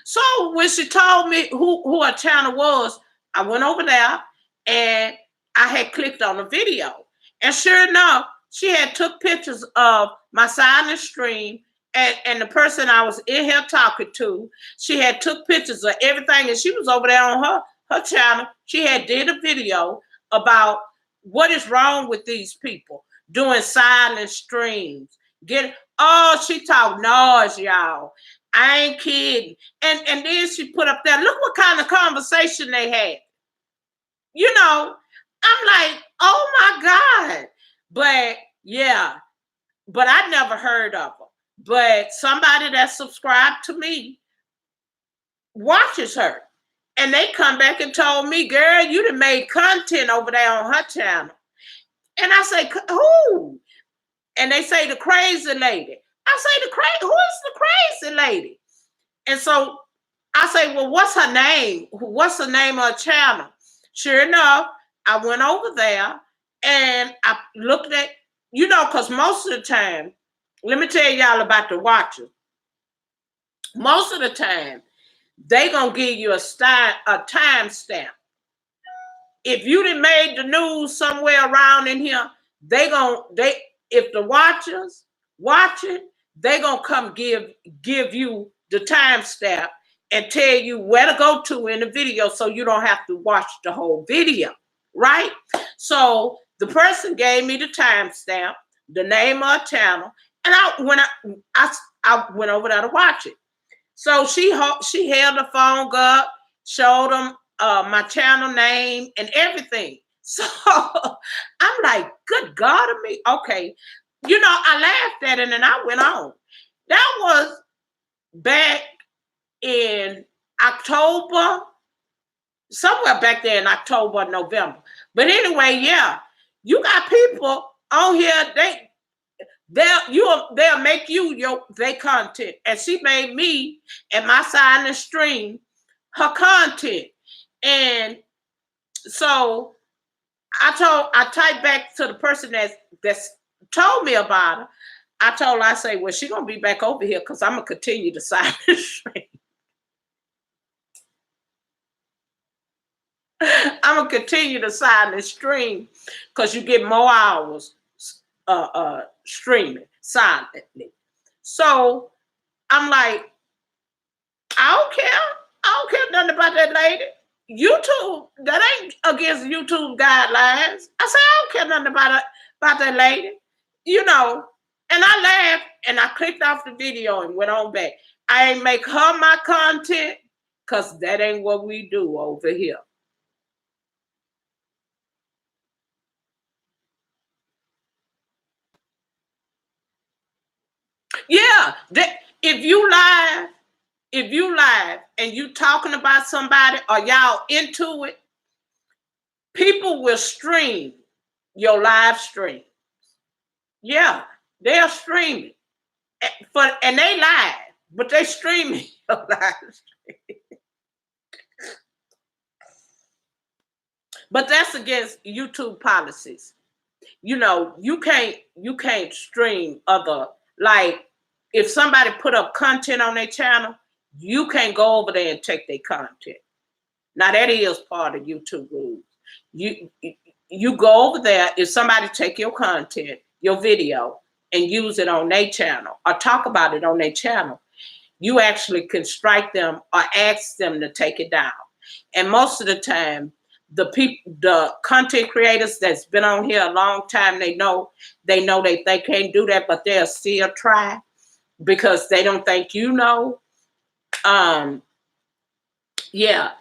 So when she told me who her channel was, I went over there and I had clicked on the video. And sure enough, she had took pictures of my silent stream and the person I was in here talking to. She had took pictures of everything, and she was over there on her channel. She had did a video about what is wrong with these people doing silent streams. She talked noise, y'all. I ain't kidding. And then she put up there, look what kind of conversation they had. You know, I'm like, oh my God. But yeah, but I never heard of her. But somebody that subscribed to me watches her. And they come back and told me, girl, you done made content over there on her channel. And I say, who? And they say the crazy lady. I say, who is the crazy lady? And so I say, well, what's her name? What's the name of her channel? Sure enough, I went over there and I looked at, you know, because most of the time, let me tell y'all about the watchers. Most of the time, they gonna give you a time stamp. If you done made the news somewhere around in here, if the watchers watching, they gonna come give you the timestamp and tell you where to go to in the video so you don't have to watch the whole video, right? So the person gave me the timestamp, the name of the channel, and I went over there to watch it. So she held the phone up, showed them my channel name and everything. So I'm like, good God of me. Okay. You know, I laughed at it and I went on. That was back in October, somewhere back there in October, November. But anyway, yeah, you got people on here, they'll make you their content. And she made me and my silent stream her content. And so I typed back to the person that's told me about her. I say, well, she's gonna be back over here because I'm gonna continue the silent stream. I'm gonna continue the silent stream because you get more hours streaming silently. So I'm like, I don't care. I don't care nothing about that lady. YouTube, that ain't against YouTube guidelines. I say, I don't care nothing about that lady. You know, and I laughed and I clicked off the video and went on back. I ain't make her my content because that ain't what we do over here. Yeah, if you live and you talking about somebody or y'all into it, people will stream your live stream. Yeah, they're streaming. And they live, but they streaming your live stream. But that's against YouTube policies. You know, you can't stream other, like if somebody put up content on their channel, you can't go over there and take their content. Now that is part of YouTube rules. You go over there, if somebody take your content, your video, and use it on their channel or talk about it on their channel, you actually can strike them or ask them to take it down. And most of the time, the content creators that's been on here a long time, they know they can't do that, but they'll still try because they don't think you know. Yeah,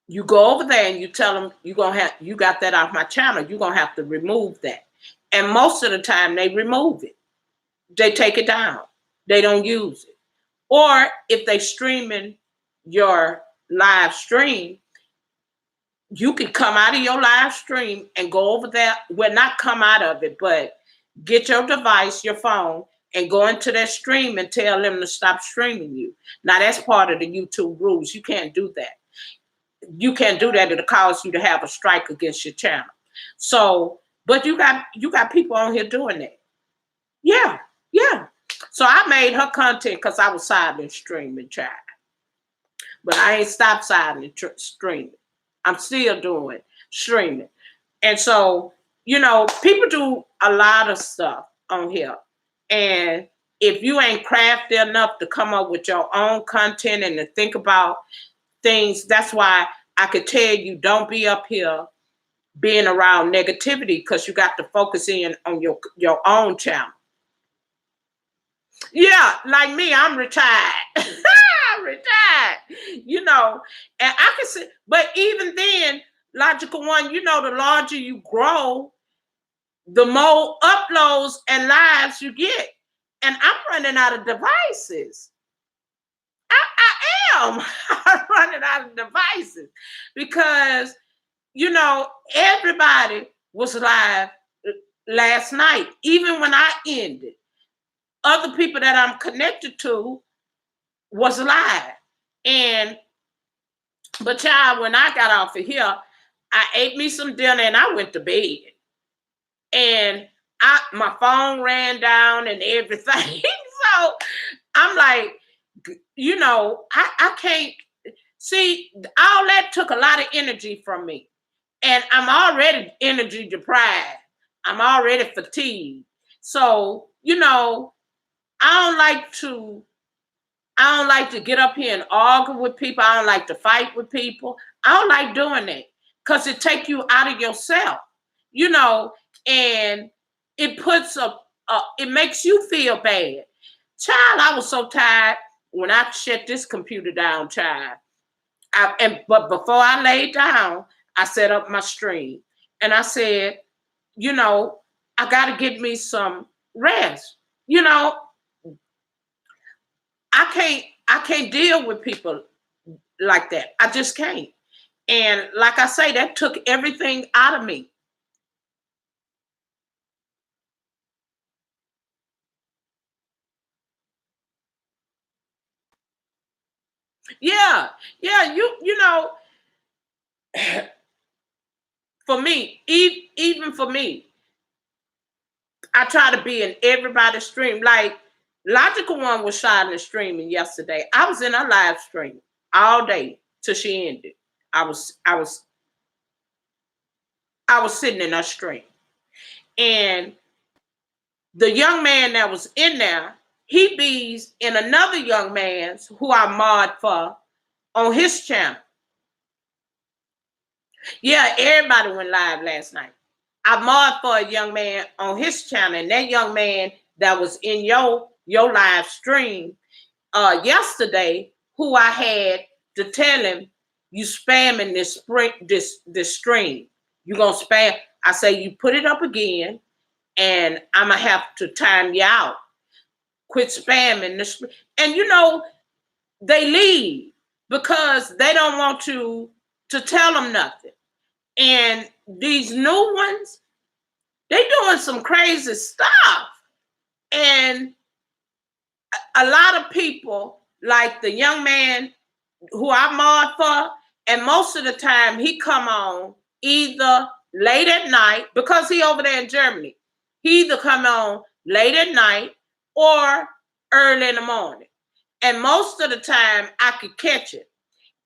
you go over there and you tell them you got that off my channel. You're gonna have to remove that. And most of the time they remove it. They take it down. They don't use it. Or if they streaming your live stream, you can come out of your live stream and go over there. Well, not come out of it, but get your device, your phone, and go into that stream and tell them to stop streaming you. Now, that's part of the YouTube rules. You can't do that. You can't do that. It'll cause you to have a strike against your channel. So, but you got people on here doing that. Yeah, yeah. So I made her content because I was silent streaming, child. But I ain't stopped silent streaming. I'm still doing streaming. And so, you know, people do a lot of stuff on here. And if you ain't crafty enough to come up with your own content and to think about things, that's why I could tell you don't be up here being around negativity because you got to focus in on your own channel. Yeah, like me, I'm retired. I retired, and I can see, but even then, Logical One, the larger you grow, the more uploads and lives you get. And I'm running out of devices. I am. I'm running out of devices because, everybody was live last night, even when I ended. Other people that I'm connected to was live. But child, when I got off of here, I ate me some dinner and I went to bed. And my phone ran down and everything. So I'm like, I can't see, all that took a lot of energy from me. And I'm already energy deprived. I'm already fatigued. So, I don't like to get up here and argue with people. I don't like to fight with people. I don't like doing that because it takes you out of yourself, and it makes you feel bad. Child, I was so tired when I shut this computer down, child. But before I laid down, I set up my stream and I said, I got to get me some rest. I can't deal with people like that. I just can't. And like I say, that took everything out of me. Yeah, yeah, for me, even for me, I try to be in everybody's stream. Like Logical One was silent streaming yesterday. I was in a live stream all day till she ended. I was I was I was sitting in her stream. And the young man that was in there, he bees in another young man's who I mod for on his channel. Yeah, everybody went live last night. I mod for a young man on his channel, and that young man that was in your live stream yesterday, who I had to tell him, you spamming this stream. You gonna spam. I say you put it up again, and I'ma have to time you out. Quit spamming this, and they leave because they don't want to tell them nothing. And these new ones, they doing some crazy stuff. And a lot of people, like the young man who I mod for, and most of the time he come on either late at night, because he over there in Germany. He either come on late at night or early in the morning. And most of the time I could catch it.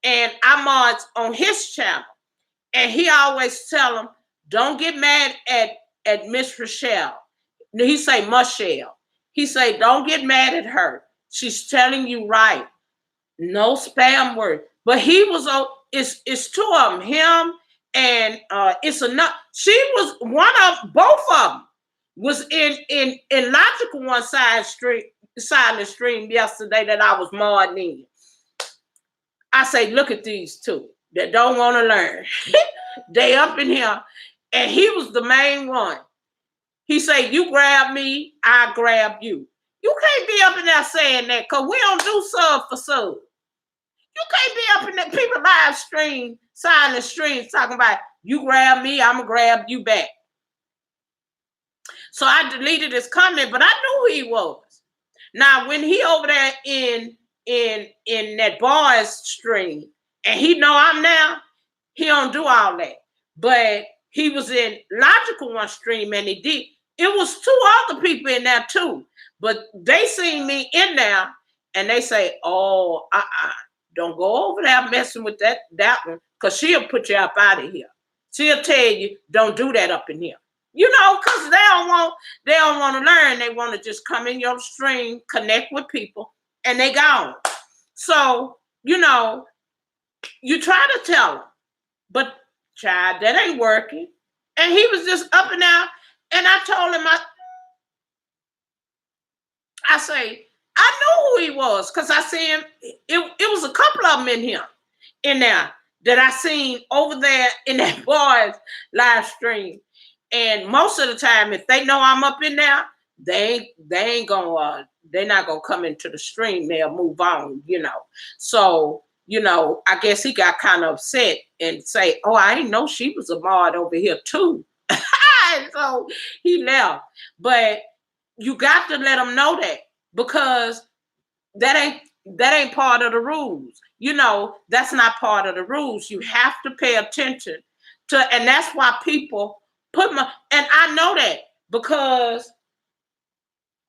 And I mods on his channel. And he always tell them, don't get mad at Miss Rochelle. He say Michelle. He say, don't get mad at her. She's telling you right. No spam word. But he was it's two of them. Him and it's enough. She was one of both of them was in Logical One silent stream yesterday that I was modding in. I say, look at these two that don't want to learn. They up in here, and he was the main one. He say, you grab me, I grab you. You can't be up in there saying that because we don't do sub for sub. You can't be up in that people live stream, silent streams talking about you grab me, I'm gonna grab you back. So I deleted his comment, but I knew who he was. Now when he over there in that boys stream, and he know I'm now, he don't do all that. But he was in Logical One stream, and he did. It was two other people in there too, but they seen me in there, and they say, "Oh, don't go over there messing with that one, cause she'll put you up out of here. She'll tell you, don't do that up in here." Cause they don't want to learn. They want to just come in your stream, connect with people, and they gone. So you try to tell them, but child, that ain't working. And he was just up and out. And I told him, I say, I knew who he was because I see him. It was a couple of them in there that I seen over there in that boy's live stream. And most of the time, if they know I'm up in there, they ain't gonna they're not gonna come into the stream. They'll move on, you know. So, you know, I guess he got kind of upset and say, "Oh, I didn't know she was a mod over here too." So he left. But you got to let them know that, because that ain't part of the rules. You know, that's not part of the rules. You have to pay attention to, and that's why people and I know that because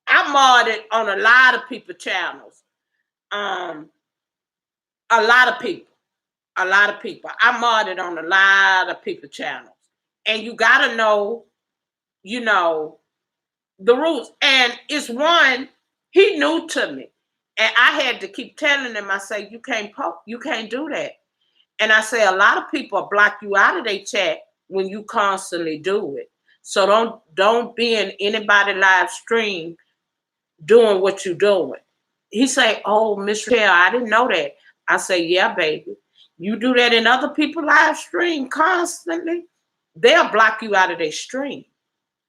I modded on a lot of people channels. Um, a lot of people, a lot of people. I modded on a lot of people channels, and you got to know, you know, the rules. And it's one, he new to me, and I had to keep telling him. I say, you can't do that. And I say, a lot of people block you out of their chat when you constantly do it. So don't be in anybody live stream doing what you're doing. He say, "Oh, Miss Rochelle, I didn't know that." I say, "Yeah, baby. You do that in other people live stream constantly, they'll block you out of their stream.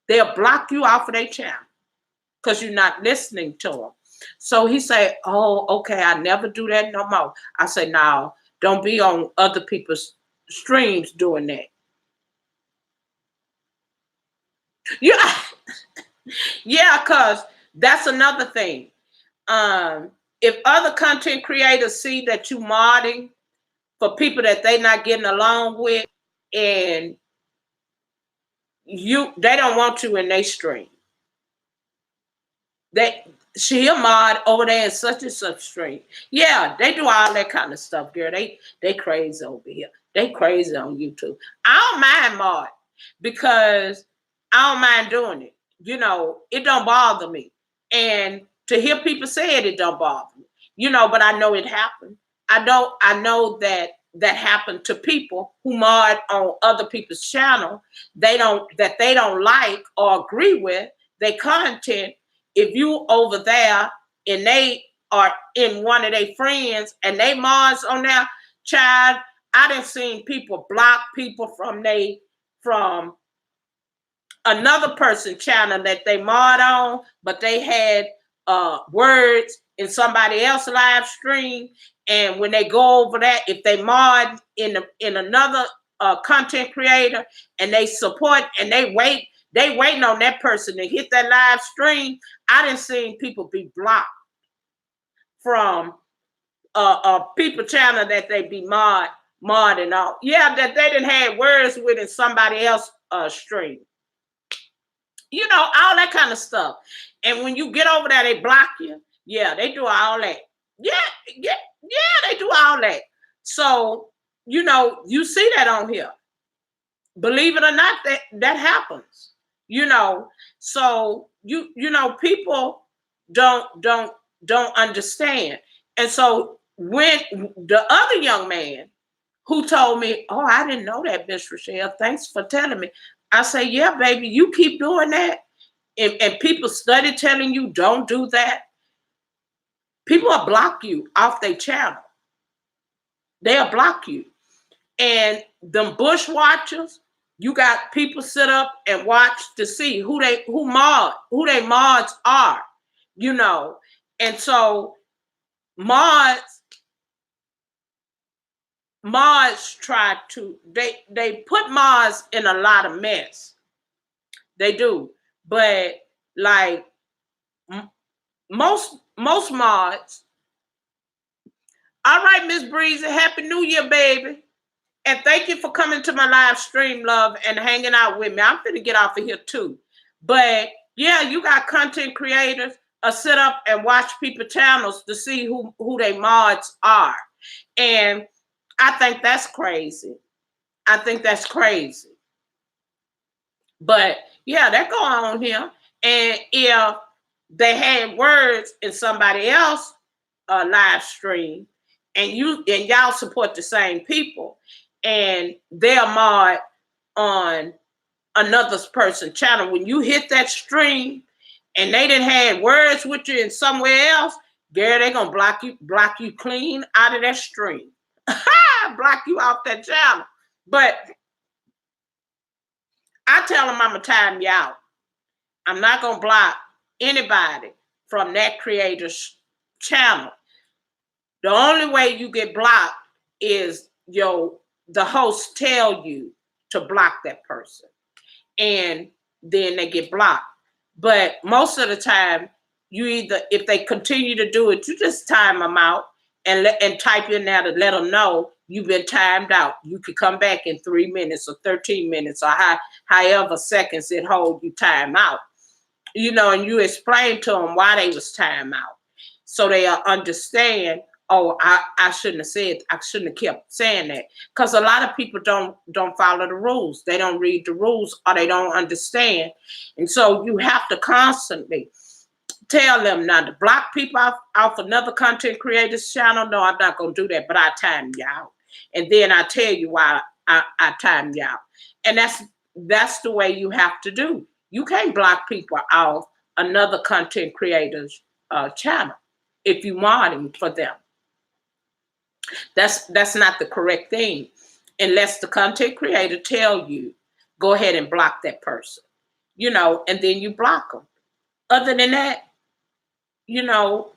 They'll block you off of their channel because you're not listening to them." So he said, "Oh, okay, I never do that no more." I said, "No, don't be on other people's streams doing that." Yeah, yeah, because that's another thing. If other content creators see that you modding for people that they not getting along with, and they don't want you in their stream. She a mod over there in such and such stream. Yeah, they do all that kind of stuff, girl. They crazy over here. They crazy on YouTube. I don't mind mod because I don't mind doing it. You know, it don't bother me. And to hear people say it don't bother me. You know, but I know it happened. I know that happened to people who mod on other people's channel. They don't like or agree with their content. If you over there and they are in one of their friends and they mods on their child, I done seen people block people from another person channel that they mod on, but they had words in somebody else's live stream. And when they go over that, if they mod in another content creator and they support and they waiting on that person to hit that live stream, I done seen people be blocked from a people channel that they be modding on. Yeah, that they didn't have words with in somebody else's stream. You know, all that kind of stuff. And when you get over there, they block you. Yeah, they do all that. Yeah, they do all that. So, you know, you see that on here. Believe it or not, that happens. You know, so you know, people don't understand. And so when the other young man who told me, "Oh, I didn't know that, Miss Rochelle. Thanks for telling me." I say, "Yeah, baby, you keep doing that." And people study telling you don't do that. People will block you off their channel. They'll block you. And them bush watchers, you got people sit up and watch to see who they mods are, you know. And so mods try to they put mods in a lot of mess. They do. But like most mods. All right, Miss Breezy, Happy New Year, baby. And thank you for coming to my live stream, love, and hanging out with me. I'm gonna get off of here too. But yeah, you got content creators sit up and watch people channels to see who they mods are. And I think that's crazy. I think that's crazy. But yeah, that go on here. And if they had words in somebody else live stream, and y'all support the same people, and they're mod on another person's channel, when you hit that stream and they didn't have words with you in somewhere else, Gary, they gonna block you clean out of that stream. Block you off that channel. But I tell them I'm gonna time you out. I'm not gonna block anybody from that creator's channel. The only way you get blocked is the host tell you to block that person, and then they get blocked. But most of the time, you either, if they continue to do it, you just time them out and type in there to let them know you've been timed out. You could come back in 3 minutes or 13 minutes or however seconds it holds you time out. And you explain to them why they was time out, so they'll understand. Oh, I shouldn't have kept saying that, because a lot of people don't follow the rules. They don't read the rules, or they don't understand, and so you have to constantly tell them not to block people off another content creator's channel. No, I'm not gonna do that, but I time you out, and then I tell you why I time you out, and that's the way you have to do. You can't block people off another content creator's channel if you're modding for them. That's not the correct thing, unless the content creator tell you, go ahead and block that person, and then you block them. Other than that,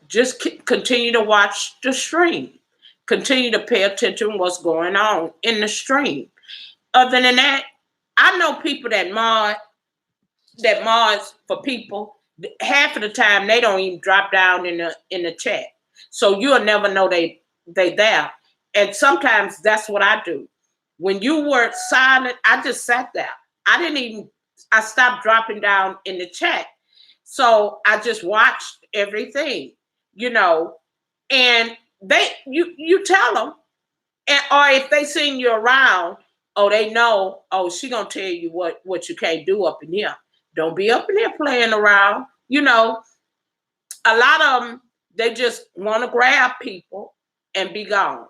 just continue to watch the stream. Continue to pay attention to what's going on in the stream. Other than that, I know people that mods for people. Half of the time they don't even drop down in the chat, so you'll never know they there. And sometimes that's what I do. When you were silent, I just sat there. I stopped dropping down in the chat, so I just watched everything, and you tell them, or if they seen you around, they know, she gonna tell you what you can't do up in here. Don't be up in here playing around. A lot of them, they just want to grab people and be gone.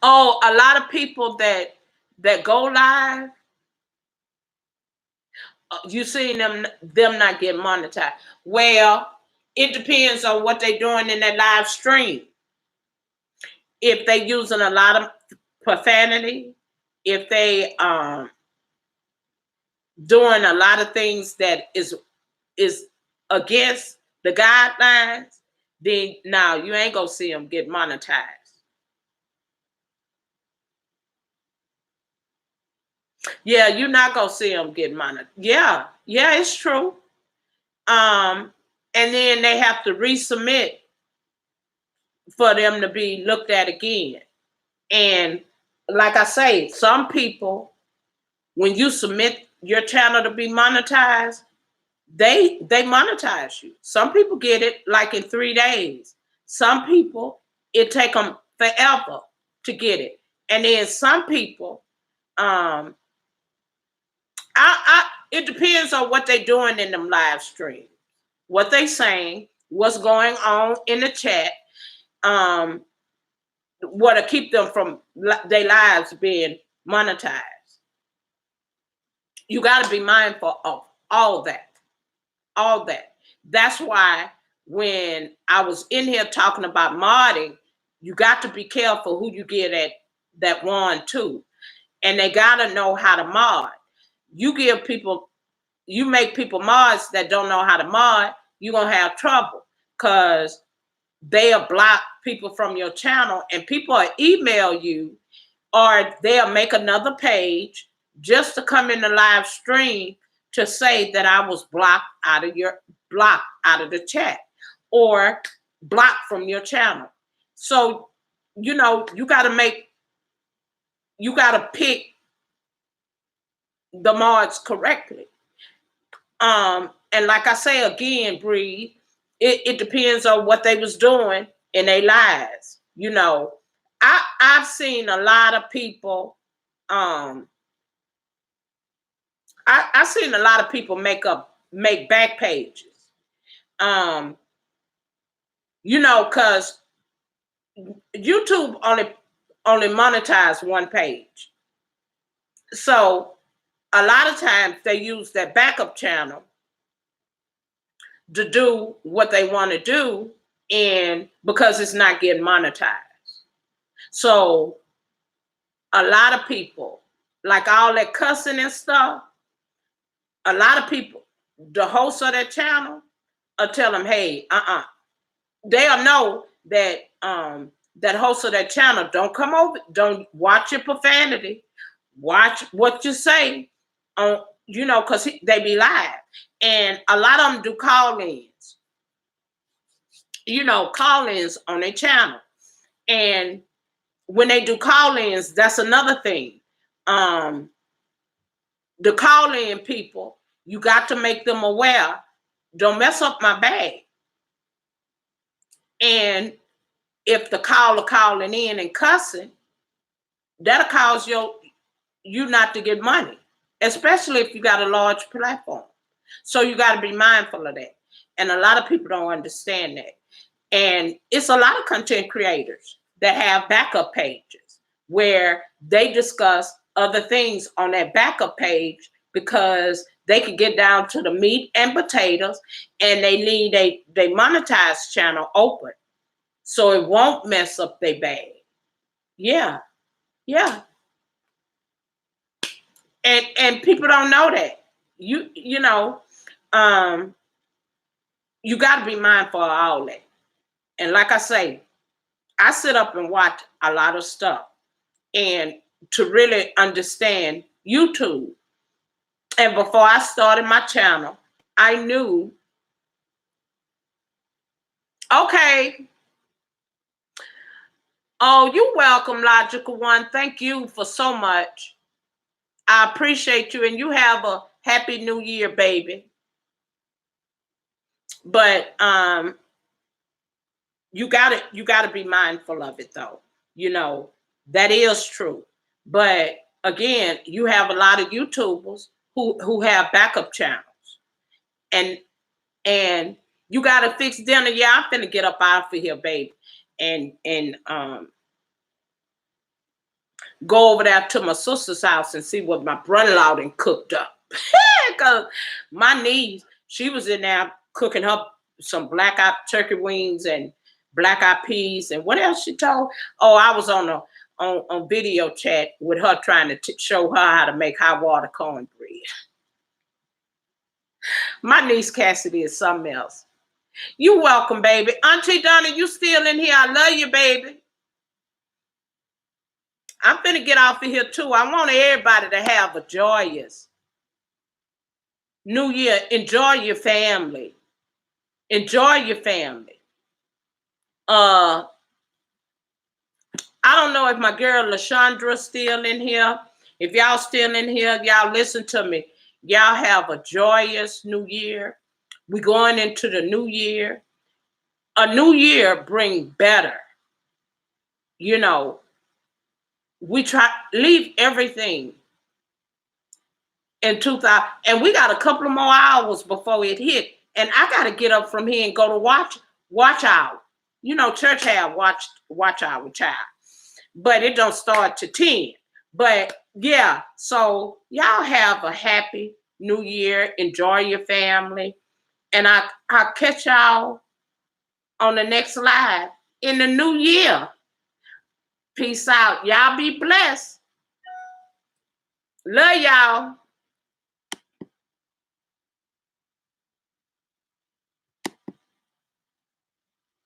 A lot of people that go live, you seen them not get monetized. Well, it depends on what they're doing in that live stream. If they using a lot of profanity, if they doing a lot of things that is against the guidelines, then now you ain't gonna see them get monetized. Yeah, you're not gonna see them get monetized. Yeah, it's true. And then they have to resubmit for them to be looked at again. And like I say, some people, when you submit your channel to be monetized, they monetize you. Some people get it like in 3 days. Some people, it take them forever to get it. And then some people, it depends on what they're doing in them live streams, what they saying, what's going on in the chat, what to keep them from their lives being monetized. You got to be mindful of all that. That's why when I was in here talking about modding, you got to be careful who you get at that one too. And they got to know how to mod. You make people mods that don't know how to mod, you're going to have trouble, because they'll block people from your channel, and people will email you, or they'll make another page just to come in the live stream to say that I was blocked out of the chat, or blocked from your channel. So, you got to pick the mods correctly. And like I say again, Breathe, it depends on what they was doing in their lives. I've seen a lot of people, I've seen a lot of people make back pages. Because YouTube only monetize one page. So a lot of times they use that backup channel to do what they want to do, and because it's not getting monetized. So a lot of people, like all that cussing and stuff, a lot of people, the host of that channel, will tell them, hey, they'll know that that host of that channel, don't come over, don't watch your profanity, watch what you say on, because they be live. And a lot of them do call-ins, call-ins on their channel. And when they do call-ins, that's another thing. The call-in people, you got to make them aware, don't mess up my bag. And if the caller calling in and cussing, that'll cause you not to get money, especially if you got a large platform. So you got to be mindful of that. And a lot of people don't understand that. And it's a lot of content creators that have backup pages where they discuss other things on that backup page because they can get down to the meat and potatoes, and they need a monetized channel open so it won't mess up their bag. Yeah. And people don't know that. You got to be mindful of all that. And like I say, I sit up and watch a lot of stuff and to really understand YouTube. And before I started my channel, I knew, okay, oh, you're welcome, Logical One. Thank you for so much. I appreciate you, and you have a happy new year, baby. But you gotta be mindful of it, though. That is true. But again, you have a lot of YouTubers who have backup channels, and you gotta fix dinner. Yeah, I'm finna get up out of here, baby, and go over there to my sister's house and see what my brother-in-law done cooked up. Because my niece, she was in there cooking up some black-eyed turkey wings and black-eyed peas, and what else she told? Oh, I was on video chat with her trying to show her how to make hot water cornbread. My niece Cassidy is something else. You welcome, baby. Auntie Donna, you still in here? I love you, baby. I'm finna get off of here too. I want everybody to have a joyous New Year. Enjoy your family. Enjoy your family. I don't know if my girl LaShondra's still in here. If y'all still in here, y'all listen to me. Y'all have a joyous New Year. We're going into the new year. A new year bring better. We try leave everything in 2000, and we got a couple of more hours before it hit. And I got to get up from here and go to watch hour. Church have watch hour, child, but it don't start to 10. But yeah, so y'all have a happy new year. Enjoy your family, and I'll catch y'all on the next live in the new year. Peace out. Y'all be blessed. Love y'all.